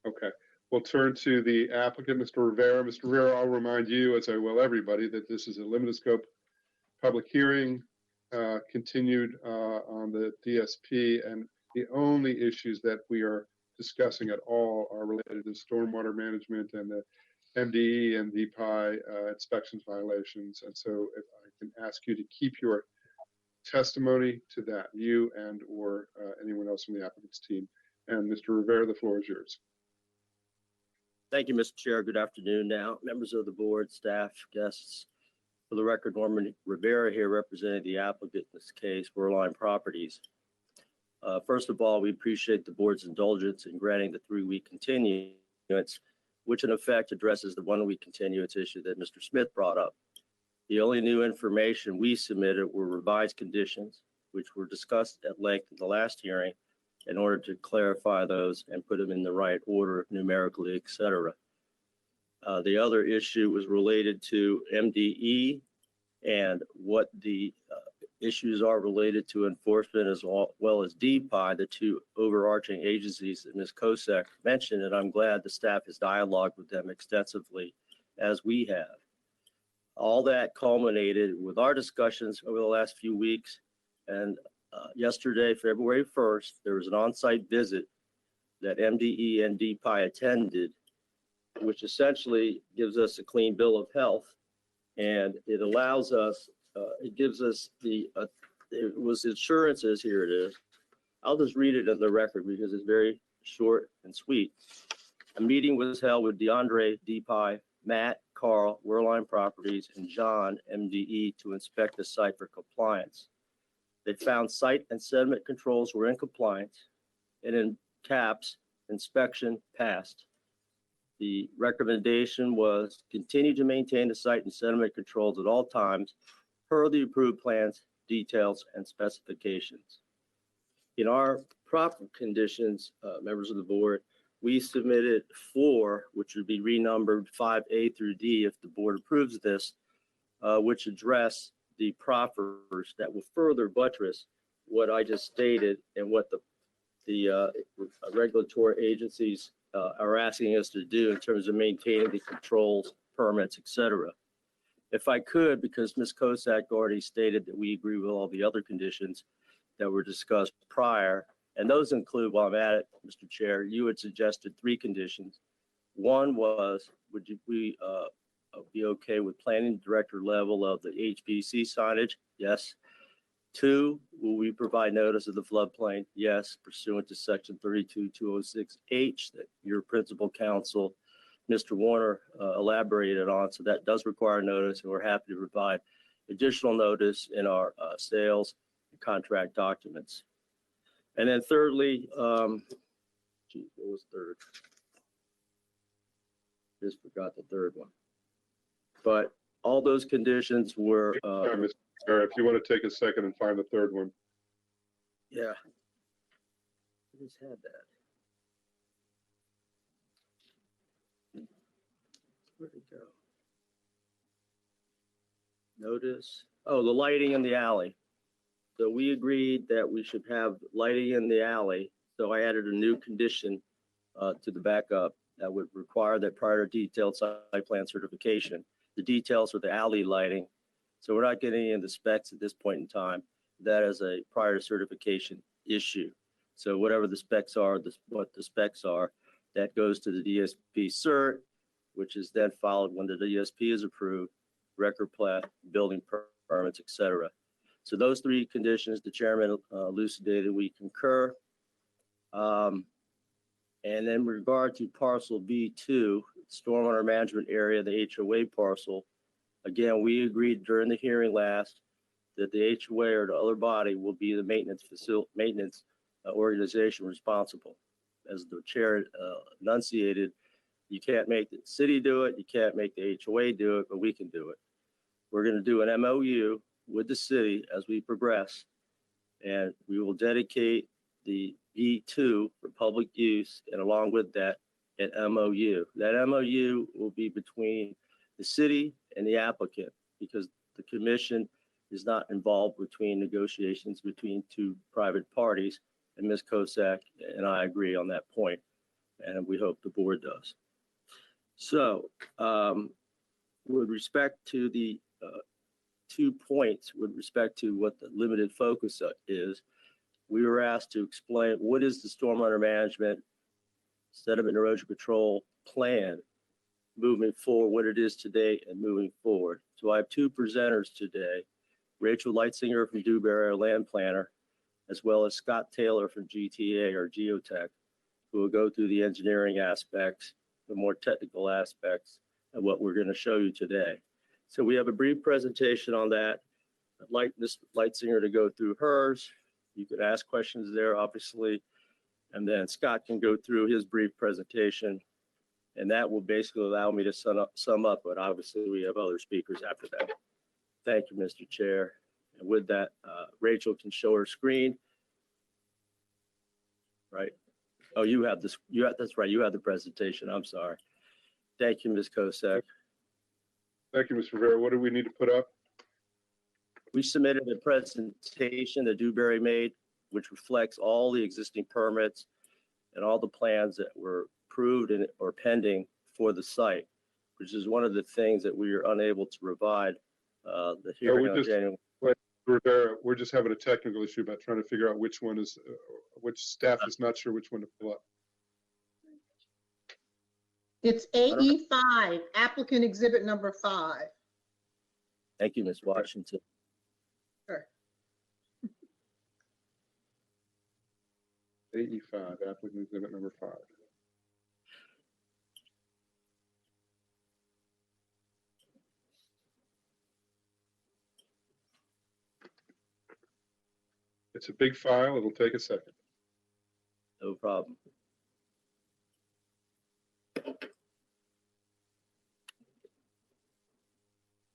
Okay, we'll turn to the applicant, Mr. Rivera. Mr. Rivera, I'll remind you, as I will everybody, that this is a limited scope public hearing continued on the DSP, and the only issues that we are discussing at all are related to stormwater management and the MDE and DPI inspections violations. And so if I can ask you to keep your testimony to that, you and or anyone else from the applicant's team. And Mr. Rivera, the floor is yours. Thank you, Mr. Chair. Good afternoon now, members of the board, staff, guests. For the record, Norman Rivera here representing the applicant in this case, Worline Properties. First of all, we appreciate the board's indulgence in granting the 3-week continuance, which in effect addresses the 1-week continuance issue that Mr. Smith brought up. The only new information we submitted were revised conditions, which were discussed at length in the last hearing in order to clarify those and put them in the right order numerically, et cetera. The other issue was related to MDE and what the issues are related to enforcement as well as DPI, the 2 overarching agencies that Ms. Kozak mentioned, and I'm glad the staff has dialogued with them extensively as we have. All that culminated with our discussions over the last few weeks, and yesterday, February 1st, there was an on-site visit that MDE and DPI attended, which essentially gives us a clean bill of health, and it allows us, it gives us the, it was assurances, here it is. I'll just read it in the record because it's very short and sweet. A meeting was held with DeAndre, DPI, Matt, Carl, Worline Properties, and John, MDE, to inspect the site for compliance. They found site and sediment controls were in compliance, and in caps, inspection passed. The recommendation was continue to maintain the site and sediment controls at all times per the approved plans, details, and specifications. In our proper conditions, members of the board, we submitted 4, which would be renumbered 5A through D if the board approves this, which address the proffers that will further buttress what I just stated and what the regulatory agencies are asking us to do in terms of maintaining the controls, permits, et cetera. If I could, because Ms. Kosak already stated that we agree with all the other conditions that were discussed prior, and those include, while I'm at it, Mr. Chair, you had suggested 3 conditions. One was, would you be okay with planning director level of the HPC signage? Yes. 2, will we provide notice of the floodplain? Yes, pursuant to section 32206H that your principal counsel, Mr. Warner, elaborated on. So that does require notice, and we're happy to provide additional notice in our sales and contract documents. And then thirdly, what was third? Just forgot the third one. But all those conditions were. Mr. Chair, if you want to take a second and find the third one. Yeah. I just had that. Where'd it go? Notice. Oh, the lighting in the alley. So we agreed that we should have lighting in the alley. So I added a new condition to the backup that would require that prior to detailed site plan certification, the details for the alley lighting. So we're not getting into specs at this point in time. That is a prior to certification issue. So whatever the specs are, what the specs are, that goes to the DSP cert, which is then followed when the DSP is approved, record plat, building permits, et cetera. So those 3 conditions the chairman elucidated, we concur. And then with regard to parcel B2, stormwater management area, the HOA parcel, again, we agreed during the hearing last that the HOA or the other body will be the maintenance organization responsible. As the chair enunciated, you can't make the city do it, you can't make the HOA do it, but we can do it. We're going to do an MOU with the city as we progress, and we will dedicate the B2 for public use, and along with that, an MOU. That MOU will be between the city and the applicant, because the commission is not involved between negotiations between 2 private parties, and Ms. Kosak and I agree on that point, and we hope the board does. So with respect to the 2 points, with respect to what the limited focus is, we were asked to explain what is the stormwater management sediment and erosion control plan moving forward, what it is today and moving forward. So I have 2 presenters today, Rachel Leitzinger from Dewberry, our land planner, as well as Scott Taylor from GTA or Geotech, who will go through the engineering aspects, the more technical aspects of what we're going to show you today. So we have a brief presentation on that. I'd like Ms. Leitzinger to go through hers. You could ask questions there, obviously, and then Scott can go through his brief presentation, and that will basically allow me to sum up, but obviously we have other speakers after that. Thank you, Mr. Chair. And with that, Rachel can show her screen. Right. Oh, you have this. That's right. You have the presentation. I'm sorry. Thank you, Ms. Kosak. Thank you, Mr. Rivera. What do we need to put up? We submitted a presentation that Dewberry made, which reflects all the existing permits and all the plans that were approved or pending for the site, which is one of the things that we are unable to provide the hearing on January. Rivera, we're just having a technical issue about trying to figure out which one is, which staff is not sure which one to pull up. It's AE5, applicant exhibit number 5. Thank you, Ms. Washington. Sure. AE5, applicant exhibit number 5. It's a big file. It'll take a second. No problem.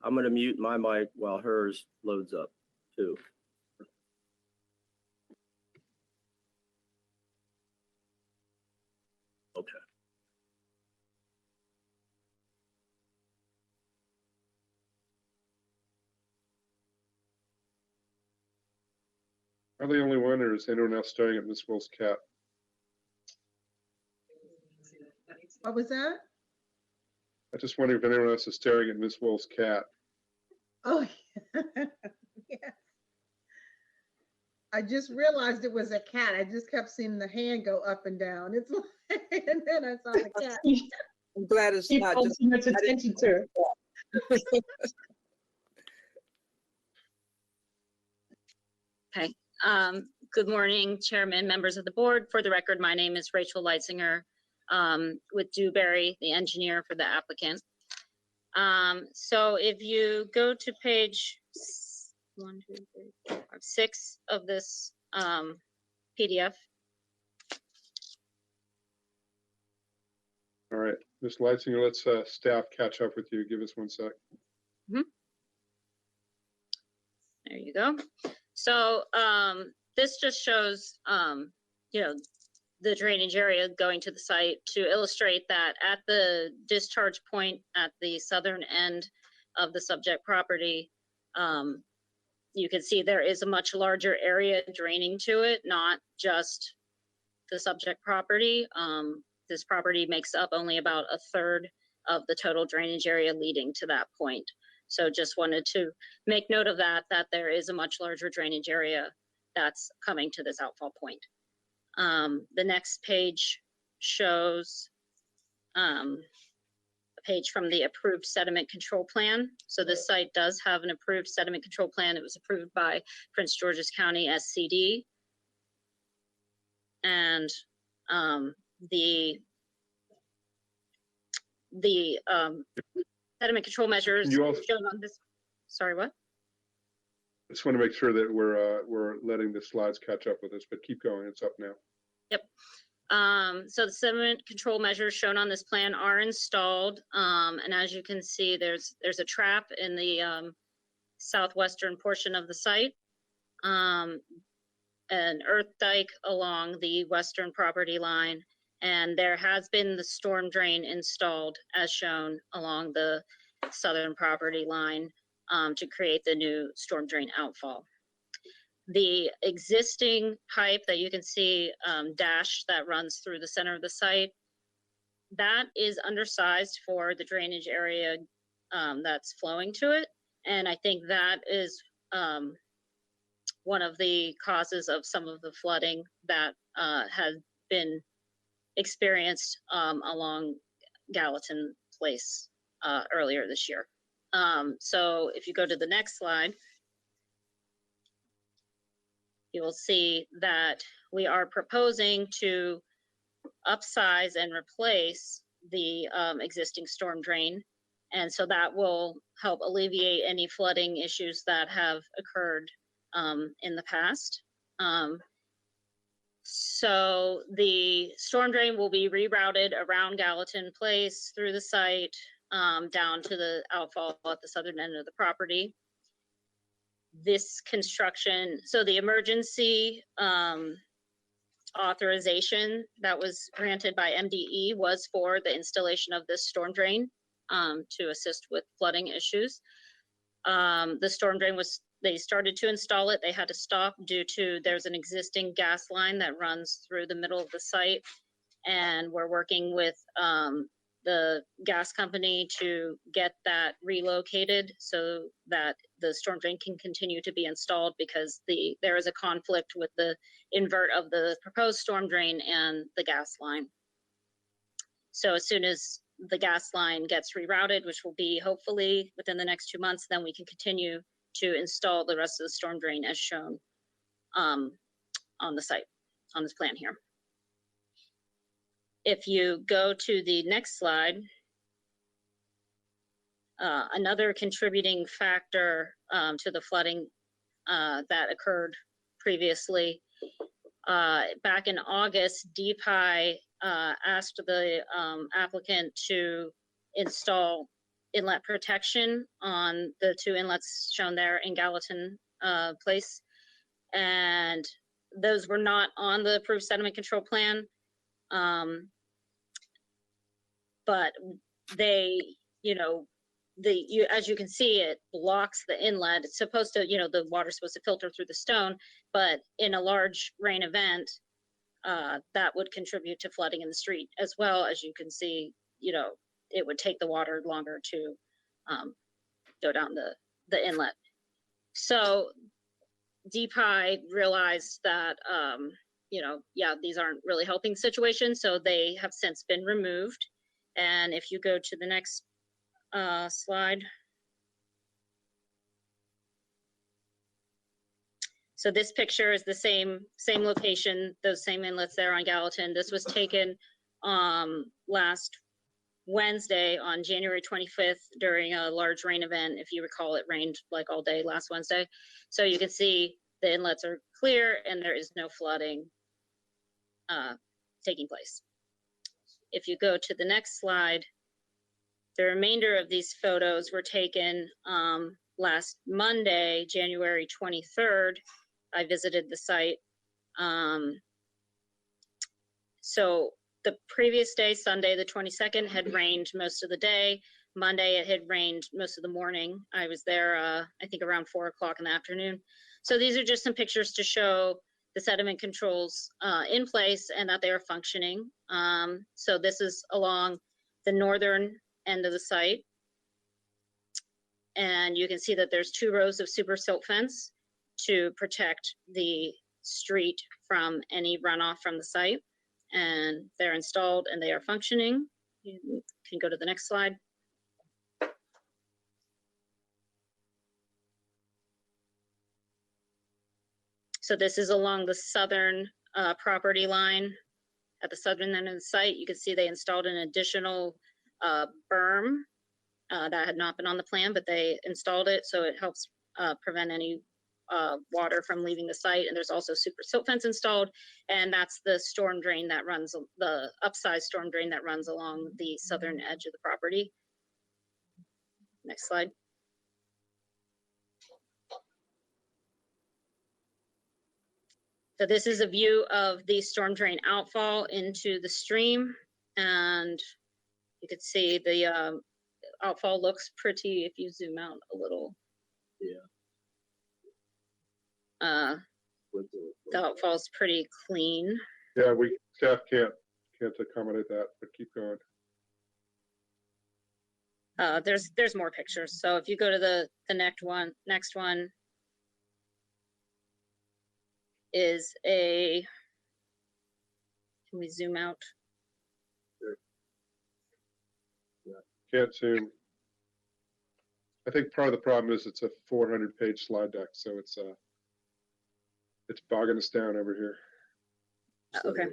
I'm going to mute my mic while hers loads up too. Okay. Are they the only one, or is anyone else staring at Miss Will's cat? What was that? I just wonder if anyone else is staring at Miss Will's cat. Oh, yeah. I just realized it was a cat. I just kept seeing the hand go up and down. It's like, and then I saw the cat. I'm glad it's Keep not too just. much attention to it. Okay. Good morning, Chairman, members of the board. For the record, my name is Rachel Leitzinger with Dewberry, the engineer for the applicant. So if you go to page 6 of this PDF. All right, Ms. Leitzinger, let's staff catch up with you. Give us 1 sec. There you go. So this just shows, you know, the drainage area going to the site to illustrate that at the discharge point at the southern end of the subject property, you can see there is a much larger area draining to it, not just the subject property. This property makes up only about 1/3 of the total drainage area leading to that point. So just wanted to make note of that there is a much larger drainage area that's coming to this outfall point. The next page shows a page from the approved sediment control plan. So this site does have an approved sediment control plan. It was approved by Prince George's County SCD. And the sediment control measures You also- shown on this. Sorry, what? Just want to make sure that we're letting the slides catch up with us, but keep going. It's up now. Yep. So the sediment control measures shown on this plan are installed. And as you can see, there's a trap in the southwestern portion of the site, an earth dike along the western property line, and there has been the storm drain installed as shown along the southern property line to create the new storm drain outfall. The existing pipe that you can see dashed that runs through the center of the site, that is undersized for the drainage area that's flowing to it. And I think that is one of the causes of some of the flooding that has been experienced along Gallatin Place earlier this year. So if you go to the next slide, you will see that we are proposing to upsize and replace the existing storm drain. And so that will help alleviate any flooding issues that have occurred in the past. So the storm drain will be rerouted around Gallatin Place through the site down to the outfall at the southern end of the property. This construction, so the emergency authorization that was granted by MDE was for the installation of this storm drain to assist with flooding issues. The storm drain they started to install it. They had to stop due to there's an existing gas line that runs through the middle of the site. And we're working with the gas company to get that relocated so that the storm drain can continue to be installed, because there is a conflict with the invert of the proposed storm drain and the gas line. So as soon as the gas line gets rerouted, which will be hopefully within the next 2 months, then we can continue to install the rest of the storm drain as shown on the site, on this plan here. If you go to the next slide, another contributing factor to the flooding that occurred previously, back in August, DPI asked the applicant to install inlet protection on the 2 inlets shown there in Gallatin Place. And those were not on the approved sediment control plan. But they, as you can see, it blocks the inlet. It's supposed to, the water's supposed to filter through the stone, but in a large rain event, that would contribute to flooding in the street as well. As you can see, it would take the water longer to go down the inlet. So DPI realized that, yeah, these aren't really helping situations, so they have since been removed. And if you go to the next slide. So this picture is the same location, those same inlets there on Gallatin. This was taken last Wednesday on January 25th during a large rain event. If you recall, it rained like all day last Wednesday. So you can see the inlets are clear and there is no flooding taking place. If you go to the next slide, the remainder of these photos were taken last Monday, January 23rd. I visited the site. So the previous day, Sunday, the 22nd, had rained most of the day. Monday, it had rained most of the morning. I was there, I think around 4 o'clock in the afternoon. So these are just some pictures to show the sediment controls in place and that they are functioning. So this is along the northern end of the site. And you can see that there's 2 rows of super silt fence to protect the street from any runoff from the site. And they're installed and they are functioning. You can go to the next slide. So this is along the southern property line at the southern end of the site. You can see they installed an additional berm that had not been on the plan, but they installed it so it helps prevent any water from leaving the site. And there's also super silt fence installed, and that's the storm drain that runs, the upsized storm drain that runs along the southern edge of the property. Next slide. So this is a view of the storm drain outfall into the stream, and you can see the outfall looks pretty if you zoom out a little. Yeah. The outfall's pretty clean. Yeah, staff can't accommodate that, but keep going. There's more pictures. So if you go to the next one is a, can we zoom out? Can't zoom. I think part of the problem is it's a 400-page slide deck, so it's bogging us down over here. Okay.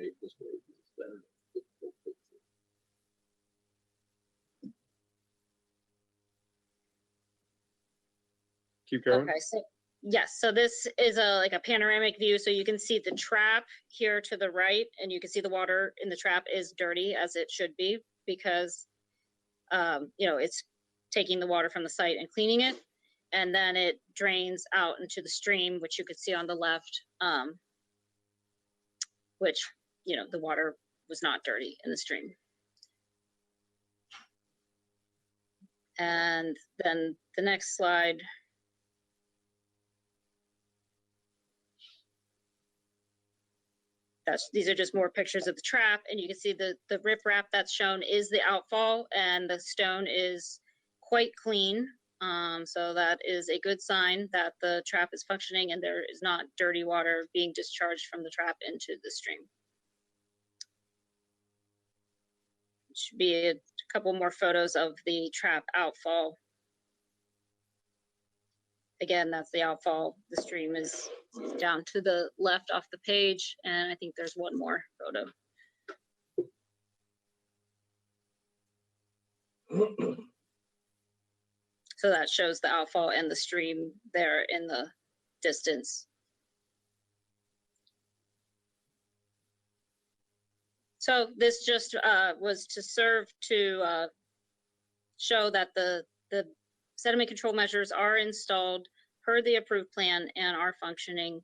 Keep going. Okay, so yes, so this is like a panoramic view, so you can see the trap here to the right, and you can see the water in the trap is dirty, as it should be, because it's taking the water from the site and cleaning it, and then it drains out into the stream, which you could see on the left, which the water was not dirty in the stream. And then the next slide. These are just more pictures of the trap, and you can see the riprap that's shown is the outfall, and the stone is quite clean. So that is a good sign that the trap is functioning and there is not dirty water being discharged from the trap into the stream. Should be a couple more photos of the trap outfall. Again, that's the outfall. The stream is down to the left off the page, and I think there's one more photo. So that shows the outfall and the stream there in the distance. So this just was to serve to show that the sediment control measures are installed per the approved plan and are functioning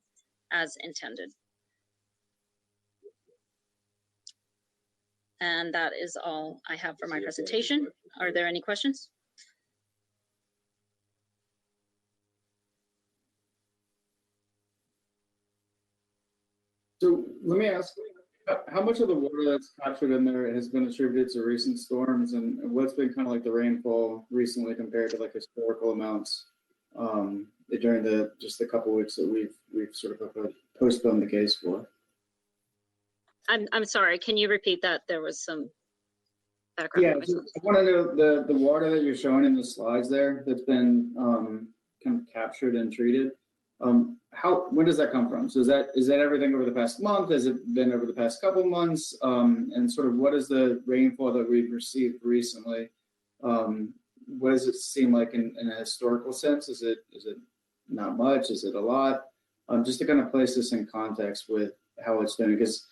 as intended. And that is all I have for my presentation. Are there any questions? So let me ask, how much of the water that's captured in there has been attributed to recent storms, and what's been kind of like the rainfall recently compared to like historical amounts? during just the couple weeks that we've sort of postponed the case for. I'm sorry, can you repeat that? There was some background Yeah, noise. so I want to know the water that you're showing in the slides there that's been kind of captured and treated. When does that come from? So is that everything over the past month? Has it been over the past couple months? And sort of what is the rainfall that we've received recently? What does it seem like in a historical sense? Is it not much? Is it a lot? Just to kind of place this in context with how it's doing, because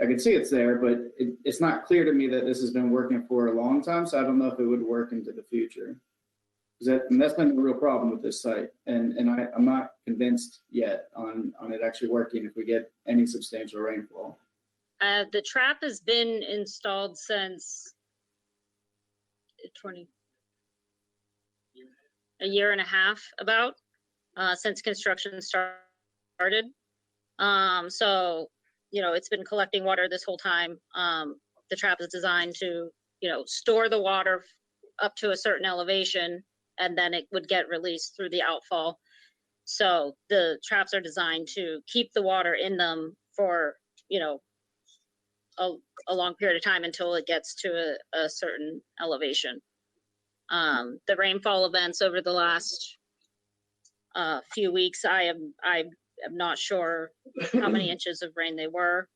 I can see it's there, but it's not clear to me that this has been working for a long time. So I don't know if it would work into the future. And that's been the real problem with this site. And I'm not convinced yet on it actually working if we get any substantial rainfall. The trap has been installed since a year and a half about, since construction started. So, it's been collecting water this whole time. The trap is designed to, store the water up to a certain elevation, and then it would get released through the outfall. So the traps are designed to keep the water in them for, a long period of time until it gets to a certain elevation. The rainfall events over the last few weeks, I am not sure how many inches of rain they were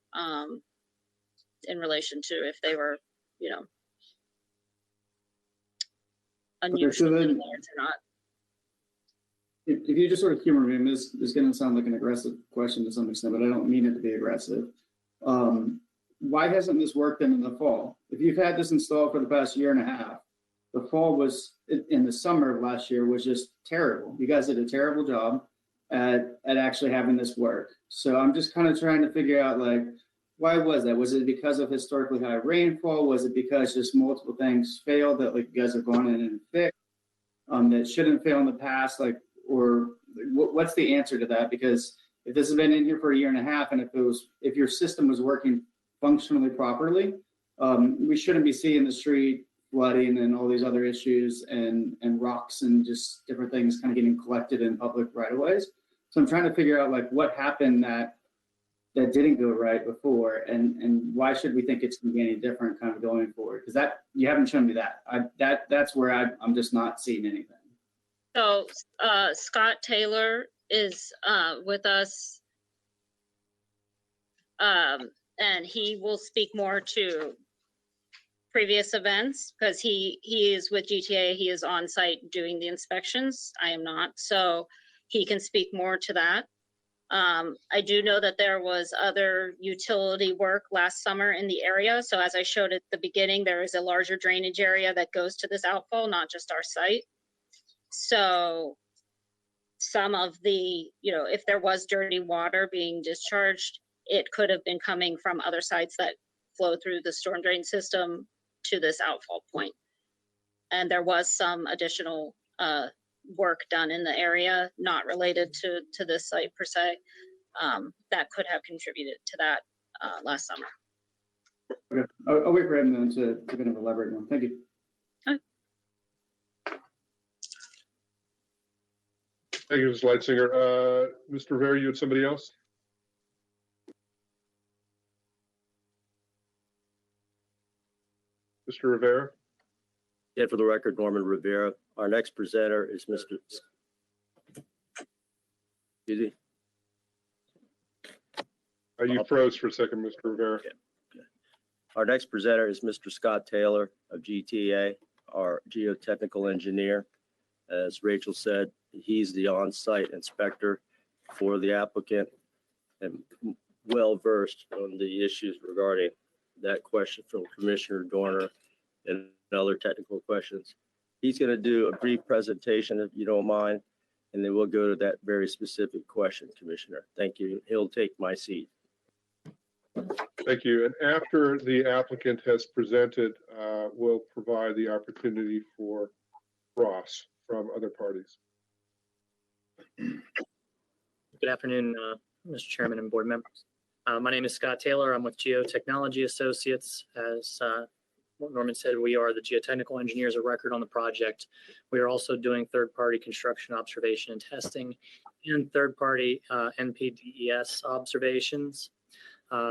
in relation to if they were, unusual or not. If you just sort of humor me, this is going to sound like an aggressive question to some extent, but I don't mean it to be aggressive. Why hasn't this worked in the fall? If you've had this installed for the past year and a half, the fall was in the summer of last year was just terrible. You guys did a terrible job at actually having this work. So I'm just kind of trying to figure out, like, why was that? Was it because of historically high rainfall? Was it because just multiple things failed that like you guys have gone in and fixed that shouldn't fail in the past? Like, or what's the answer to that? Because if this has been in here for a year and a half, and if your system was working functionally properly, we shouldn't be seeing the street flooding and all these other issues and rocks and just different things kind of getting collected in public right of ways. So I'm trying to figure out like what happened that didn't go right before, and why should we think it's going to be any different kind of going forward? Because that you haven't shown me that. That's where I'm just not seeing anything. So Scott Taylor is with us, and he will speak more to previous events because he is with GTA. He is on site doing the inspections. I am not, so he can speak more to that. I do know that there was other utility work last summer in the area. So as I showed at the beginning, there is a larger drainage area that goes to this outfall, not just our site. So some of the, if there was dirty water being discharged, it could have been coming from other sites that flow through the storm drain system to this outfall point. And there was some additional work done in the area, not related to this site per se, that could have contributed to that last summer. Okay, I'll wait for him then to kind of elaborate more. Thank you. Thank you, Mr. Leitzinger. Mr. Rivera, you had somebody else? Mr. Rivera? Yeah, for the record, Norman Rivera. Our next presenter is Mr. Excuse me? You froze for a second, Mr. Rivera. Okay. Our next presenter is Mr. Scott Taylor of GTA, our geotechnical engineer. As Rachel said, he's the on-site inspector for the applicant and well-versed on the issues regarding that question from Commissioner Dorner and other technical questions. He's going to do a brief presentation, if you don't mind, and then we'll go to that very specific question, Commissioner. Thank you. He'll take my seat. Thank you. And after the applicant has presented, we'll provide the opportunity for Ross from other parties. Good afternoon, Mr. Chairman and board members. My name is Scott Taylor. I'm with Geotechnology Associates. As what Norman said, we are the geotechnical engineers of record on the project. We are also doing third-party construction observation and testing and third-party NPDES observations.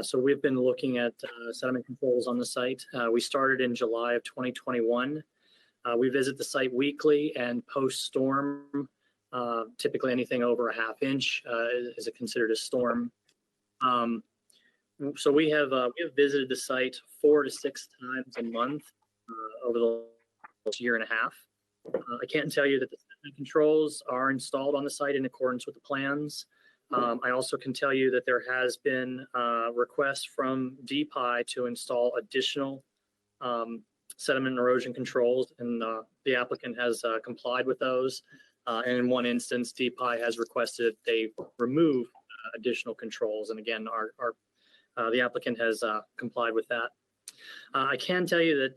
So we've been looking at sediment controls on the site. We started in July of 2021. We visit the site weekly, and post-storm, typically anything over a half inch is considered a storm. So we have visited the site 4 to 6 times a month over the last year and a half. I can tell you that the sediment controls are installed on the site in accordance with the plans. I also can tell you that there has been requests from DPI to install additional sediment and erosion controls, and the applicant has complied with those. And in one instance, DPI has requested they remove additional controls. And again, the applicant has complied with that. I can tell you that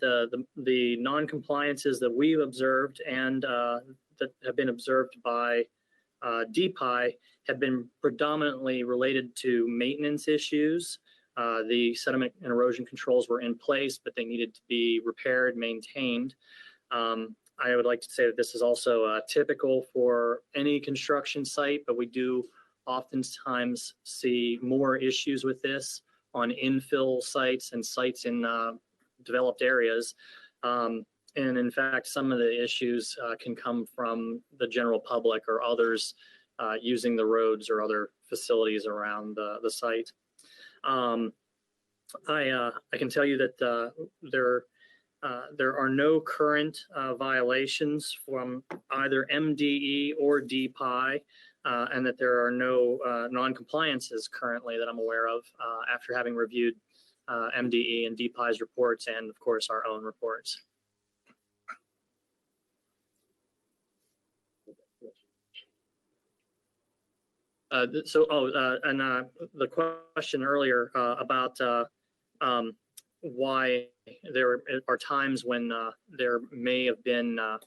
the non-compliances that we've observed and that have been observed by DPI have been predominantly related to maintenance issues. The sediment and erosion controls were in place, but they needed to be repaired, maintained. I would like to say that this is also typical for any construction site, but we do oftentimes see more issues with this on infill sites and sites in developed areas. And in fact, some of the issues can come from the general public or others using the roads or other facilities around the site. I can tell you that there are no current violations from either MDE or DPI, and that there are no non-compliances currently that I'm aware of after having reviewed MDE and DPI's reports and, of course, our own reports. The question earlier about why there are times when there may have been a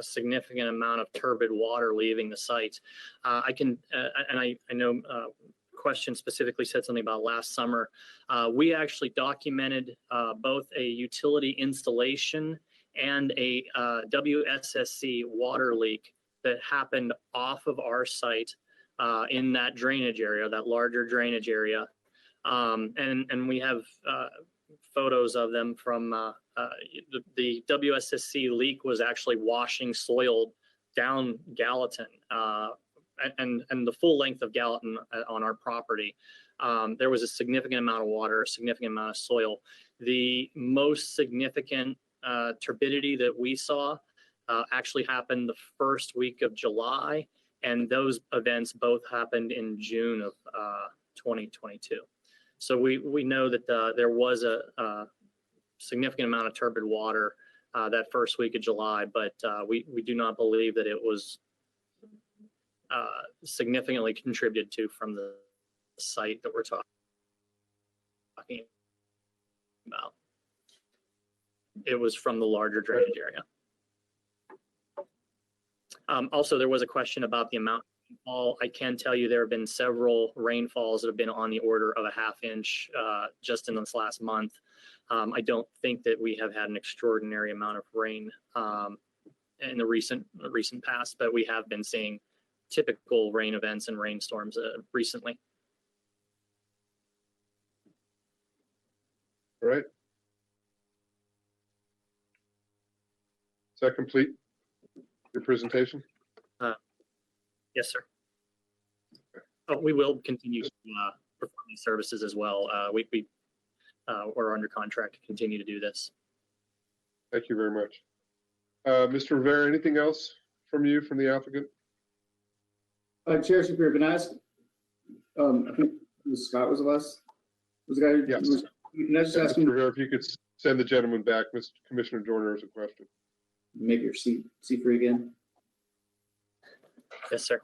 significant amount of turbid water leaving the site. I know question specifically said something about last summer. We actually documented both a utility installation and a WSSC water leak that happened off of our site in that drainage area, that larger drainage area. And we have photos of them from the WSSC leak was actually washing soil down Gallatin and the full length of Gallatin on our property. There was a significant amount of water, a significant amount of soil. The most significant turbidity that we saw actually happened the first week of July, and those events both happened in June of 2022. So we know that there was a significant amount of turbid water that first week of July, but we do not believe that it was significantly contributed to from the site that we're talking about. It was from the larger drainage area. Also, there was a question about the amount of rainfall. I can tell you there have been several rainfalls that have been on the order of a half inch just in this last month. I don't think that we have had an extraordinary amount of rain in the recent past, but we have been seeing typical rain events and rainstorms recently. All right. Is that complete? Your presentation? Yes, sir. Oh, we will continue to perform these services as well. We're under contract to continue to do this. Thank you very much. Mr. Rivera, anything else from you, from the applicant? Chair Shapiro, can I ask, I think Scott was the last, was the guy who? Yes. Can I just ask him? Mr. Rivera, if you could send the gentleman back, Mr. Commissioner Joyner has a question. Make your seat free again. Yes, sir.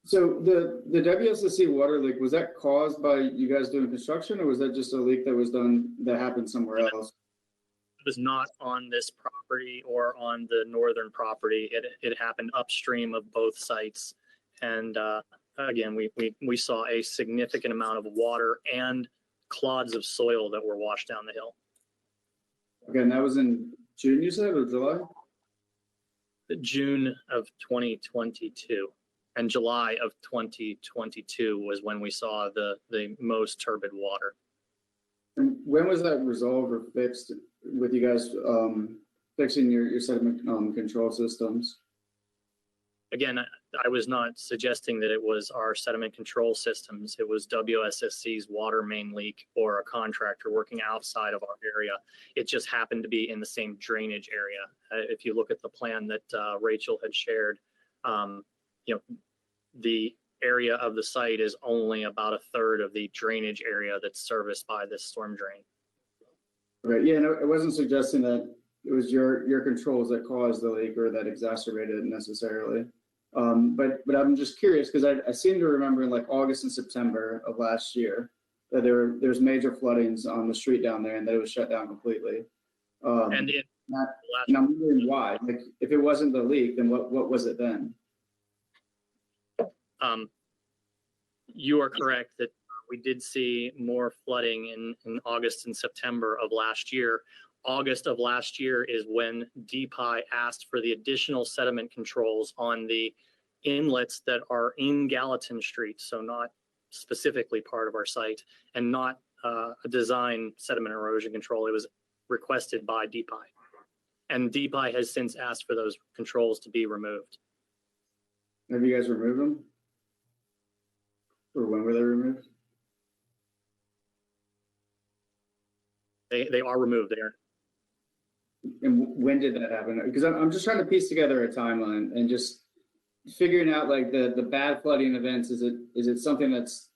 So the WSSC water leak, was that caused by you guys doing construction, or was that just a leak that happened somewhere else? It was not on this property or on the northern property. It happened upstream of both sites. And again, we saw a significant amount of water and clods of soil that were washed down the hill. Okay, and that was in June, you said, or July? June of 2022 and July of 2022 was when we saw the most turbid water. And when was that resolved or fixed with you guys fixing your sediment control systems? Again, I was not suggesting that it was our sediment control systems. It was WSSC's water main leak or a contractor working outside of our area. It just happened to be in the same drainage area. If you look at the plan that Rachel had shared, the area of the site is only about a third of the drainage area that's serviced by this storm drain. Okay, yeah, no, I wasn't suggesting that it was your controls that caused the leak or that exacerbated it necessarily. But I'm just curious because I seem to remember in like August and September of last year that there's major floodings on the street down there and that it was shut down completely. And I'm wondering why. Like, if it wasn't the leak, then what was it then? You are correct that we did see more flooding in August and September of last year. August of last year is when DPI asked for the additional sediment controls on the inlets that are in Gallatin Street, so not specifically part of our site and not a design sediment erosion control. It was requested by DPI. And DPI has since asked for those controls to be removed. Have you guys removed them? Or when were they removed? They are removed. They are. And when did that happen? Because I'm just trying to piece together a timeline and just figuring out like the bad flooding events. Is it something that's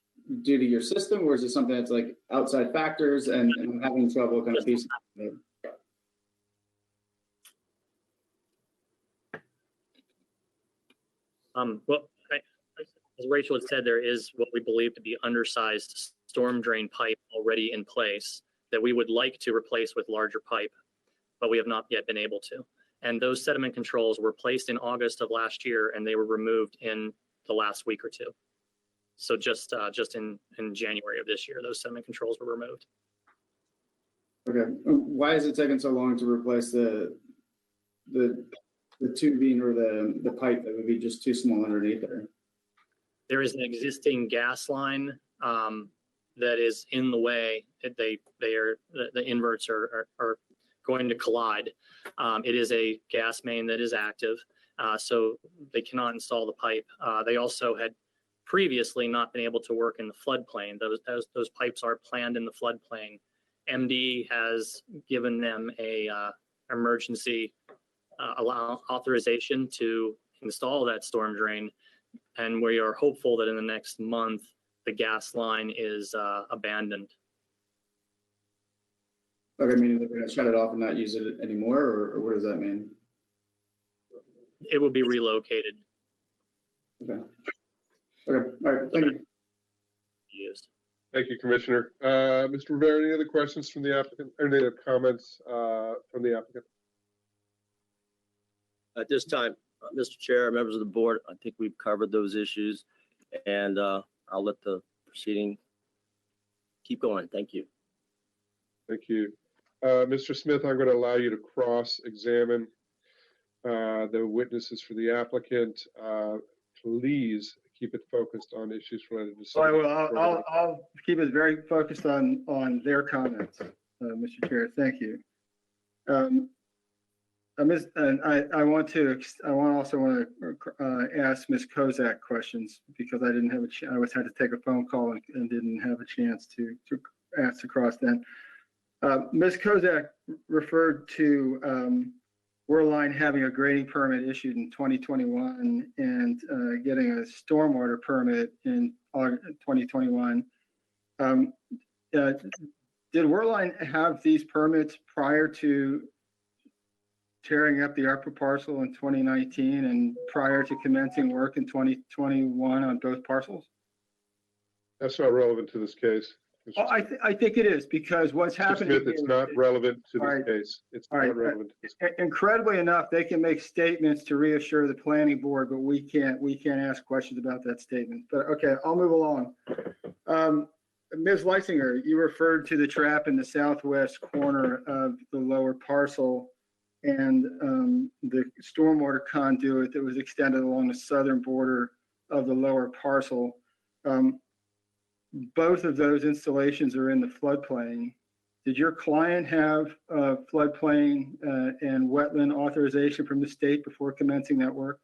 due to your system, or is it something that's like outside factors and I'm having trouble kind of piecing it? Well, as Rachel had said, there is what we believe to be undersized storm drain pipe already in place that we would like to replace with larger pipe, but we have not yet been able to. And those sediment controls were placed in August of last year, and they were removed in the last week or two. So just in January of this year, those sediment controls were removed. Okay, why is it taking so long to replace the tubing or the pipe that would be just too small underneath there? There is an existing gas line that is in the way. The inverts are going to collide. It is a gas main that is active, so they cannot install the pipe. They also had previously not been able to work in the floodplain. Those pipes are planned in the floodplain. MD has given them a emergency authorization to install that storm drain, and we are hopeful that in the next month the gas line is abandoned. Okay, meaning they're going to shut it off and not use it anymore, or what does that mean? It will be relocated. Okay. Okay. All right. Thank you. Used. Thank you, Commissioner. Mr. Rivera, any other questions from the applicant, or any other comments from the applicant? At this time, Mr. Chair, members of the board, I think we've covered those issues, and I'll let the proceeding keep going. Thank you. Thank you. Mr. Smith, I'm going to allow you to cross-examine the witnesses for the applicant. Please keep it focused on issues related to. So I'll keep it very focused on their comments, Mr. Chair. Thank you. And I also want to ask Ms. Kozak questions because I didn't have I had to take a phone call and didn't have a chance to ask across then. Ms. Kozak referred to Worldline having a grading permit issued in 2021 and getting a stormwater permit in 2021. Did Worldline have these permits prior to tearing up the upper parcel in 2019 and prior to commencing work in 2021 on both parcels? That's not relevant to this case. Oh, I think it is because what's happening. Smith, it's not relevant to this case. It's not relevant to this case. Incredibly enough, they can make statements to reassure the planning board, but we can't ask questions about that statement. But okay, I'll move along. Ms. Leisinger, you referred to the trap in the southwest corner of the lower parcel and the stormwater conduit that was extended along the southern border of the lower parcel. Both of those installations are in the floodplain. Did your client have floodplain and wetland authorization from the state before commencing that work?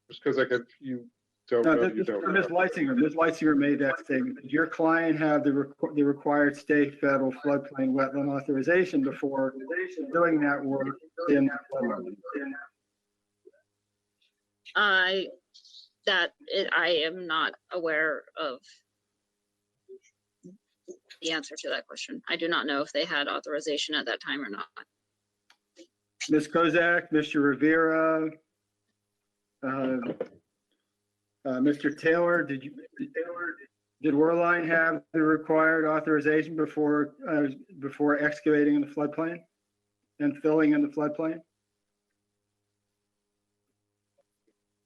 Just because you don't know, you don't know. Ms. Leitzinger made that statement. Did your client have the required state, federal floodplain wetland authorization before doing that work in I am not aware of the answer to that question. I do not know if they had authorization at that time or not. Ms. Kozak, Mr. Rivera, Mr. Taylor, did Worline have the required authorization before excavating in the floodplain and filling in the floodplain?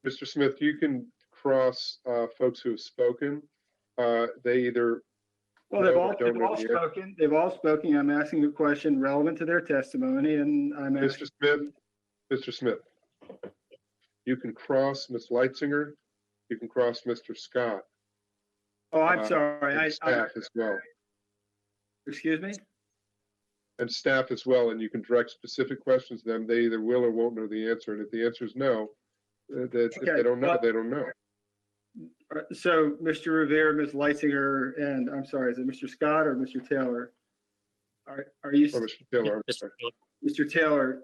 Mr. Smith, you can cross folks who have spoken. They either Well, they've all spoken. They've all spoken. I'm asking a question relevant to their testimony, and I'm asking. Mr. Smith, you can cross Ms. Leitzinger. You can cross Mr. Scott. Oh, I'm sorry. And staff as well. Excuse me? And staff as well, and you can direct specific questions to them. They either will or won't know the answer, and if the answer is no, if they don't know, they don't know. So, Mr. Rivera, Ms. Leitzinger, and I'm sorry, is it Mr. Scott or Mr. Taylor? Are you? Oh, Mr. Taylor, I'm sorry. Mr. Taylor,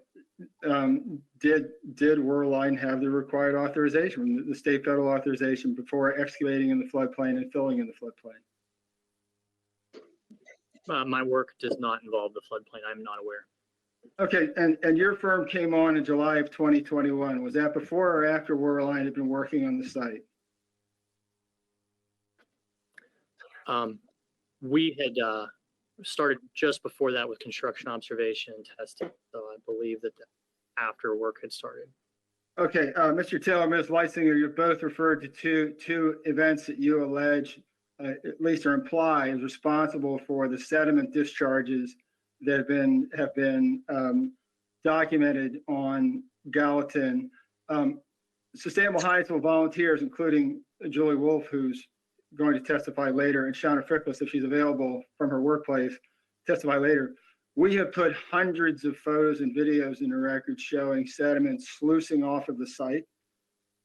did Worline have the required authorization, the state federal authorization before excavating in the floodplain and filling in the floodplain? My work does not involve the floodplain. I'm not aware. Okay, and your firm came on in July of 2021. Was that before or after Worline had been working on the site? We had started just before that with construction observation and testing. So I believe that after work had started. Okay, Mr. Taylor, Ms. Leitzinger, you both referred to two events that you allege, at least or imply, is responsible for the sediment discharges that have been documented on Gallatin. Sustainable Hyattsville volunteers, including Julie Wolf, who's going to testify later, and Shauna Frickless, if she's available from her workplace, testify later. We have put hundreds of photos and videos in the record showing sediment sluicing off of the site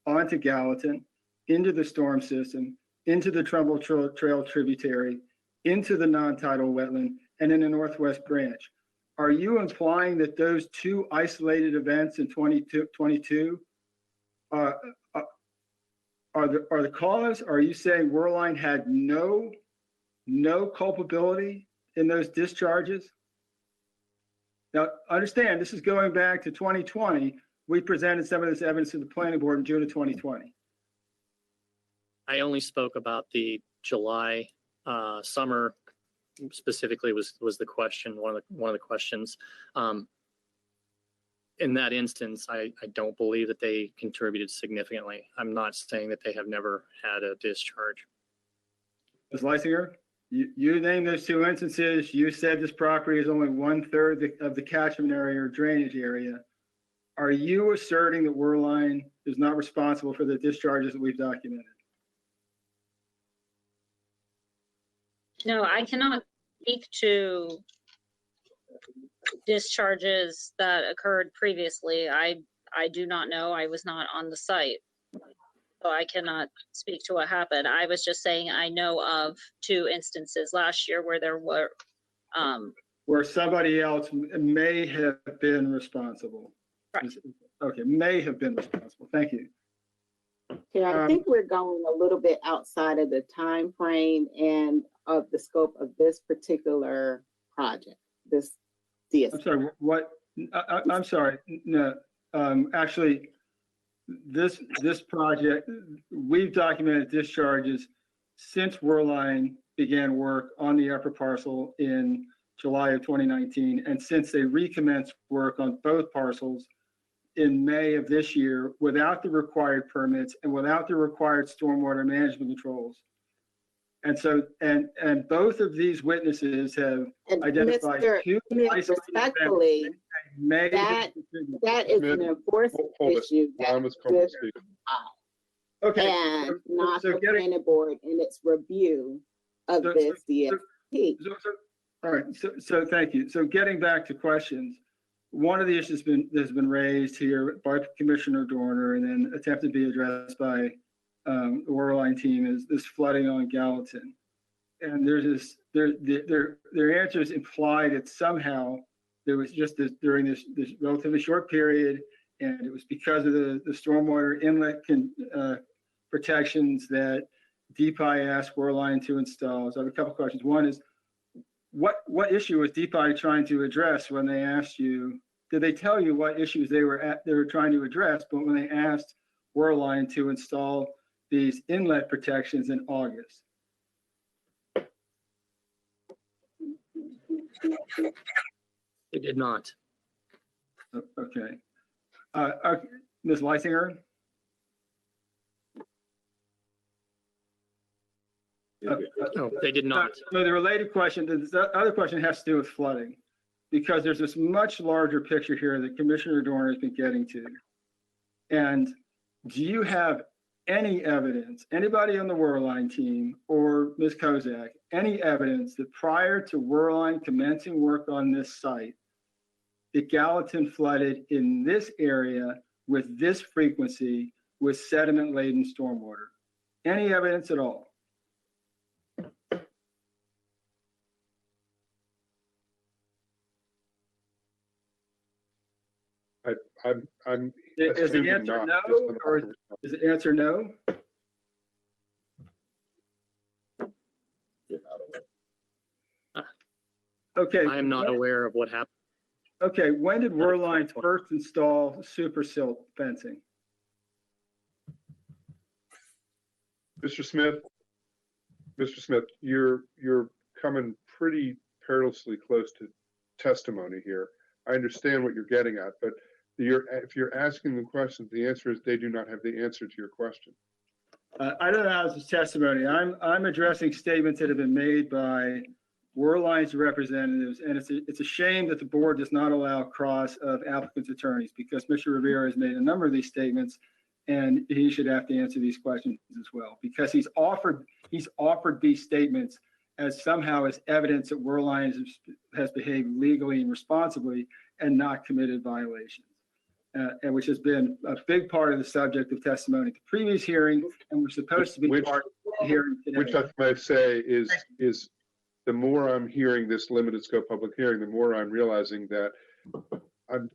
onto Gallatin, into the storm system, into the Trumbull Trail tributary, into the non-tidal wetland, and in the Northwest Branch. Are you implying that those two isolated events in 2022 are the cause? Are you saying Worline had no culpability in those discharges? Now, understand, this is going back to 2020. We presented some of this evidence to the planning board in June of 2020. I only spoke about the July summer specifically was the question, one of the questions. In that instance, I don't believe that they contributed significantly. I'm not saying that they have never had a discharge. Ms. Leisinger, you named those two instances. You said this property is only 1/3 of the catchment area or drainage area. Are you asserting that Worline is not responsible for the discharges that we've documented? No, I cannot speak to discharges that occurred previously. I do not know. I was not on the site. So I cannot speak to what happened. I was just saying I know of two instances last year where there were where somebody else may have been responsible. Right. Okay, may have been responsible. Thank you. Yeah, I think we're going a little bit outside of the time frame and of the scope of this particular project, this DSP. I'm sorry, what? I'm sorry. No, actually, this project, we've documented discharges since Worline began work on the upper parcel in July of 2019, and since they recommenced work on both parcels in May of this year without the required permits and without the required stormwater management controls. And so, and both of these witnesses have And identified Mr. two Smith, isolated respectfully, events may that is Smith, an enforcement hold it. issue Allow that Ms. Coleman to is speak. Okay. and not so the getting- planning board in its review of So- this so- DSP. All right, so thank you. So getting back to questions, one of the issues that's been raised here by Commissioner Dorner and then attempted to be addressed by the Waterline team is this flooding on Gallatin. And their answer is implied that somehow there was just this during this relatively short period, and it was because of the stormwater inlet protections that DPI asked Waterline to install. So I have a couple questions. One is, what issue was DPI trying to address when they asked you? Did they tell you what issues they were trying to address? But when they asked Waterline to install these inlet protections in August? They did not. Okay. Ms. Leisinger? No, they did not. So the related question, the other question has to do with flooding, because there's this much larger picture here that Commissioner Dorner has been getting to. And do you have any evidence, anybody on the Waterline team or Ms. Kozak, any evidence that prior to Waterline commencing work on this site, that Gallatin flooded in this area with this frequency with sediment-laden stormwater? Any evidence at all? I'm Is the assuming answer not, no, just on the or record. is the answer no? Okay. I am not aware of what happened. Okay, when did Waterline first install super silt fencing? Mr. Smith, you're coming pretty perilously close to testimony here. I understand what you're getting at, but if you're asking the questions, the answer is they do not have the answer to your question. I don't know how this is testimony. I'm addressing statements that have been made by Waterline's representatives, and it's a shame that the board does not allow cross of applicants' attorneys, because Mr. Rivera has made a number of these statements, and he should have to answer these questions as well, because he's offered these statements as somehow as evidence that Waterline has behaved legally and responsibly and not committed violations, and which has been a big part of the subject of testimony at the previous hearing, and we're supposed to be part of the hearing today. Which I might say is the more I'm hearing this limited scope public hearing, the more I'm realizing that I'm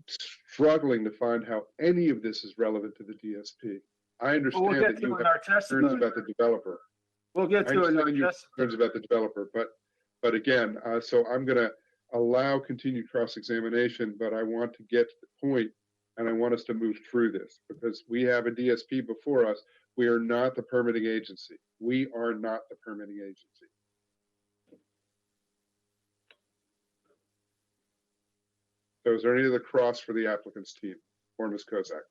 struggling to find how any of this is relevant to the DSP. I understand that you have concerns about the developer. We'll get to it in our concerns about the developer, but again, so I'm going to allow continued cross-examination, but I want to get to the point, and I want us to move through this, because we have a DSP before us. We are not the permitting agency. We are not the permitting agency. So is there any other cross for the applicant's team or Ms. Kozak?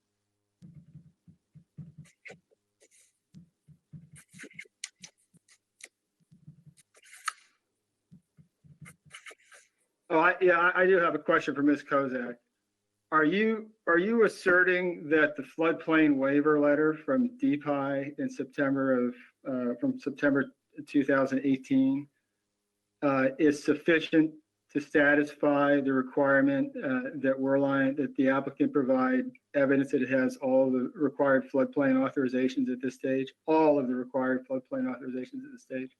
Oh, I do have a question for Ms. Kozak. Are you asserting that the floodplain waiver letter from DPI in September 2018 is sufficient to satisfy the requirement that the applicant provide evidence that it has all the required floodplain authorizations at this stage, all of the required floodplain authorizations at this stage?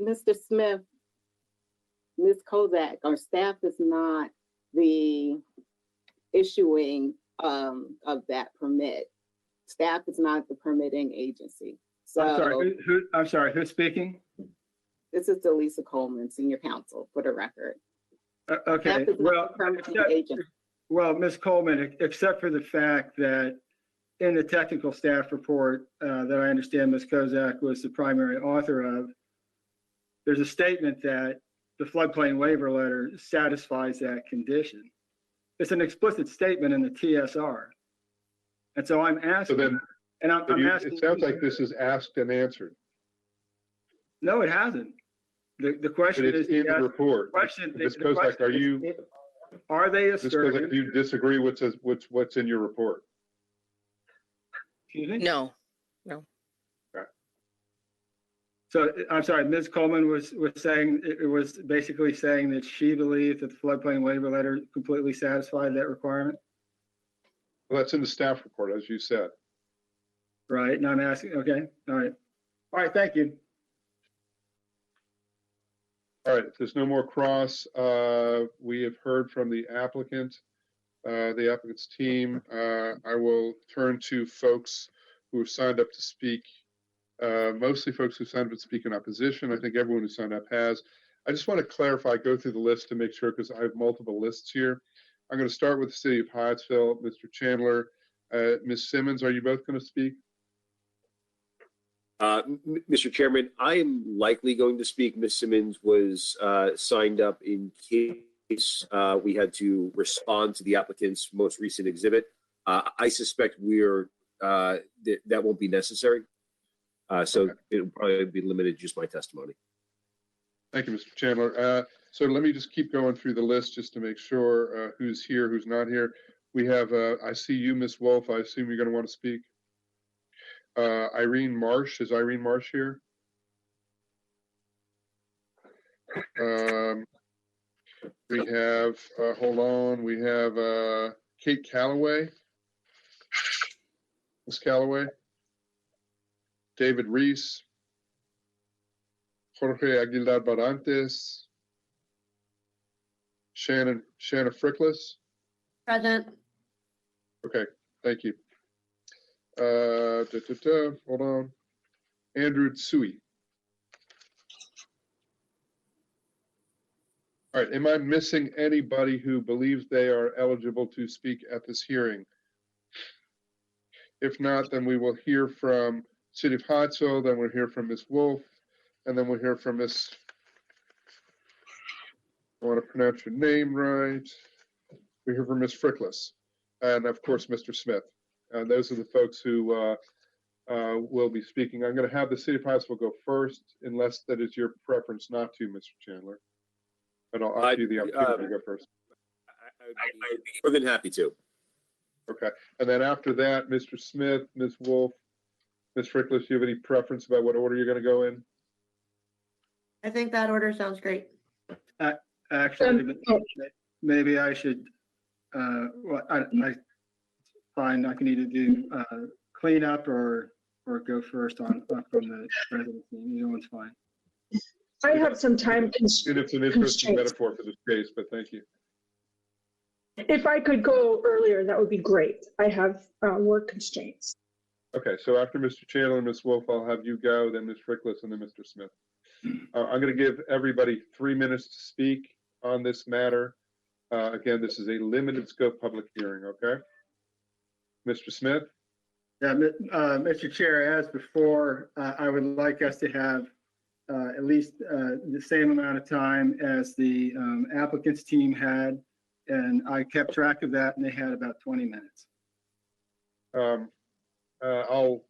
Mr. Smith, Ms. Kozak, our staff is not the issuing of that permit. Staff is not the permitting agency. So I'm sorry, who's speaking? This is Delisa Coleman, Senior Counsel, for the record. Okay, Staff is not the permitting agency. well, Ms. Coleman, except for the fact that in the technical staff report that I understand Ms. Kozak was the primary author of, there's a statement that the floodplain waiver letter satisfies that condition. It's an explicit statement in the TSR. And so I'm asking, And I'm asking. It sounds like this is asked and answered. No, it hasn't. The question But is. it's in the report. Ms. Kozak, Are they Ms. Kozak, asserting? do you disagree with what's in your report? Excuse me? No. So I'm sorry, Ms. Coleman was saying, it was basically saying that she believed that the floodplain waiver letter completely satisfied that requirement, Well, that's in the staff report, as you said. right? And I'm asking, okay, all right. All right, thank you. All right, if there's no more cross, we have heard from the applicant's team. I will turn to folks who have signed up to speak. Mostly folks who signed up to speak in opposition. I think everyone who signed up has. I just want to clarify, go through the list to make sure, because I have multiple lists here. I'm going to start with the city of Hyattsville, Mr. Chandler. Ms. Simmons, are you both going to speak? Mr. Chairman, I am likely going to speak. Ms. Simmons was signed up in case we had to respond to the applicant's most recent exhibit. I suspect that won't be necessary. So it'll probably be limited to just my testimony. Thank you, Mr. Chandler. So let me just keep going through the list just to make sure who's here, who's not here. We have, I see you, Ms. Wolf. I assume you're going to want to speak. Irene Marsh, is Irene Marsh here? We have, hold on, we have Kate Calloway. Ms. Calloway. David Reese. Jorge Aguilar Barantes. Shanna Frickless. Present. Okay, thank you. Hold on. Andrew Tsui. All right, am I missing anybody who believes they are eligible to speak at this hearing? If not, then we will hear from City of Hyattsville, then we'll hear from Ms. Wolf, and then we'll hear from Ms. I want to pronounce your name right. We hear from Ms. Frickless, and of course, Mr. Smith. And those are the folks who will be speaking. I'm going to have the City of Hyattsville go first, unless that is your preference not to, Mr. Chandler. But I'll offer you the opportunity to go first. I'd be more than happy to. Okay. And then after that, Mr. Smith, Ms. Wolf, Ms. Frickless, do you have any preference about what order you're going to go in? I think that order sounds great. Actually, maybe I should, well, I find I can either do clean up or go first on from the presidency. Either one's fine. I have some time It's an interesting metaphor for this case, but thank you. If I could go earlier, that would be great. I have work constraints. Okay, so after Mr. Chandler and Ms. Wolf, I'll have you go, then Ms. Frickless, and then Mr. Smith. I'm going to give everybody 3 minutes to speak on this matter. Again, this is a limited scope public hearing, okay? Mr. Smith? Yeah, Mr. Chair, as before, I would like us to have at least the same amount of time as the applicant's team had, and I kept track of that, and they had about 20 minutes. I'll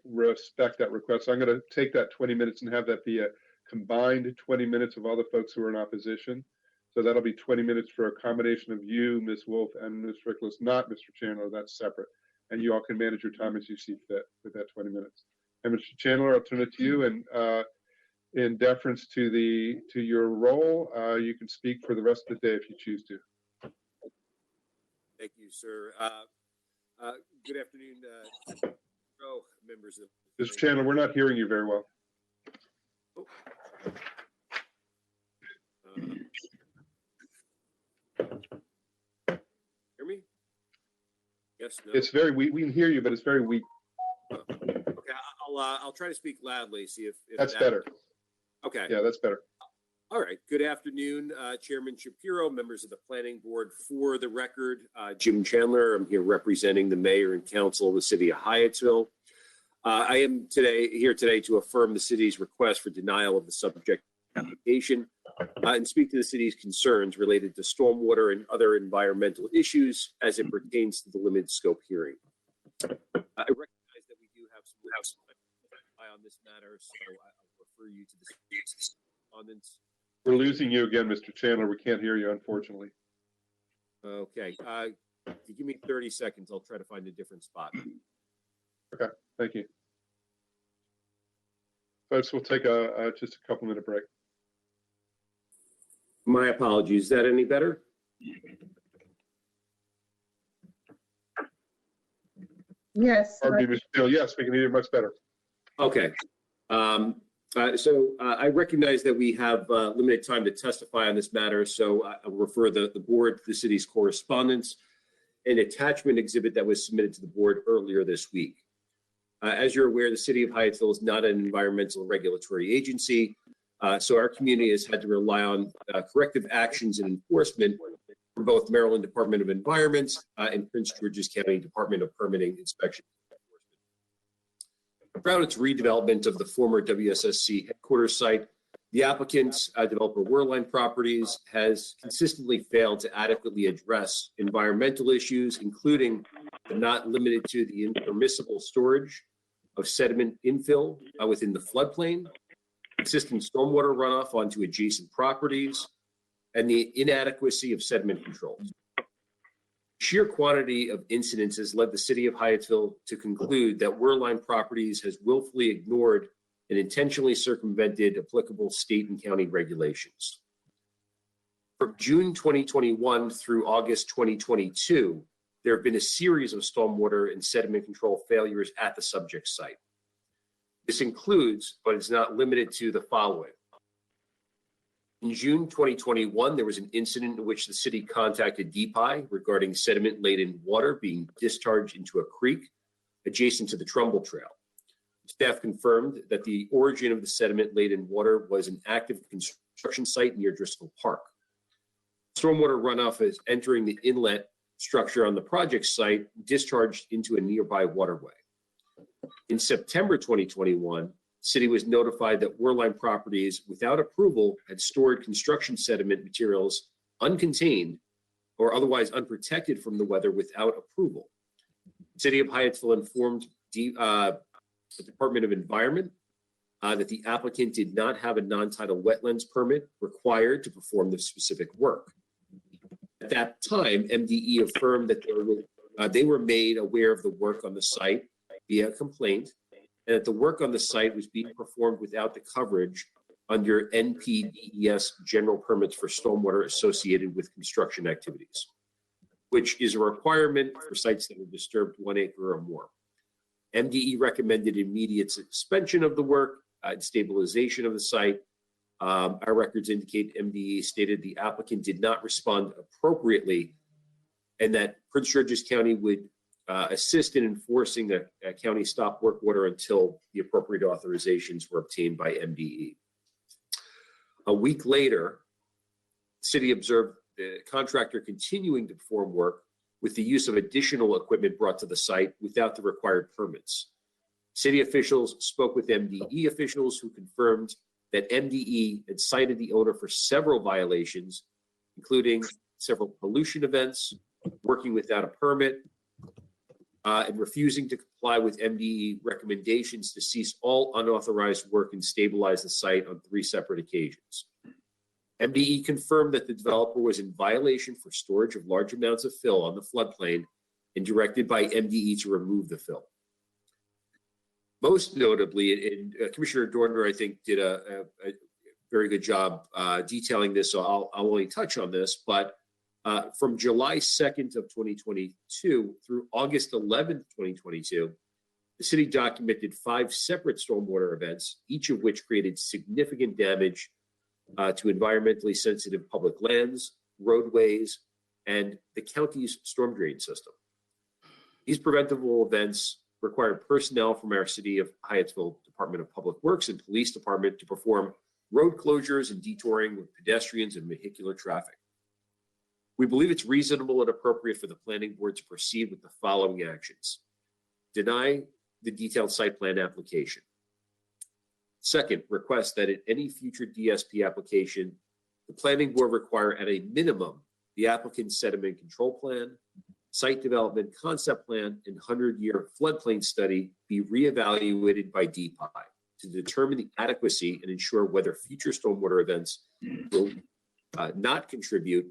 respect that request. So I'm going to take that 20 minutes and have that be a combined 20 minutes of all the folks who are in opposition. So that'll be 20 minutes for a combination of you, Ms. Wolf, and Ms. Frickless, not Mr. Chandler. That's separate. And you all can manage your time as you see fit with that 20 minutes. And Mr. Chandler, I'll turn it to you. And in deference to your role, you can speak for the rest of the day if you choose to. Thank you, sir. Good afternoon, members of. Mr. Chandler, we're not hearing you very well. Hear me? Yes. No. It's very weak. We can hear you, but it's very weak. Okay, I'll try to speak loudly. See if that's better. Okay. Yeah, that's better. All right. Good afternoon, Chairman Shapiro, members of the Planning Board. For the record, Jim Chandler. I'm here representing the mayor and council of the city of Hyattsville. I am here today to affirm the city's request for denial of the subject application and speak to the city's concerns related to stormwater and other environmental issues as it pertains to the limited scope hearing. I recognize that we do this matter, so I'll refer you to the correspondence. We're losing you again, Mr. Chandler. We can't hear you, unfortunately. Okay, if you give me 30 seconds, I'll try to find a different spot. Okay, thank you. Folks, we'll take just a couple minute break. My apologies. Is that any better? Yes. Pardon me, Mr. Neal. Yes, we can hear you much better. Okay. So I recognize that we have limited time to testify on this matter, so I'll refer the board to the city's correspondence, an attachment exhibit that was submitted to the board earlier this week. As you're aware, the city of Hyattsville is not an environmental regulatory agency, so our community has had to rely on corrective actions and enforcement from both Maryland Department of Environment and Prince George's County Department of Permitting, Inspection, and Enforcement. Throughout its redevelopment of the former WSSC headquarters site, the applicant, developer Worline Properties, has consistently failed to adequately address environmental issues, including but not limited to the impermissible storage of sediment infill within the floodplain, consistent stormwater runoff onto adjacent properties, and the inadequacy of sediment controls. Sheer quantity of incidents has led the city of Hyattsville to conclude that Worline Properties has willfully ignored and intentionally circumvented applicable state and county regulations. From June 2021 through August 2022, there have been a series of stormwater and sediment control failures at the subject site. This includes, but is not limited to, the following. In June 2021, there was an incident in which the city contacted DPI regarding sediment-laden water being discharged into a creek adjacent to the Trumbull Trail. Staff confirmed that the origin of the sediment-laden water was an active construction site near Driscoll Park. Stormwater runoff is entering the inlet structure on the project site, discharged into a nearby waterway. In September 2021, the city was notified that Worline Properties, without approval, had stored construction sediment materials uncontained or otherwise unprotected from the weather without approval. The city of Hyattsville informed the Department of Environment that the applicant did not have a non-tidal wetlands permit required to perform the specific work. At that time, MDE affirmed that they were made aware of the work on the site via complaint, and that the work on the site was being performed without the coverage under NPDES general permits for stormwater associated with construction activities, which is a requirement for sites that are disturbed 1 acre or more. MDE recommended immediate suspension of the work and stabilization of the site. Our records indicate MDE stated the applicant did not respond appropriately and that Prince George's County would assist in enforcing a county stop work order until the appropriate authorizations were obtained by MDE. A week later, the city observed the contractor continuing to perform work with the use of additional equipment brought to the site without the required permits. City officials spoke with MDE officials who confirmed that MDE had cited the owner for several violations, including several pollution events, working without a permit, and refusing to comply with MDE recommendations to cease all unauthorized work and stabilize the site on 3 separate occasions. MDE confirmed that the developer was in violation for storage of large amounts of fill on the floodplain and directed by MDE to remove the fill. Most notably, and Commissioner Dorner, I think, did a very good job detailing this, so I'll only touch on this, but from July 2nd of 2022 through August 11th, 2022, the city documented 5 separate stormwater events, each of which created significant damage to environmentally sensitive public lands, roadways, and the county's storm drain system. These preventable events required personnel from our City of Hyattsville Department of Public Works and Police Department to perform road closures and detouring with pedestrians and vehicular traffic. We believe it's reasonable and appropriate for the planning board to proceed with the following actions. Deny the detailed site plan application. Second, request that in any future DSP application, the planning board require at a minimum the applicant's sediment control plan, site development concept plan, and 100-year floodplain study be reevaluated by DPI to determine the adequacy and ensure whether future stormwater events will not contribute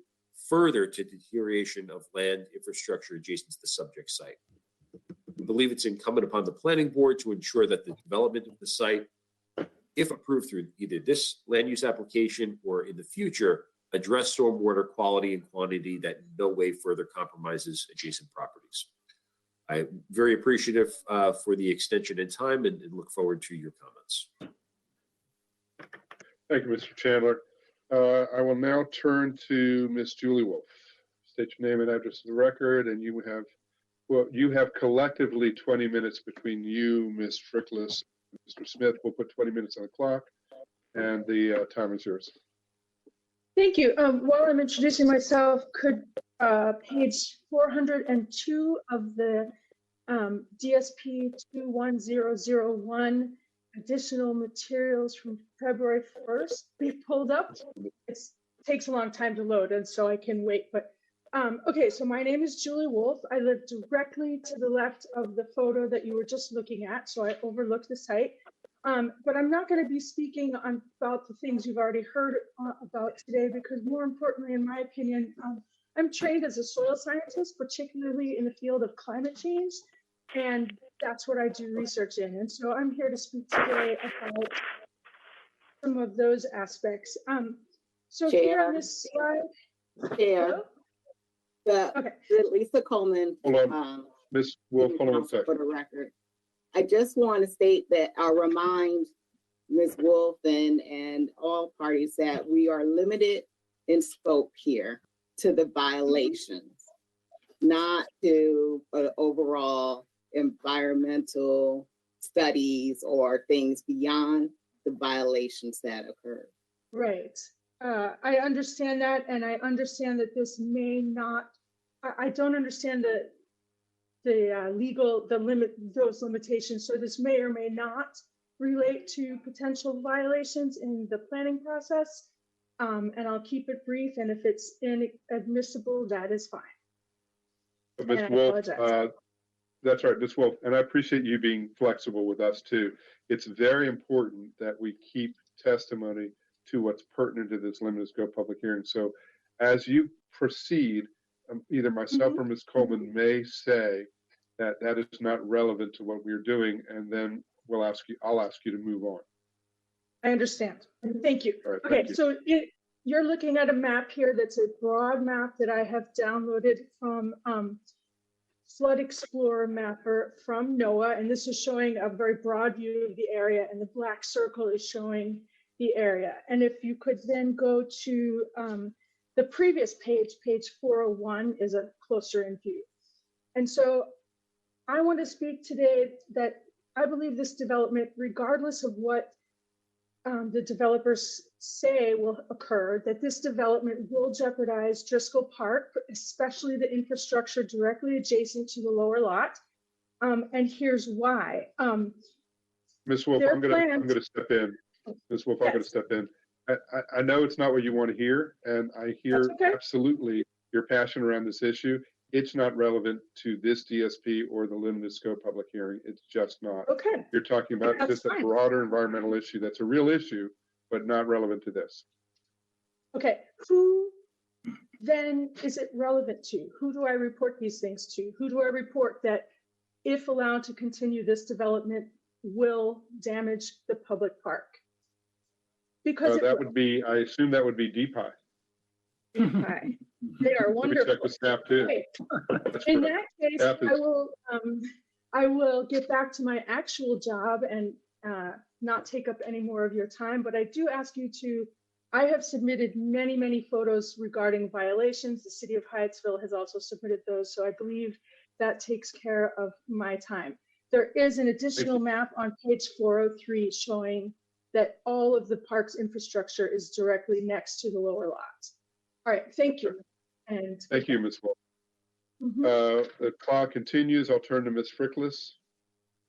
further to deterioration of land infrastructure adjacent to the subject site. We believe it's incumbent upon the planning board to ensure that the development of the site, if approved through either this land use application or in the future, address stormwater quality and quantity that in no way further compromises adjacent properties. I'm very appreciative for the extension in time and look forward to your comments. Thank you, Mr. Chandler. I will now turn to Ms. Julie Wolf. State your name and address for the record, and you have collectively 20 minutes between you, Ms. Fricklis, and Mr. Smith. We'll put 20 minutes on the clock, and the time is yours. Thank you. While I'm introducing myself, could page 402 of the DSP 21001 additional materials from February 1st be pulled up? It takes a long time to load, and so I can wait. But okay, so my name is Julie Wolf. I live directly to the left of the photo that you were just looking at, so I overlook the site. But I'm not going to be speaking about the things you've already heard about today, because more importantly, in my opinion, I'm trained as a soil scientist, particularly in the field of climate change, and that's what I do research in. And so I'm here to speak today about some of those aspects. So here on this slide, Chair, Lisa Coleman. Hold on, Ms. Wolf, hold on one second. For the record, I just want to state that I'll remind Ms. Wolf and all parties that we are limited in scope here to the violations, not to overall environmental studies or things beyond the violations that occurred. Right. I understand that, and I understand that this may not, I don't understand those limitations. So this may or may not relate to potential violations in the planning process. And I'll keep it brief, and if it's inadmissible, that is fine. Ms. Wolf, that's right, Ms. Wolf, and I appreciate you being flexible with us too. It's very important that we keep testimony to what's pertinent to this limited scope public hearing. So as you proceed, either myself or Ms. Coleman may say that that is not relevant to what we're doing, and then I'll ask you to move on. I understand. Thank you. Right, okay, thank you. So you're looking at a map here that's a broad map that I have downloaded from Flood Explorer Mapper from NOAA, and this is showing a very broad view of the area, and the black circle is showing the area. And if you could then go to the previous page, page 401 is a closer in view. And so I want to speak today that I believe this development, regardless of what the developers say will occur, that this development will jeopardize Driscoll Park, especially the infrastructure directly adjacent to the lower lot. And here's why. Ms. Wolf, I'm going to step in. Ms. Wolf, I'm going to step in. I know it's not what you want to hear, and I hear absolutely your passion around this issue. It's not relevant to this DSP or the limited scope public hearing. It's just not. Okay. You're talking about just a broader environmental issue that's a real issue, but not relevant to this. Okay. Who then is it relevant to? Who do I report these things to? Who do I report that, if allowed to continue, this development will damage the public park? Because that would be, I assume that would be DPI. DPI. They are wonderful. Check with staff too. Okay. In that case, I will get back to my actual job and not take up any more of your time, but I do ask you to, I have submitted many, many photos regarding violations. The city of Hyattsville has also submitted those, so I believe that takes care of my time. There is an additional map on page 403 showing that all of the park's infrastructure is directly next to the lower lot. All right, thank you. And thank you, Ms. Wolf. The clock continues. I'll turn to Ms. Fricklis.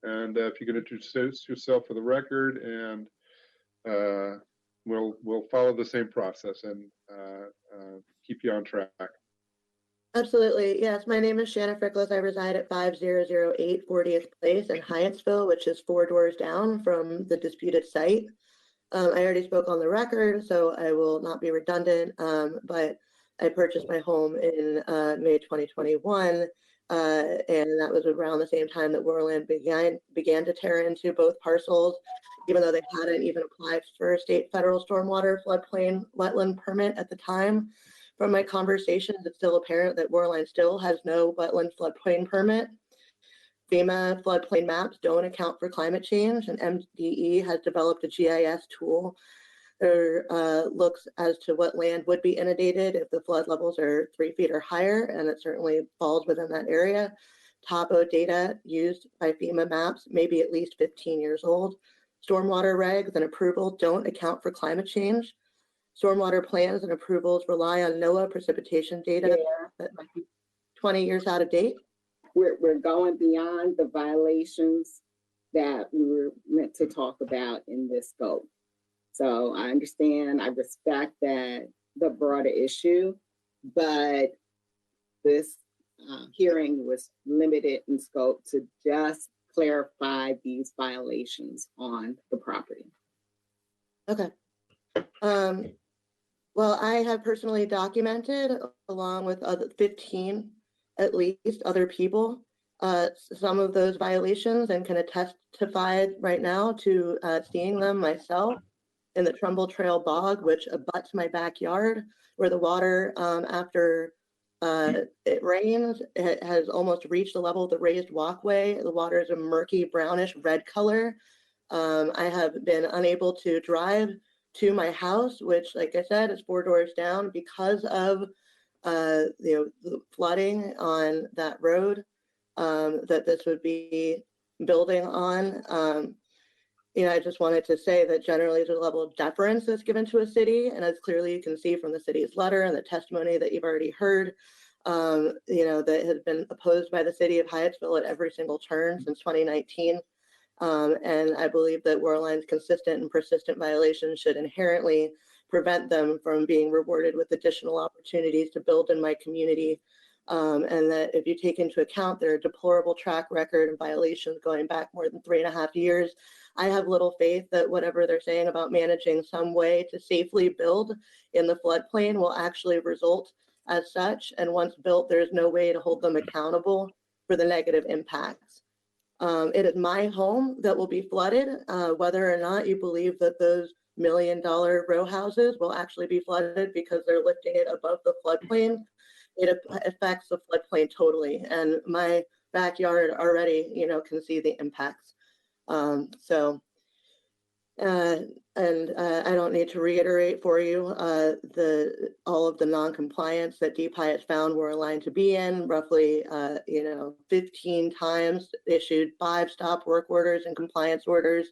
And if you can introduce yourself for the record, and we'll follow the same process and keep you on track. Absolutely. Yes, my name is Shanna Frickles. I reside at 5008 40th Place in Hyattsville, which is 4 doors down from the disputed site. I already spoke on the record, so I will not be redundant, but I purchased my home in May 2021, and that was around the same time that Warland began to tear into both parcels, even though they hadn't even applied for a state federal stormwater floodplain wetland permit at the time. From my conversations, it's still apparent that Warline still has no wetland floodplain permit. FEMA floodplain maps don't account for climate change, and MDE has developed a GIS tool that looks as to what land would be inundated if the flood levels are 3 feet or higher, and it certainly falls within that area. Topo data used by FEMA maps may be at least 15 years old. Stormwater regs and approval don't account for climate change. Stormwater plans and approvals rely on NOAA precipitation data that might be 20 years out of date. We're going beyond the violations that we were meant to talk about in this scope. So I understand, I respect that the broader issue, but this hearing was limited in scope to just clarify these violations on the property. Okay. Well, I have personally documented, along with other 15 at least other people, some of those violations, and can testify right now to seeing them myself in the Trumbull Trail Bog, which abuts my backyard, where the water after it rains, it has almost reached the level of the raised walkway. The water is a murky brownish red color. I have been unable to drive to my house, which, like I said, is 4 doors down because of the flooding on that road that this would be building on. I just wanted to say that generally there's a level of deference that's given to a city, and as clearly you can see from the city's letter and the testimony that you've already heard, that has been opposed by the city of Hyattsville at every single turn since 2019. And I believe that Warline's consistent and persistent violations should inherently prevent them from being rewarded with additional opportunities to build in my community. And that if you take into account their deplorable track record and violations going back more than 3.5 years, I have little faith that whatever they're saying about managing some way to safely build in the floodplain will actually result as such. And once built, there's no way to hold them accountable for the negative impacts. It is my home that will be flooded, whether or not you believe that those $1 million row houses will actually be flooded because they're lifting it above the floodplain. It affects the floodplain totally, and my backyard already, can see the impacts. I don't need to reiterate for you all of the non-compliance that Deep Hyatt found were aligned to be in. Roughly, 15 times issued 5 stop work orders and compliance orders.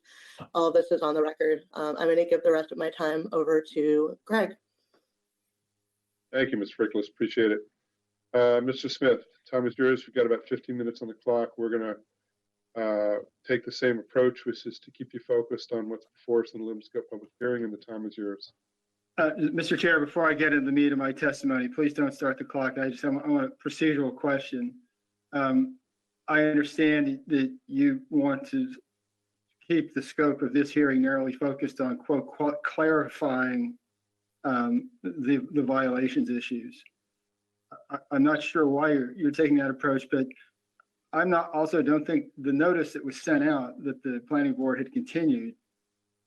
All of this is on the record. I'm going to give the rest of my time over to Greg. Thank you, Ms. Frickles. Appreciate it. Mr. Smith, time is yours. We've got about 15 minutes on the clock. We're going to take the same approach, which is to keep you focused on what's before us in the limited scope public hearing, and the time is yours. Mr. Chair, before I get into the meat of my testimony, please don't start the clock. I want a procedural question. I understand that you want to keep the scope of this hearing narrowly focused on, quote, clarifying the violations issues. I'm not sure why you're taking that approach, but don't think the notice that was sent out that the planning board had continued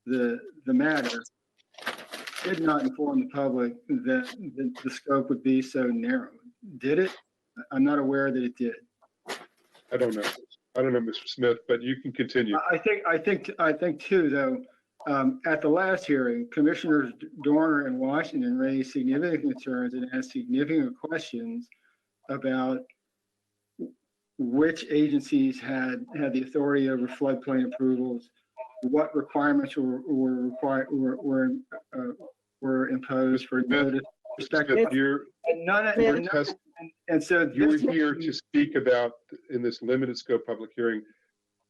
the matter did not inform the public that the scope would be so narrow. Did it? I'm not aware that it did. I don't know, Mr. Smith, but you can continue. I think too, though, at the last hearing, Commissioners Dorner and Washington raised significant concerns and asked significant questions about which agencies had the authority over floodplain approvals, what requirements were imposed for notice. You're here to speak about, in this limited scope public hearing,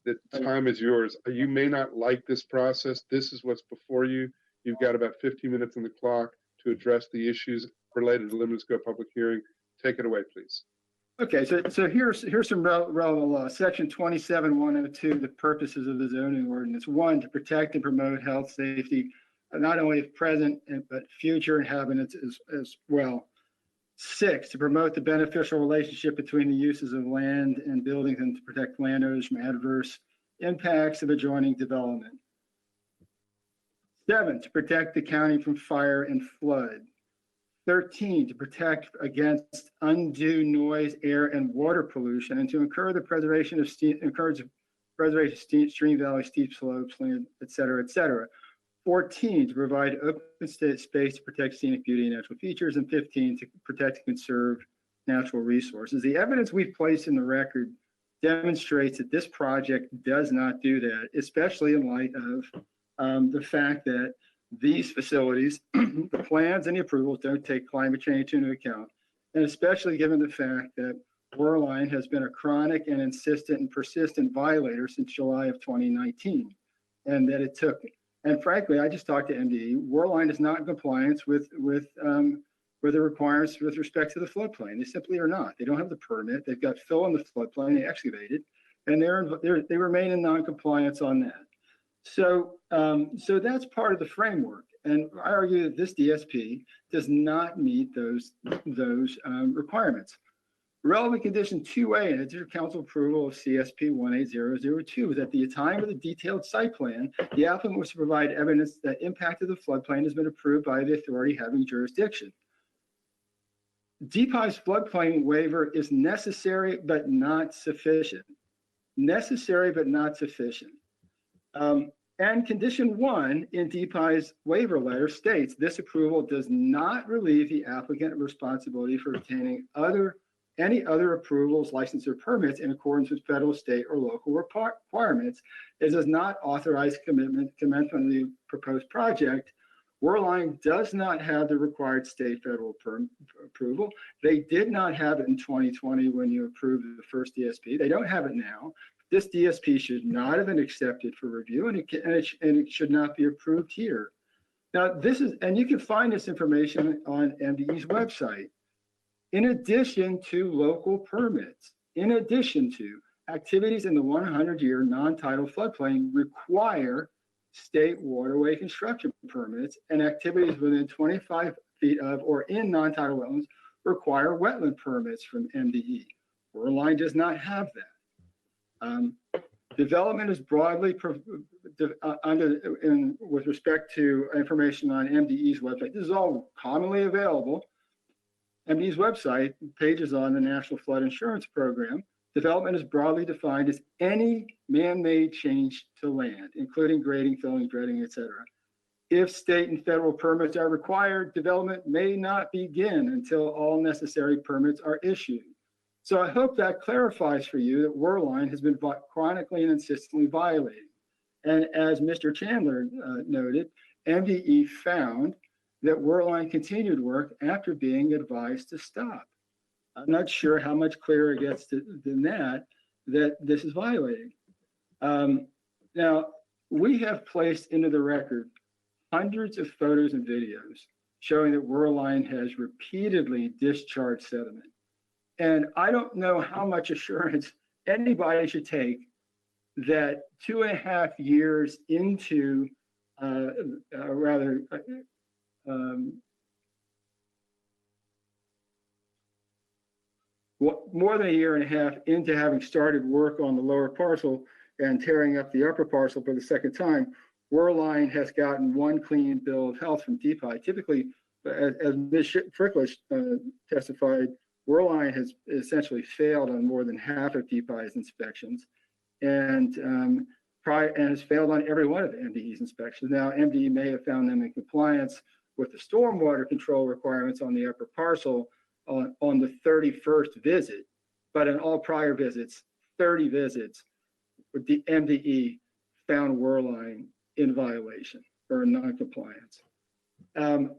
the time is yours. You may not like this process. This is what's before you. You've got about 15 minutes on the clock to address the issues related to limited scope public hearing. take it away, please. Okay, so here's some relevant law. Section 27102, the purposes of the zoning ordinance. 1, to protect and promote health, safety, not only of present but future inhabitants as well. 6, to promote the beneficial relationship between the uses of land and buildings and to protect landowners from adverse impacts of adjoining development. 7, to protect the county from fire and flood. 13, to protect against undue noise, air, and water pollution, and to encourage the preservation of stream valleys, steep slopes, land, et cetera, et cetera. 14, to provide open space to protect scenic beauty and natural features, and 15, to protect and conserve natural resources. The evidence we've placed in the record demonstrates that this project does not do that, especially in light of the fact that these facilities, the plans and the approvals don't take climate change into account, and especially given the fact that Worline has been a chronic and insistent and persistent violator since July of 2019, and that it took, and frankly, I just talked to MDE, Worline is not in compliance with the requirements with respect to the floodplain. They simply are not. They don't have the permit. They've got fill in the floodplain, they excavated, and they remain in non-compliance on that. So that's part of the framework, and I argue that this DSP does not meet those requirements. Relevant condition 2A in its council approval of CSP 18002 is at the time of the detailed site plan, the applicant was to provide evidence that impact of the floodplain has been approved by the authority having jurisdiction. DPI's floodplain waiver is necessary but not sufficient. Necessary but not sufficient. And condition 1 in DPI's waiver letter states this approval does not relieve the applicant of responsibility for obtaining any other approvals, license, or permits in accordance with federal, state, or local requirements. It does not authorize commencement of the proposed project. Worline does not have the required state federal approval. They did not have it in 2020 when you approved the first DSP. They don't have it now. This DSP should not have been accepted for review, and it should not be approved here. Now, and you can find this information on MDE's website. In addition to local permits, in addition to activities in the 100-year non-tidal floodplain require state waterway construction permits, and activities within 25 feet of or in non-tidal wetlands require wetland permits from MDE. Worline does not have that. Development is broadly with respect to information on MDE's website. This is all commonly available. MDE's website, pages on the National Flood Insurance Program. Development is broadly defined as any man-made change to land, including grading, filling, dredging, etc. If state and federal permits are required, development may not begin until all necessary permits are issued. So I hope that clarifies for you that Worline has been chronically and insistently violating. And as Mr. Chandler noted, MDE found that Worline continued work after being advised to stop. I'm not sure how much clearer it gets than that this is violating. Now, we have placed into the record hundreds of photos and videos showing that Worline has repeatedly discharged sediment. And I don't know how much assurance anybody should take that 2.5 years into, more than 1.5 years into having started work on the lower parcel and tearing up the upper parcel for the second time, Worline has gotten one clean bill of health from DPI. Typically, as Ms. Fricklish testified, Worline has essentially failed on more than half of DPI's inspections and has failed on every one of MDE's inspections. Now, MDE may have found them in compliance with the stormwater control requirements on the upper parcel on the 31st visit, but in all prior visits, 30 visits, the MDE found Worline in violation or in non-compliance.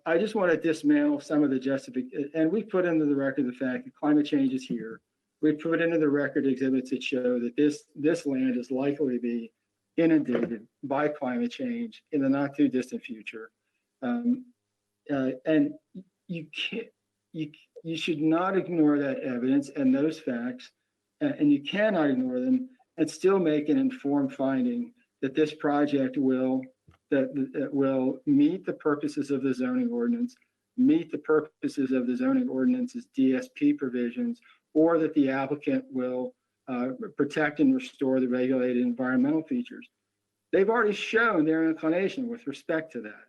I just want to dismantle some of the justification, and we put into the record the fact that climate change is here. We put into the record exhibits that show that this land is likely to be inundated by climate change in the not too distant future. And you can't, you should not ignore that evidence and those facts, and you cannot ignore them and still make an informed finding that this project will meet the purposes of the zoning ordinance, meet the purposes of the zoning ordinance's DSP provisions, or that the applicant will protect and restore the regulated environmental features. They've already shown their inclination with respect to that.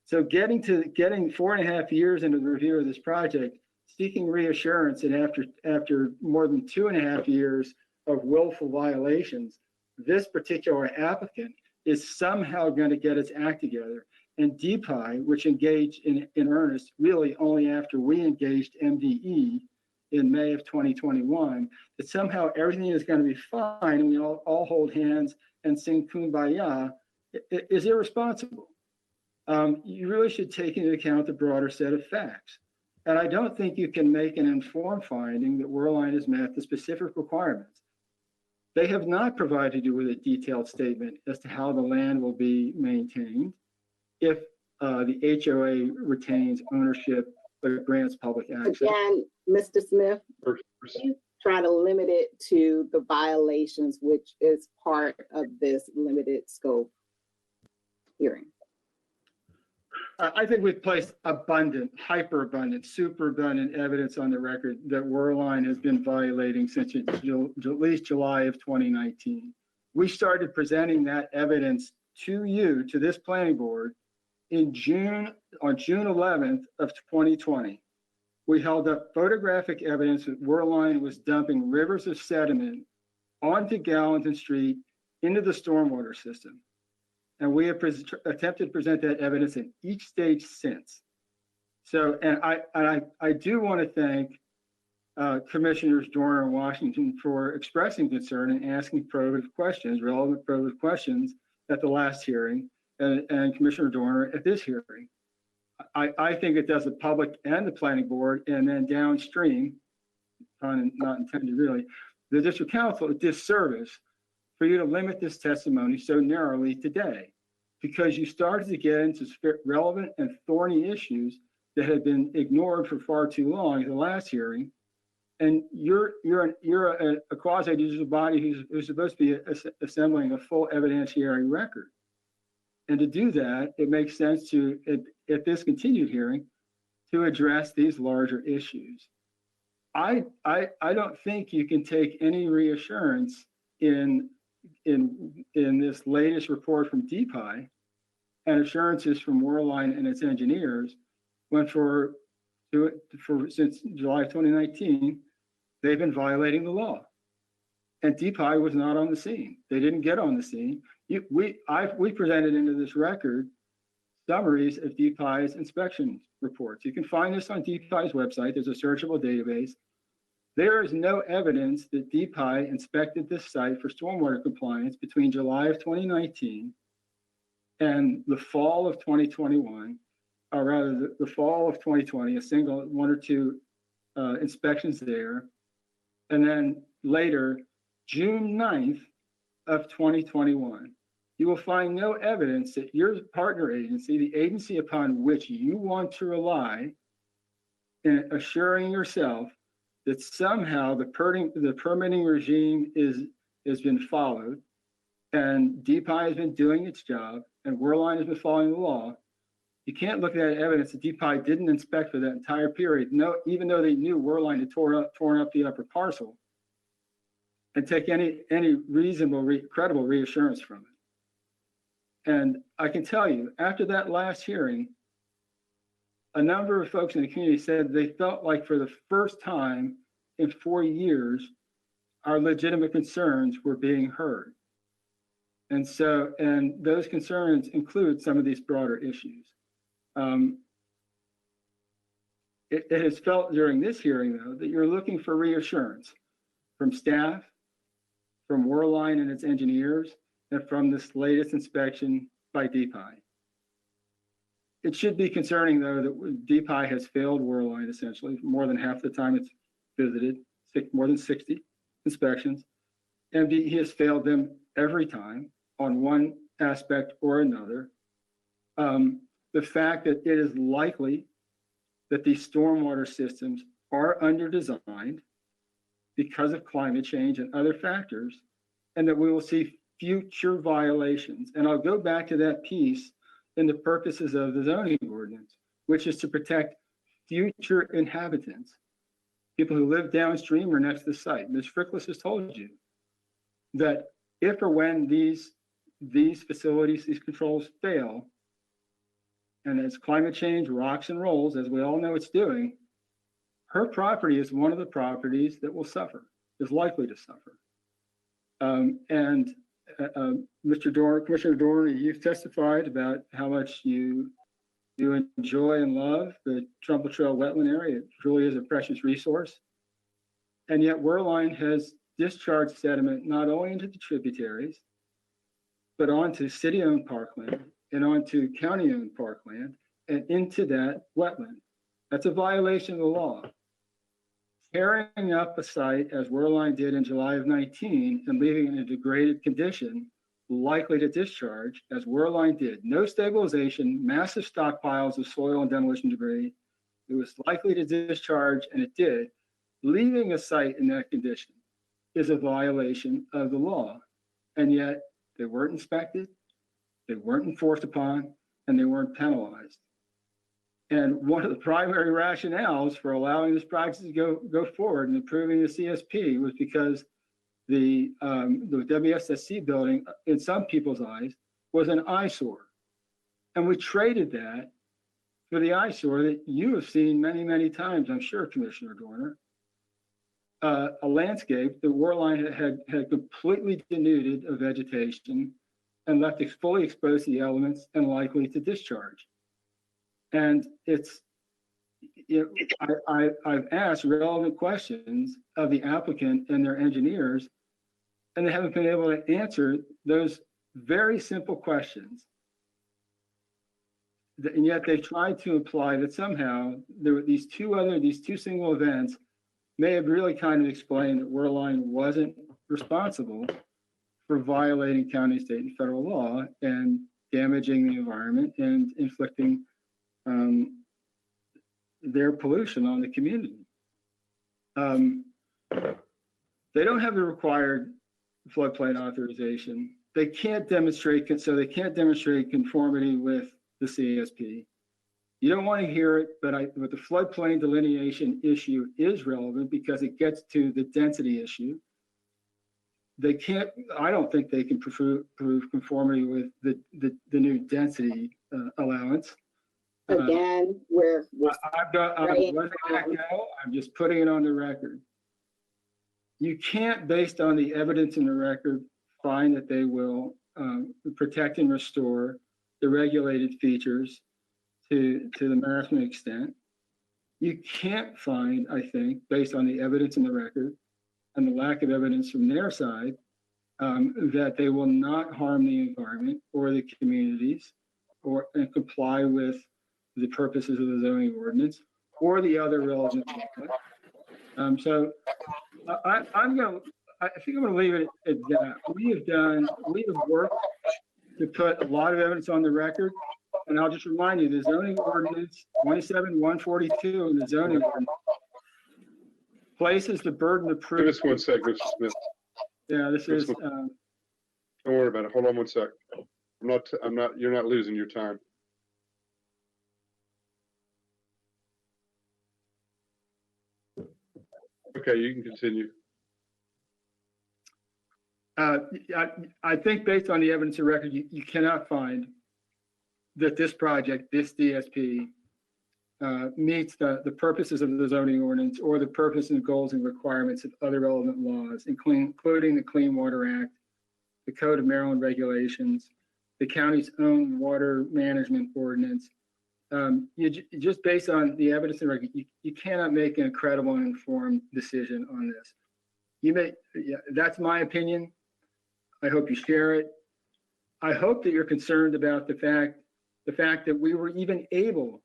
So getting 4.5 years into the review of this project, seeking reassurance that after more than 2.5 years of willful violations, this particular applicant is somehow going to get its act together. And DPI, which engaged in earnest really only after we engaged MDE in May of 2021, that somehow everything is going to be fine and we all hold hands and sing Kumbaya, is irresponsible. You really should take into account the broader set of facts. And I don't think you can make an informed finding that Worldline has met the specific requirements. They have not provided you with a detailed statement as to how the land will be maintained if the HOA retains ownership but grants public access. Again, Mr. Smith, you try to limit it to the violations, which is part of this limited scope hearing. I think we've placed abundant, hyperabundant, superabundant evidence on the record that Worldline has been violating since at least July of 2019. We started presenting that evidence to you, to this planning board, on June 11th of 2020. We held up photographic evidence that Worldline was dumping rivers of sediment onto Gallatin Street into the stormwater system. And we have attempted to present that evidence in each stage since. So, and I do want to thank Commissioners Dorner and Washington for expressing concern and asking probative questions, relevant probative questions at the last hearing, and Commissioner Dorner at this hearing. I think it does the public and the planning board, and then downstream, not intended really, the district council a disservice for you to limit this testimony so narrowly today, because you started to get into relevant and thorny issues that had been ignored for far too long at the last hearing. And you're a quasi-judicial body who's supposed to be assembling a full evidentiary record. And to do that, it makes sense to, at this continued hearing, to address these larger issues. I don't think you can take any reassurance in this latest report from DPI and assurances from Worldline and its engineers when since July 2019, they've been violating the law. And DPI was not on the scene. They didn't get on the scene. We presented into this record summaries of DPI's inspection reports. You can find this on DPI's website. There's a searchable database. There is no evidence that DPI inspected this site for stormwater compliance between July of 2019 and the fall of 2021, or rather the fall of 2020, a single one or two inspections there. And then later, June 9th of 2021, you will find no evidence that your partner agency, the agency upon which you want to rely in assuring yourself that somehow the permitting regime has been followed, and DPI has been doing its job, and Worldline has been following the law. You can't look at that evidence that DPI didn't inspect for that entire period. No, even though they knew Worldline had torn up the upper parcel, and take any reasonable, credible reassurance from it. And I can tell you, after that last hearing, a number of folks in the community said they felt like for the first time in 4 years, our legitimate concerns were being heard. And those concerns include some of these broader issues. It has felt during this hearing, though, that you're looking for reassurance from staff, from Worldline and its engineers, and from this latest inspection by DPI. It should be concerning, though, that DPI has failed Worldline essentially more than half the time it's visited, more than 60 inspections. MDE has failed them every time on one aspect or another. The fact that it is likely that these stormwater systems are under-designed because of climate change and other factors, and that we will see future violations. And I'll go back to that piece in the purposes of the zoning ordinance, which is to protect future inhabitants, people who live downstream or next to the site. Ms. Frickless has told you that if or when these facilities, these controls fail, and as climate change rocks and rolls, as we all know it's doing, her property is one of the properties that will suffer, is likely to suffer. Mr. Dorn, Commissioner Dorn, you've testified about how much you enjoy and love the Trumbull Trail wetland area. It truly is a precious resource. And yet Wehrlein has discharged sediment not only into the tributaries, but onto city-owned parkland and onto county-owned parkland and into that wetland. That's a violation of the law. Tearing up a site, as Wehrlein did in July of 19, and leaving it in a degraded condition, likely to discharge, as Wehrlein did. No stabilization, massive stockpiles of soil and demolition debris. It was likely to discharge, and it did. Leaving a site in that condition is a violation of the law. And yet they weren't inspected, they weren't enforced upon, and they weren't penalized. And one of the primary rationales for allowing this practice to go forward and approving the CSP was because the WSSC building, in some people's eyes, was an eyesore. And we traded that for the eyesore that you have seen many, many times, I'm sure, Commissioner Dorner, a landscape that Wehrlein had completely denuded of vegetation and left fully exposed to the elements and likely to discharge. And it's, I've asked relevant questions of the applicant and their engineers, and they haven't been able to answer those very simple questions. And yet they've tried to imply that somehow there were these two single events may have really kind of explained that Wehrlein wasn't responsible for violating county, state, and federal law and damaging the environment and inflicting their pollution on the community. They don't have the required floodplain authorization. They can't demonstrate conformity with the CSP. You don't want to hear it, but the floodplain delineation issue is relevant because it gets to the density issue. I don't think they can prove conformity with the new density allowance. Again, I'm just putting it on the record. You can't, based on the evidence in the record, find that they will protect and restore the regulated features to the maximum extent. You can't find, I think, based on the evidence in the record and the lack of evidence from their side, that they will not harm the environment or the communities and comply with the purposes of the zoning ordinance or the other relevant law. So I think I'm going to leave it at that. We have worked to put a lot of evidence on the record. And I'll just remind you, the zoning ordinance 27-142 in the zoning ordinance places the burden of proof. Give us 1 sec, Mr. Smith. Yeah, this is. Don't worry about it. Hold on 1 sec. You're not losing your time. Okay, you can continue. I think based on the evidence of record, you cannot find that this project, this DSP, meets the purposes of the zoning ordinance or the purpose and goals and requirements of other relevant laws, including the Clean Water Act, the Code of Maryland Regulations, the county's own water management ordinance. Just based on the evidence and record, you cannot make an credible and informed decision on this. That's my opinion. I hope you share it. I hope that you're concerned about the fact that we were even able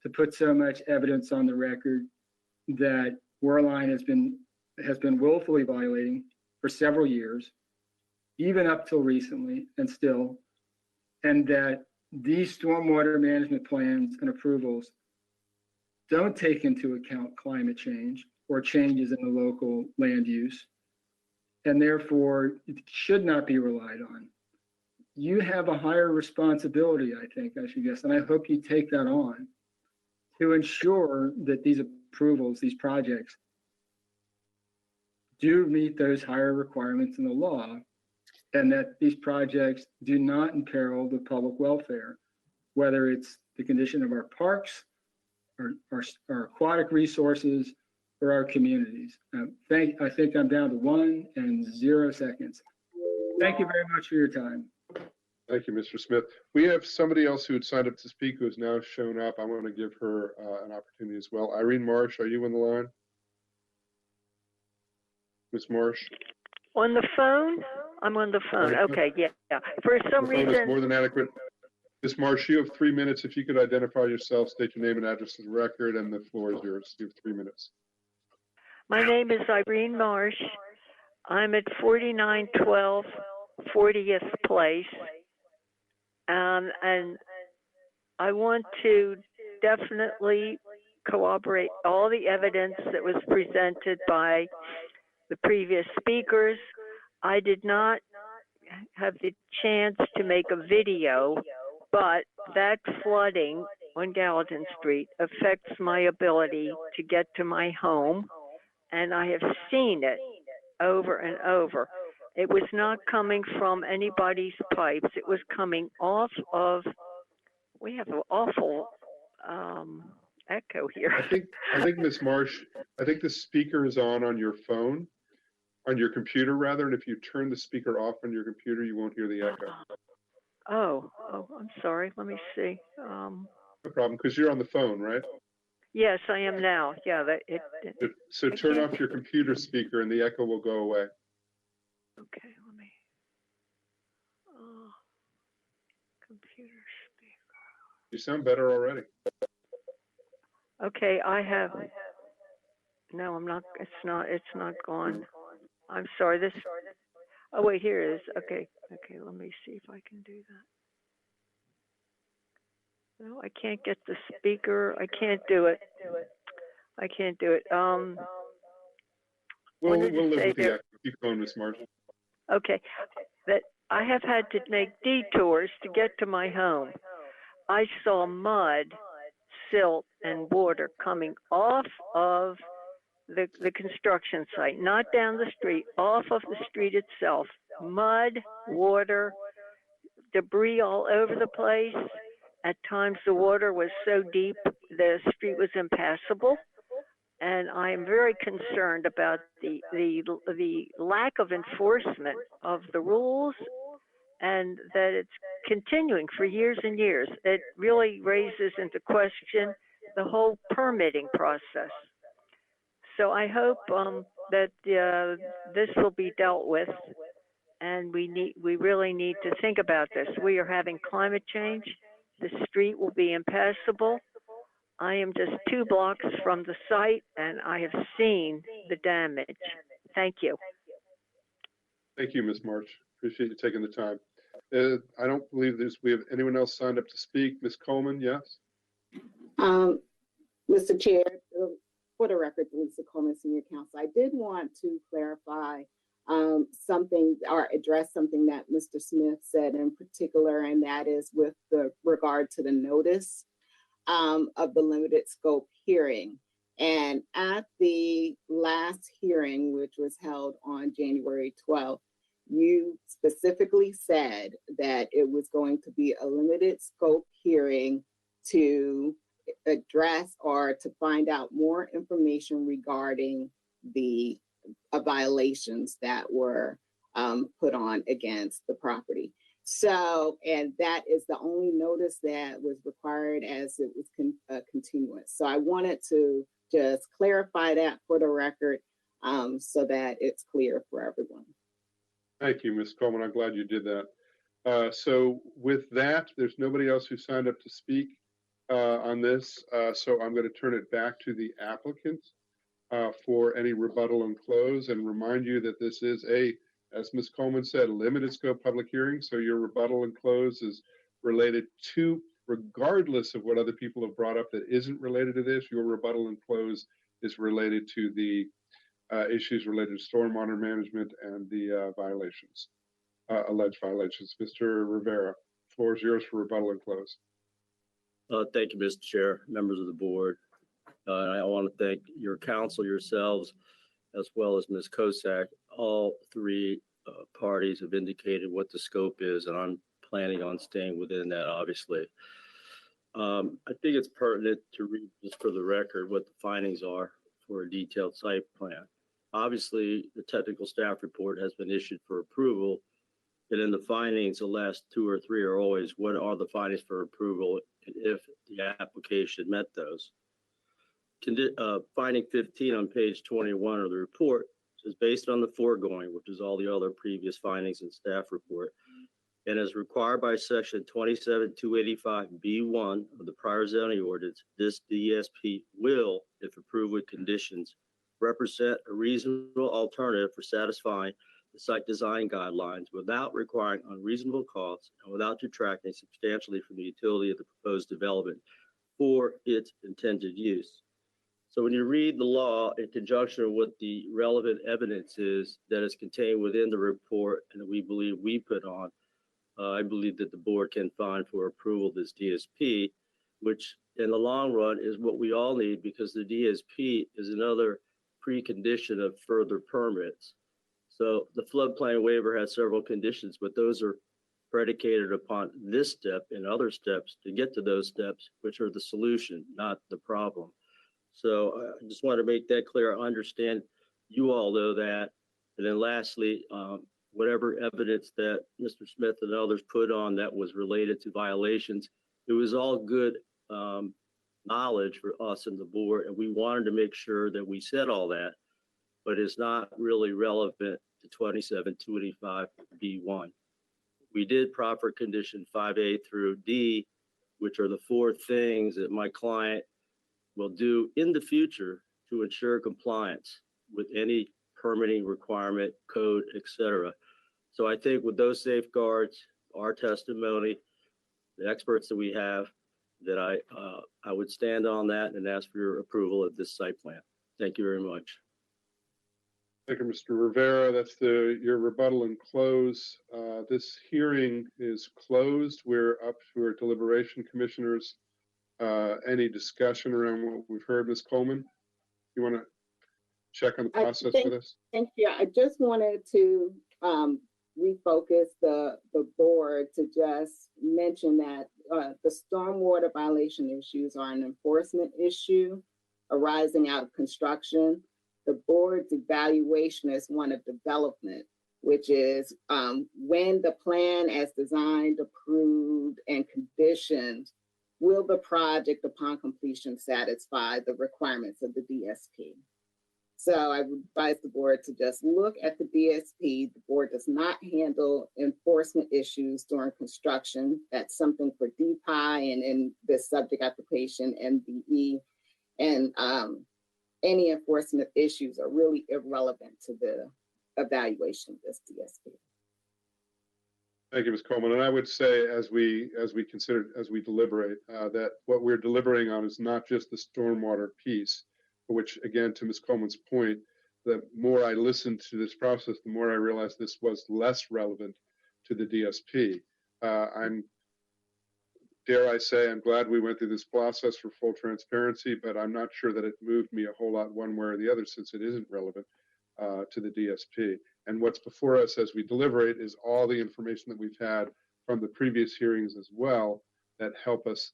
to put so much evidence on the record that Wehrlein has been willfully violating for several years, even up till recently and still, and that these stormwater management plans and approvals don't take into account climate change or changes in the local land use, and therefore it should not be relied on. You have a higher responsibility, I think, I should guess, and I hope you take that on to ensure that these approvals, these projects, do meet those higher requirements in the law, and that these projects do not imperil the public welfare, whether it's the condition of our parks, our aquatic resources, or our communities. I think I'm down to 1 and 0 seconds. Thank you very much for your time. Thank you, Mr. Smith. We have somebody else who had signed up to speak who has now shown up. I want to give her an opportunity as well. Irene Marsh, are you on the line? Ms. Marsh? On the phone? I'm on the phone. Okay, yeah. For some The phone is reason, more than adequate. Ms. Marsh, you have 3 minutes. If you could identify yourself, state your name and address for the record, and the floor is yours. You have 3 minutes. my name is Irene Marsh. I'm at 4912 40th Place. And I want to definitely corroborate all the evidence that was presented by the previous speakers. I did not have the chance to make a video, but that flooding on Gallatin Street affects my ability to get to my home, and I have seen it over and over. It was not coming from anybody's pipes. It was coming off of, we have an awful echo here. I think Ms. Marsh, I think the speaker is on your phone, on your computer rather, and if you turn the speaker off on your computer, you won't hear the echo. Oh, I'm sorry. Let me see. No problem, because you're on the phone, right? Yes, I am now. Yeah, So turn off your computer speaker and the echo will go away. Okay, let me. Computer speaker. You sound better already. Okay, I have. No, I'm not. It's not gone. I'm sorry. This. Oh wait, here it is. Okay. Let me see if I can do that. No, I can't get the speaker. I can't do it. I can't do it. We'll what did live it say with the there? echo. Keep going, Ms. Marsh. Okay, that I have had to make detours to get to my home. I saw mud, silt, and water coming off of the construction site, not down the street, off of the street itself. Mud, water, debris all over the place. At times the water was so deep the street was impassable. And I am very concerned about the lack of enforcement of the rules, and that it's continuing for years and years. It really raises into question the whole permitting process. So I hope that this will be dealt with, and we really need to think about this. We are having climate change. The street will be impassable. I am just 2 blocks from the site, and I have seen the damage. Thank you. Thank you, Ms. Marsh. Appreciate you taking the time. I don't believe we have anyone else signed up to speak. Ms. Coleman, yes? Mr. Chair, for the record, Lisa Coleman, Senior Counsel, I did want to clarify something or address something that Mr. Smith said in particular, and that is with the regard to the notice of the limited scope hearing. And at the last hearing, which was held on January 12th, you specifically said that it was going to be a limited scope hearing to address or to find out more information regarding the violations that were put on against the property. So, and that is the only notice that was required as it was continuous. So I wanted to just clarify that for the record so that it's clear for everyone. Thank you, Ms. Coleman. I'm glad you did that. So with that, there's nobody else who signed up to speak on this. So I'm going to turn it back to the applicant for any rebuttal and close, and remind you that this is as Ms. Coleman said, limited scope public hearing. So your rebuttal and close is related to regardless of what other people have brought up that isn't related to this, your rebuttal and close is related to the issues related to stormwater management and the violations, alleged violations. Mr. Rivera, floor is yours for rebuttal and close. Thank you, Mr. Chair, members of the board. I want to thank your council, yourselves, as well as Ms. Kosak. All three parties have indicated what the scope is, and I'm planning on staying within that, obviously. I think it's pertinent to read just for the record what the findings are for a detailed site plan. Obviously, the technical staff report has been issued for approval, and in the findings, the last two or three are always what are the findings for approval and if the application met those. Finding 15 on page 21 of the report is based on the foregoing, which is all the other previous findings in staff report, and as required by section 27285B1 of the prior zoning ordinance, this DSP will, if approved with conditions, represent a reasonable alternative for satisfying the site design guidelines without requiring unreasonable costs and without detracting substantially from the utility of the proposed development for its intended use. So when you read the law in conjunction with what the relevant evidence is that is contained within the report and that we believe we put on, I believe that the board can find for approval this DSP, which in the long run is what we all need because the DSP is another precondition of further permits. So the floodplain waiver has several conditions, but those are predicated upon this step and other steps to get to those steps, which are the solution, not the problem. So I just want to make that clear. I understand you all know that. And then lastly, whatever evidence that Mr. Smith and others put on that was related to violations, it was all good knowledge for us and the board. And we wanted to make sure that we said all that, but it's not really relevant to 27285B1. We did proper condition 5A through D, which are the four things that my client will do in the future to ensure compliance with any permitting requirement, code, etc. So I think with those safeguards, our testimony, the experts that we have, that I would stand on that and ask for your approval of this site plan. Thank you very much. Thank you, Mr. Rivera. That's your rebuttal and close. This hearing is closed. We're up to our deliberation, commissioners. Any discussion around what we've heard, Ms. Coleman? You want to check on the process for this? Thank you. I just wanted to refocus the board to just mention that the stormwater violation issues are an enforcement issue arising out of construction. The board's evaluation is one of development, which is when the plan as designed, approved, and conditioned, will the project upon completion satisfy the requirements of the DSP? So I would advise the board to just look at the DSP. The board does not handle enforcement issues during construction. That's something for DPI and in this subject application, MDE. And any enforcement issues are really irrelevant to the evaluation of this DSP. Thank you, Ms. Coleman. And I would say, as we deliberate, that what we're deliberating on is not just the stormwater piece, which, again, to Ms. Coleman's point, the more I listened to this process, the more I realized this was less relevant to the DSP. Dare I say, I'm glad we went through this process for full transparency, but I'm not sure that it moved me a whole lot one way or the other since it isn't relevant to the DSP. And what's before us as we deliberate is all the information that we've had from the previous hearings as well that help us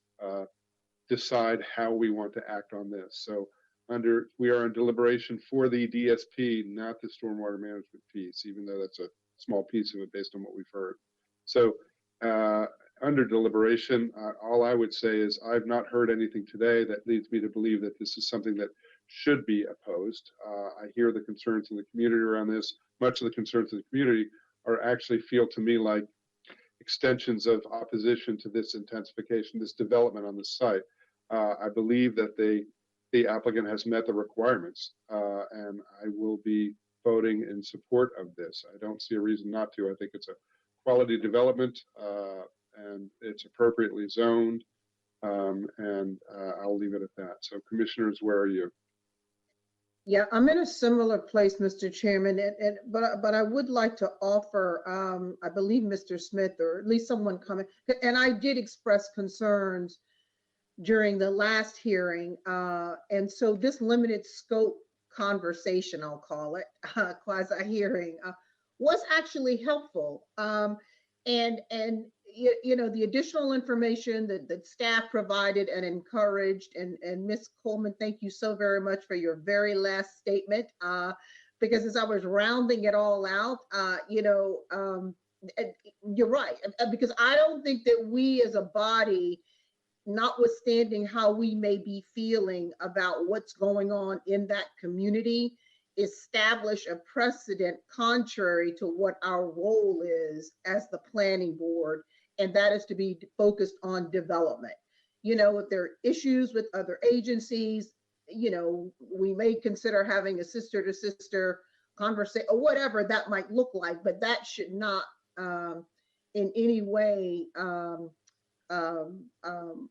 decide how we want to act on this. So we are in deliberation for the DSP, not the stormwater management piece, even though that's a small piece of it based on what we've heard. So under deliberation, all I would say is I've not heard anything today that leads me to believe that this is something that should be opposed. I hear the concerns in the community around this. Much of the concerns in the community actually feel to me like extensions of opposition to this intensification, this development on the site. I believe that the applicant has met the requirements, and I will be voting in support of this. I don't see a reason not to. I think it's a quality development, and it's appropriately zoned. And I'll leave it at that. So commissioners, where are you? Yeah, I'm in a similar place, Mr. Chairman, but I would like to offer, I believe Mr. Smith, or at least someone coming, and I did express concerns during the last hearing. And so this limited scope conversation, I'll call it, quasi hearing, was actually helpful. And you know, the additional information that staff provided and encouraged, and Ms. Coleman, thank you so very much for your very last statement, because as I was rounding it all out, you know, you're right, because I don't think that we as a body, notwithstanding how we may be feeling about what's going on in that community, establish a precedent contrary to what our role is as the planning board, and that is to be focused on development. You know, if there are issues with other agencies, you know, we may consider having a sister to sister conversation or whatever that might look like, but that should not in any way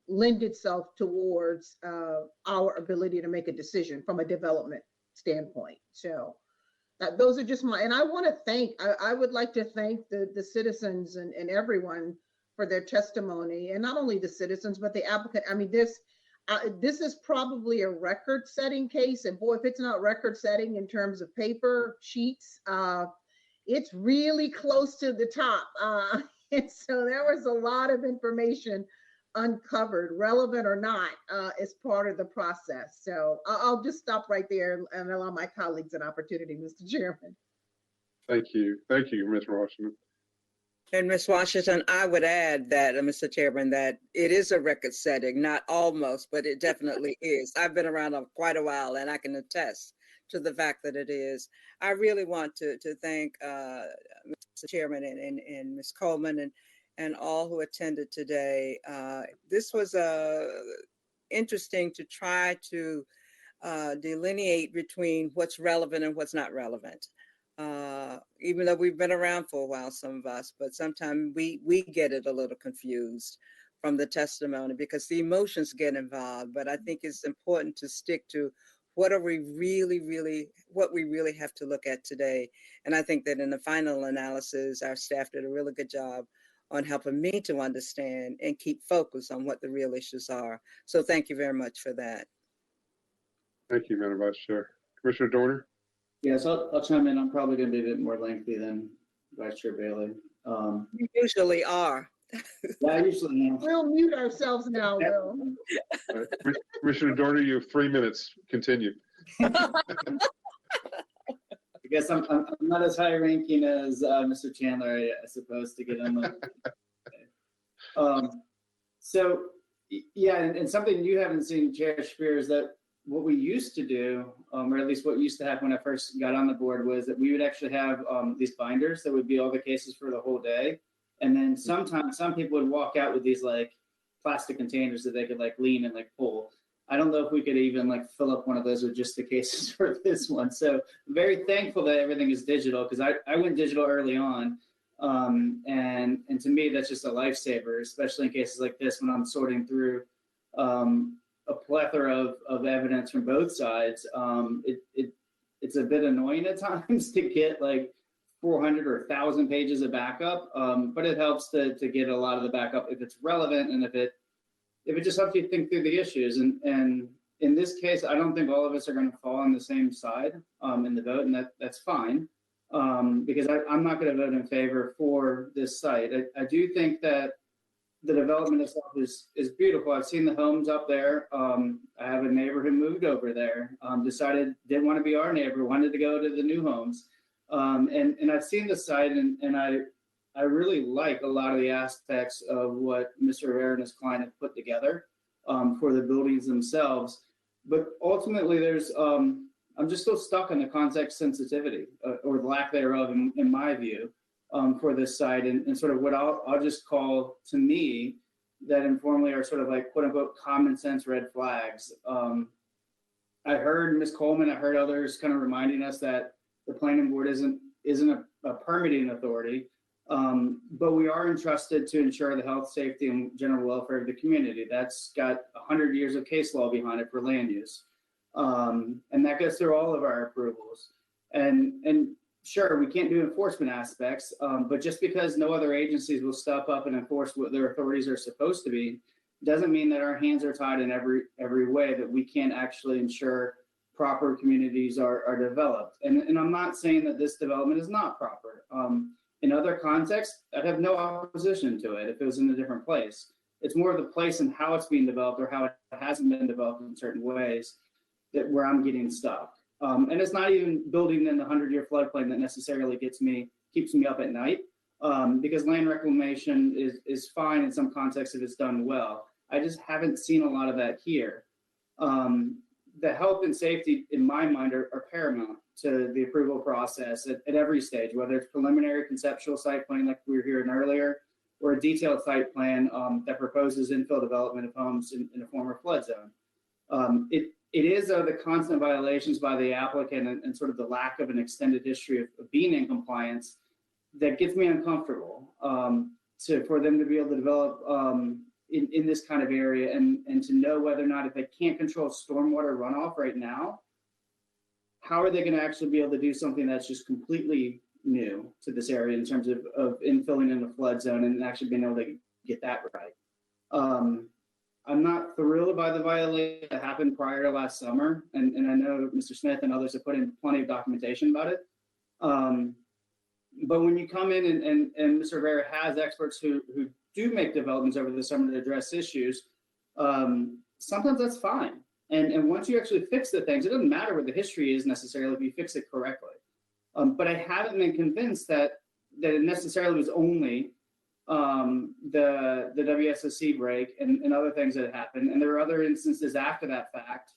lend itself towards our ability to make a decision from a development standpoint. So those are just my, and I want to thank, I would like to thank the citizens and everyone for their testimony, and not only the citizens, but the applicant. I mean, this is probably a record-setting case, and boy, if it's not record-setting in terms of paper sheets, it's really close to the top. And so there was a lot of information uncovered, relevant or not, as part of the process. So I'll just stop right there and allow my colleagues an opportunity, Mr. Chairman. Thank you. Thank you, Ms. Washington. And Ms. Washington, I would add that, Mr. Chairman, that it is a record setting, not almost, but it definitely is. I've been around quite a while, and I can attest to the fact that it is. I really want to thank Mr. Chairman and Ms. Coleman and all who attended today. This was interesting to try to delineate between what's relevant and what's not relevant. Even though we've been around for a while, some of us, but sometimes we get it a little confused from the testimony because the emotions get involved. But I think it's important to stick to what we really have to look at today. And I think that in the final analysis, our staff did a really good job on helping me to understand and keep focus on what the real issues are. So thank you very much for that. Thank you, Madam Vice Chair. Commissioner Dorner? Yes, I'll chime in. I'm probably going to be a bit more lengthy than Vice Chair Bailey. You usually are. Yeah, I usually am. We'll mute ourselves now, Will. Commissioner Dorner, you have 3 minutes. Continue. I guess I'm not as high ranking as Mr. Chandler, I suppose, to get on the. So, yeah, and something you haven't seen, Chair Shapiro, is that what we used to do, or at least what used to happen when I first got on the board, was that we would actually have these binders that would be all the cases for the whole day. And then sometimes some people would walk out with these like plastic containers that they could like lean and like pull. I don't know if we could even like fill up one of those with just the cases for this one. So I'm very thankful that everything is digital, because I went digital early on. And to me, that's just a lifesaver, especially in cases like this when I'm sorting through a plethora of evidence from both sides. It's a bit annoying at times to get like 400 or 1,000 pages of backup, but it helps to get a lot of the backup if it's relevant and if it just helps you think through the issues. And in this case, I don't think all of us are going to fall on the same side in the vote, and that's fine, because I'm not going to vote in favor for this site. I do think that the development itself is beautiful. I've seen the homes up there. I have a neighbor who moved over there, didn't want to be our neighbor, wanted to go to the new homes. And I've seen the site, and I really like a lot of the aspects of what Mr. Rivera and his client have put together for the buildings themselves. But ultimately, I'm just still stuck on the context sensitivity or the lack thereof, in my view, for this site, and sort of what I'll just call, to me, that informally are sort of like quote unquote common sense red flags. I heard Ms. Coleman, I heard others kind of reminding us that the planning board isn't a permitting authority. But we are entrusted to ensure the health, safety, and general welfare of the community. That's got 100 years of case law behind it for land use. And that goes through all of our approvals. And sure, we can't do enforcement aspects, but just because no other agencies will step up and enforce what their authorities are supposed to be, doesn't mean that our hands are tied in every way, that we can't actually ensure proper communities are developed. And I'm not saying that this development is not proper. In other contexts, I'd have no opposition to it if it was in a different place. It's more the place and how it's being developed or how it hasn't been developed in certain ways that where I'm getting stuck. And it's not even building in the 100-year floodplain that necessarily keeps me up at night, because land reclamation is fine in some contexts if it's done well. I just haven't seen a lot of that here. The health and safety, in my mind, are paramount to the approval process at every stage, whether it's preliminary conceptual site plan like we were hearing earlier, or a detailed site plan that proposes infill development of homes in a former flood zone. It is the constant violations by the applicant and sort of the lack of an extended history of being in compliance that gets me uncomfortable for them to be able to develop in this kind of area and to know whether or not, if they can't control stormwater runoff right now, how are they going to actually be able to do something that's just completely new to this area in terms of infilling in the flood zone and actually being able to get that right. I'm not thrilled by the violation that happened prior to last summer, and I know Mr. Smith and others have put in plenty of documentation about it. But when you come in and Mr. Rivera has experts who do make developments over the summer to address issues, sometimes that's fine. And once you actually fix the things, it doesn't matter what the history is necessarily if you fix it correctly. But I haven't been convinced that it necessarily was only the WSOC break and other things that happened. And there are other instances after that fact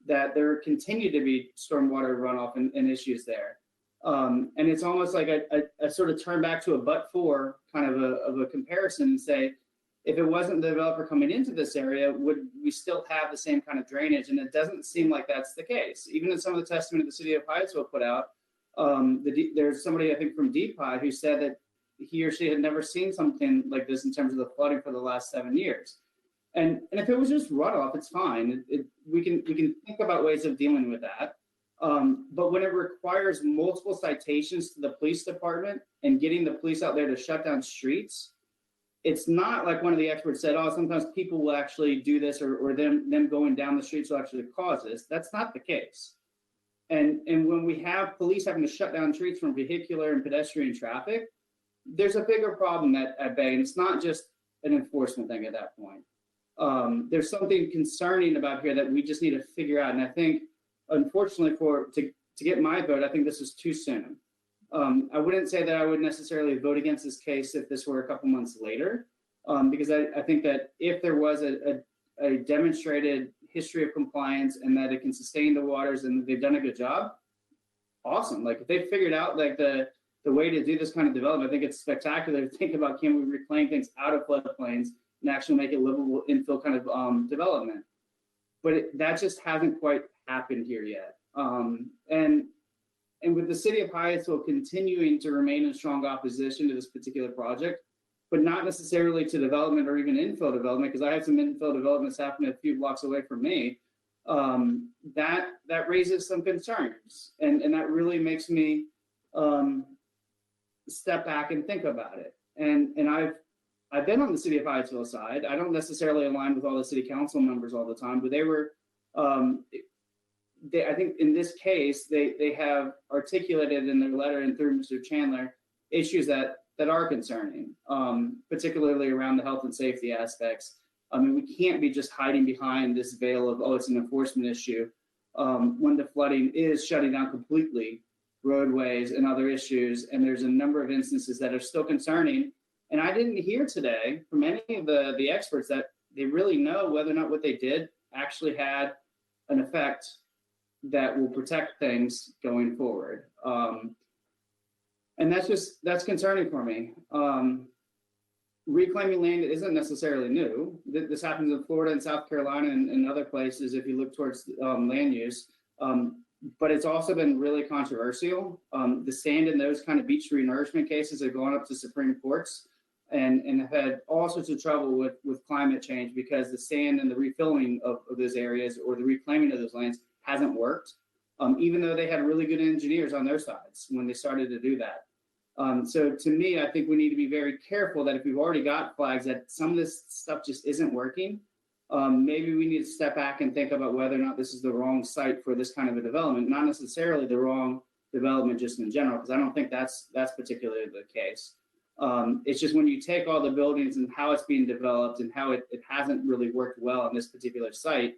that there continued to be stormwater runoff and issues there. And it's almost like I sort of turn back to a but-for kind of a comparison and say, if it wasn't the developer coming into this area, would we still have the same kind of drainage? And it doesn't seem like that's the case. Even in some of the testimony the city of Hyattsville put out, there's somebody, I think, from DPI who said that he or she had never seen something like this in terms of the flooding for the last 7 years. And if it was just runoff, it's fine. We can think about ways of dealing with that. But when it requires multiple citations to the police department and getting the police out there to shut down streets, it's not like one of the experts said, oh, sometimes people will actually do this or them going down the streets will actually cause this. That's not the case. And when we have police having to shut down streets from vehicular and pedestrian traffic, there's a bigger problem at bay, and it's not just an enforcement thing at that point. There's something concerning about here that we just need to figure out. And I think, unfortunately, to get my vote, I think this is too soon. I wouldn't say that I would necessarily vote against this case if this were a couple months later, because I think that if there was a demonstrated history of compliance and that it can sustain the waters and they've done a good job, awesome. Like if they figured out like the way to do this kind of development, I think it's spectacular to think about, can we reclaim things out of floodplains and actually make it livable infill kind of development. But that just hasn't quite happened here yet. And with the city of Hyattsville continuing to remain in strong opposition to this particular project, but not necessarily to development or even infill development, because I have some infill developments happening a few blocks away from me, that raises some concerns. And that really makes me step back and think about it. And I've been on the city of Hyattsville side. I don't necessarily align with all the city council members all the time, but they were, I think in this case, they have articulated in their letter and through Mr. Chandler issues that are concerning, particularly around the health and safety aspects. I mean, we can't be just hiding behind this veil of, oh, it's an enforcement issue, when the flooding is shutting down completely roadways and other issues. And there's a number of instances that are still concerning. And I didn't hear today from any of the experts that they really know whether or not what they did actually had an effect that will protect things going forward. And that's concerning for me. Reclaiming land isn't necessarily new. This happens in Florida and South Carolina and other places. If you look towards land use, But it's also been really controversial. The sand in those kind of beach renourishment cases have gone up to Supreme Courts and have had all sorts of trouble with climate change because the sand and the refilling of those areas or the reclaiming of those lands hasn't worked, even though they had really good engineers on their sides when they started to do that. So to me, I think we need to be very careful that if we've already got flags that some of this stuff just isn't working, maybe we need to step back and think about whether or not this is the wrong site for this kind of a development, not necessarily the wrong development just in general, because I don't think that's particularly the case. It's just when you take all the buildings and how it's being developed and how it hasn't really worked well on this particular site,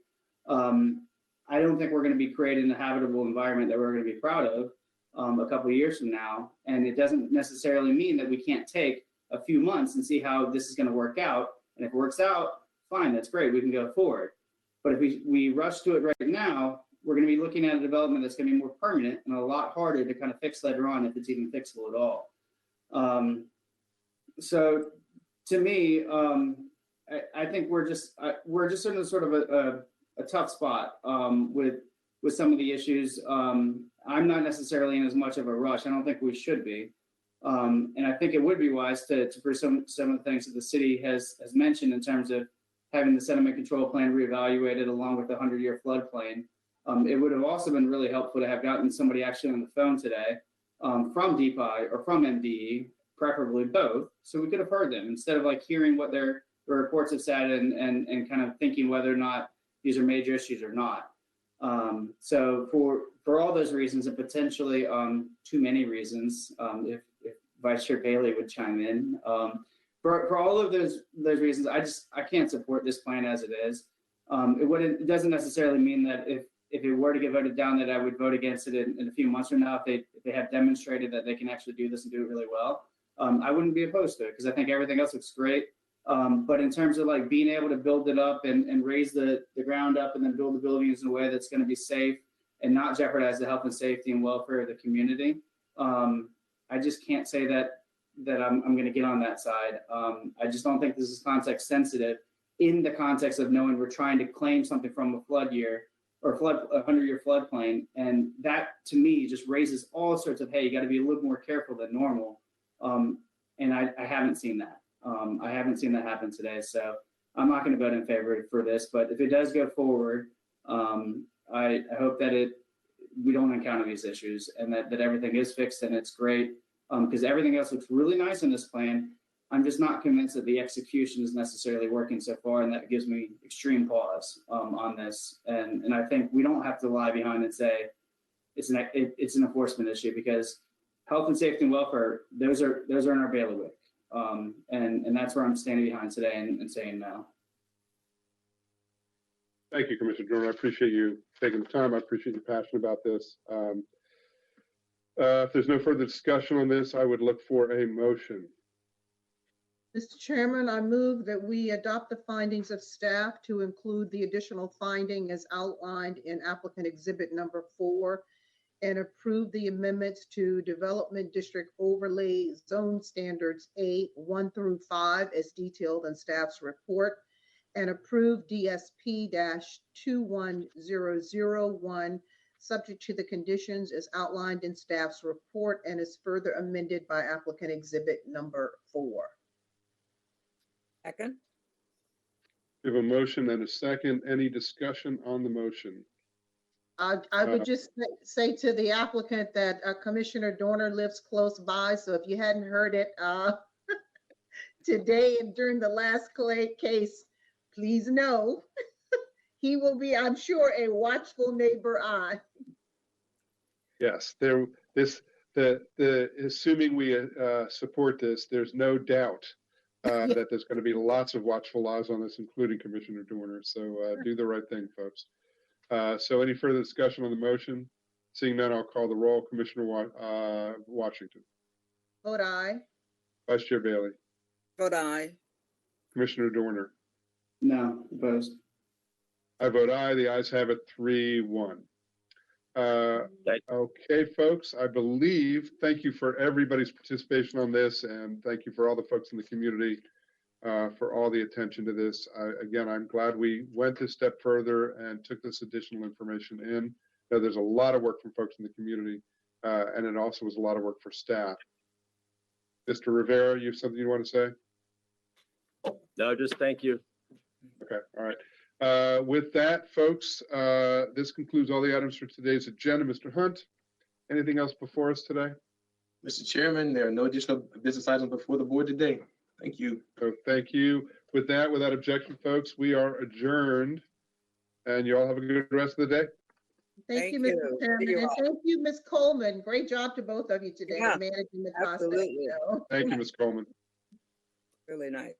I don't think we're going to be creating a habitable environment that we're going to be proud of a couple of years from now. And it doesn't necessarily mean that we can't take a few months and see how this is going to work out. And if it works out, fine, that's great, we can go forward. But if we rush to it right now, we're going to be looking at a development that's going to be more permanent and a lot harder to kind of fix later on if it's even fixable at all. So to me, I think we're just in a sort of a tough spot with some of the issues. I'm not necessarily in as much of a rush. I don't think we should be. And I think it would be wise to pursue some of the things that the city has mentioned in terms of having the sediment control plan reevaluated along with the 100-year floodplain. It would have also been really helpful to have gotten somebody actually on the phone today from DPI or from MDE, preferably both, so we could have heard them instead of like hearing what their reports have said and kind of thinking whether or not these are major issues or not. So for all those reasons and potentially too many reasons, if Vice Chair Bailey would chime in, for all of those reasons, I can't support this plan as it is. It doesn't necessarily mean that if it were to get voted down that I would vote against it in a few months from now if they have demonstrated that they can actually do this and do it really well. I wouldn't be opposed to it because I think everything else looks great. But in terms of like being able to build it up and raise the ground up and then build the buildings in a way that's going to be safe and not jeopardize the health and safety and welfare of the community, I just can't say that I'm going to get on that side. I just don't think this is context sensitive in the context of knowing we're trying to claim something from a flood year or a 100-year floodplain. And that to me just raises all sorts of, hey, you got to be a little more careful than normal. And I haven't seen that. I haven't seen that happen today. So I'm not going to vote in favor for this, but if it does go forward, I hope that we don't encounter these issues and that everything is fixed and it's great. Because everything else looks really nice in this plan. I'm just not convinced that the execution is necessarily working so far, and that gives me extreme pause on this. And I think we don't have to lie behind and say it's an enforcement issue because health and safety and welfare, those are in our bailiwick. And that's where I'm standing behind today and saying no. Thank you, Commissioner Dorner. I appreciate you taking the time. I appreciate your passion about this. If there's no further discussion on this, I would look for a motion. Mr. Chairman, I move that we adopt the findings of staff to include the additional finding as outlined in applicant exhibit number 4 and approve the amendments to Development District Overlay Zone Standards A1 through 5 as detailed in staff's report and approve DSP-21001 subject to the conditions as outlined in staff's report and is further amended by applicant exhibit number 4. Second. We have a motion and a second. Any discussion on the motion? I would just say to the applicant that Commissioner Dorner lives close by. So if you hadn't heard it today and during the last case, please know he will be, I'm sure, a watchful neighbor eye. Yes, assuming we support this, there's no doubt that there's going to be lots of watchful eyes on this, including Commissioner Dorner. So do the right thing, folks. So any further discussion on the motion? Seeing none, I'll call the roll. Commissioner Washington. Vote aye. Vice Chair Bailey. Vote aye. Commissioner Dorner. No, opposed. I vote aye. The ayes have it 3-1. Okay, folks, I believe, thank you for everybody's participation on this, and thank you for all the folks in the community for all the attention to this. Again, I'm glad we went a step further and took this additional information in. there's a lot of work from folks in the community, and it also was a lot of work for staff. Mr. Rivera, you have something you want to say? No, just thank you. Okay, all right. With that, folks, this concludes all the items for today's agenda. Mr. Hunt, anything else before us today? Mr. Chairman, there are no additional business items before the board today. Thank you. So thank you. With that, without objection, folks, we are adjourned. And you all have a good rest of the day. Thank you, Mr. Chairman, and thank you, Ms. Coleman. Great job to both of you today Yeah, in managing the process. absolutely. Thank you, Ms. Coleman. Really nice.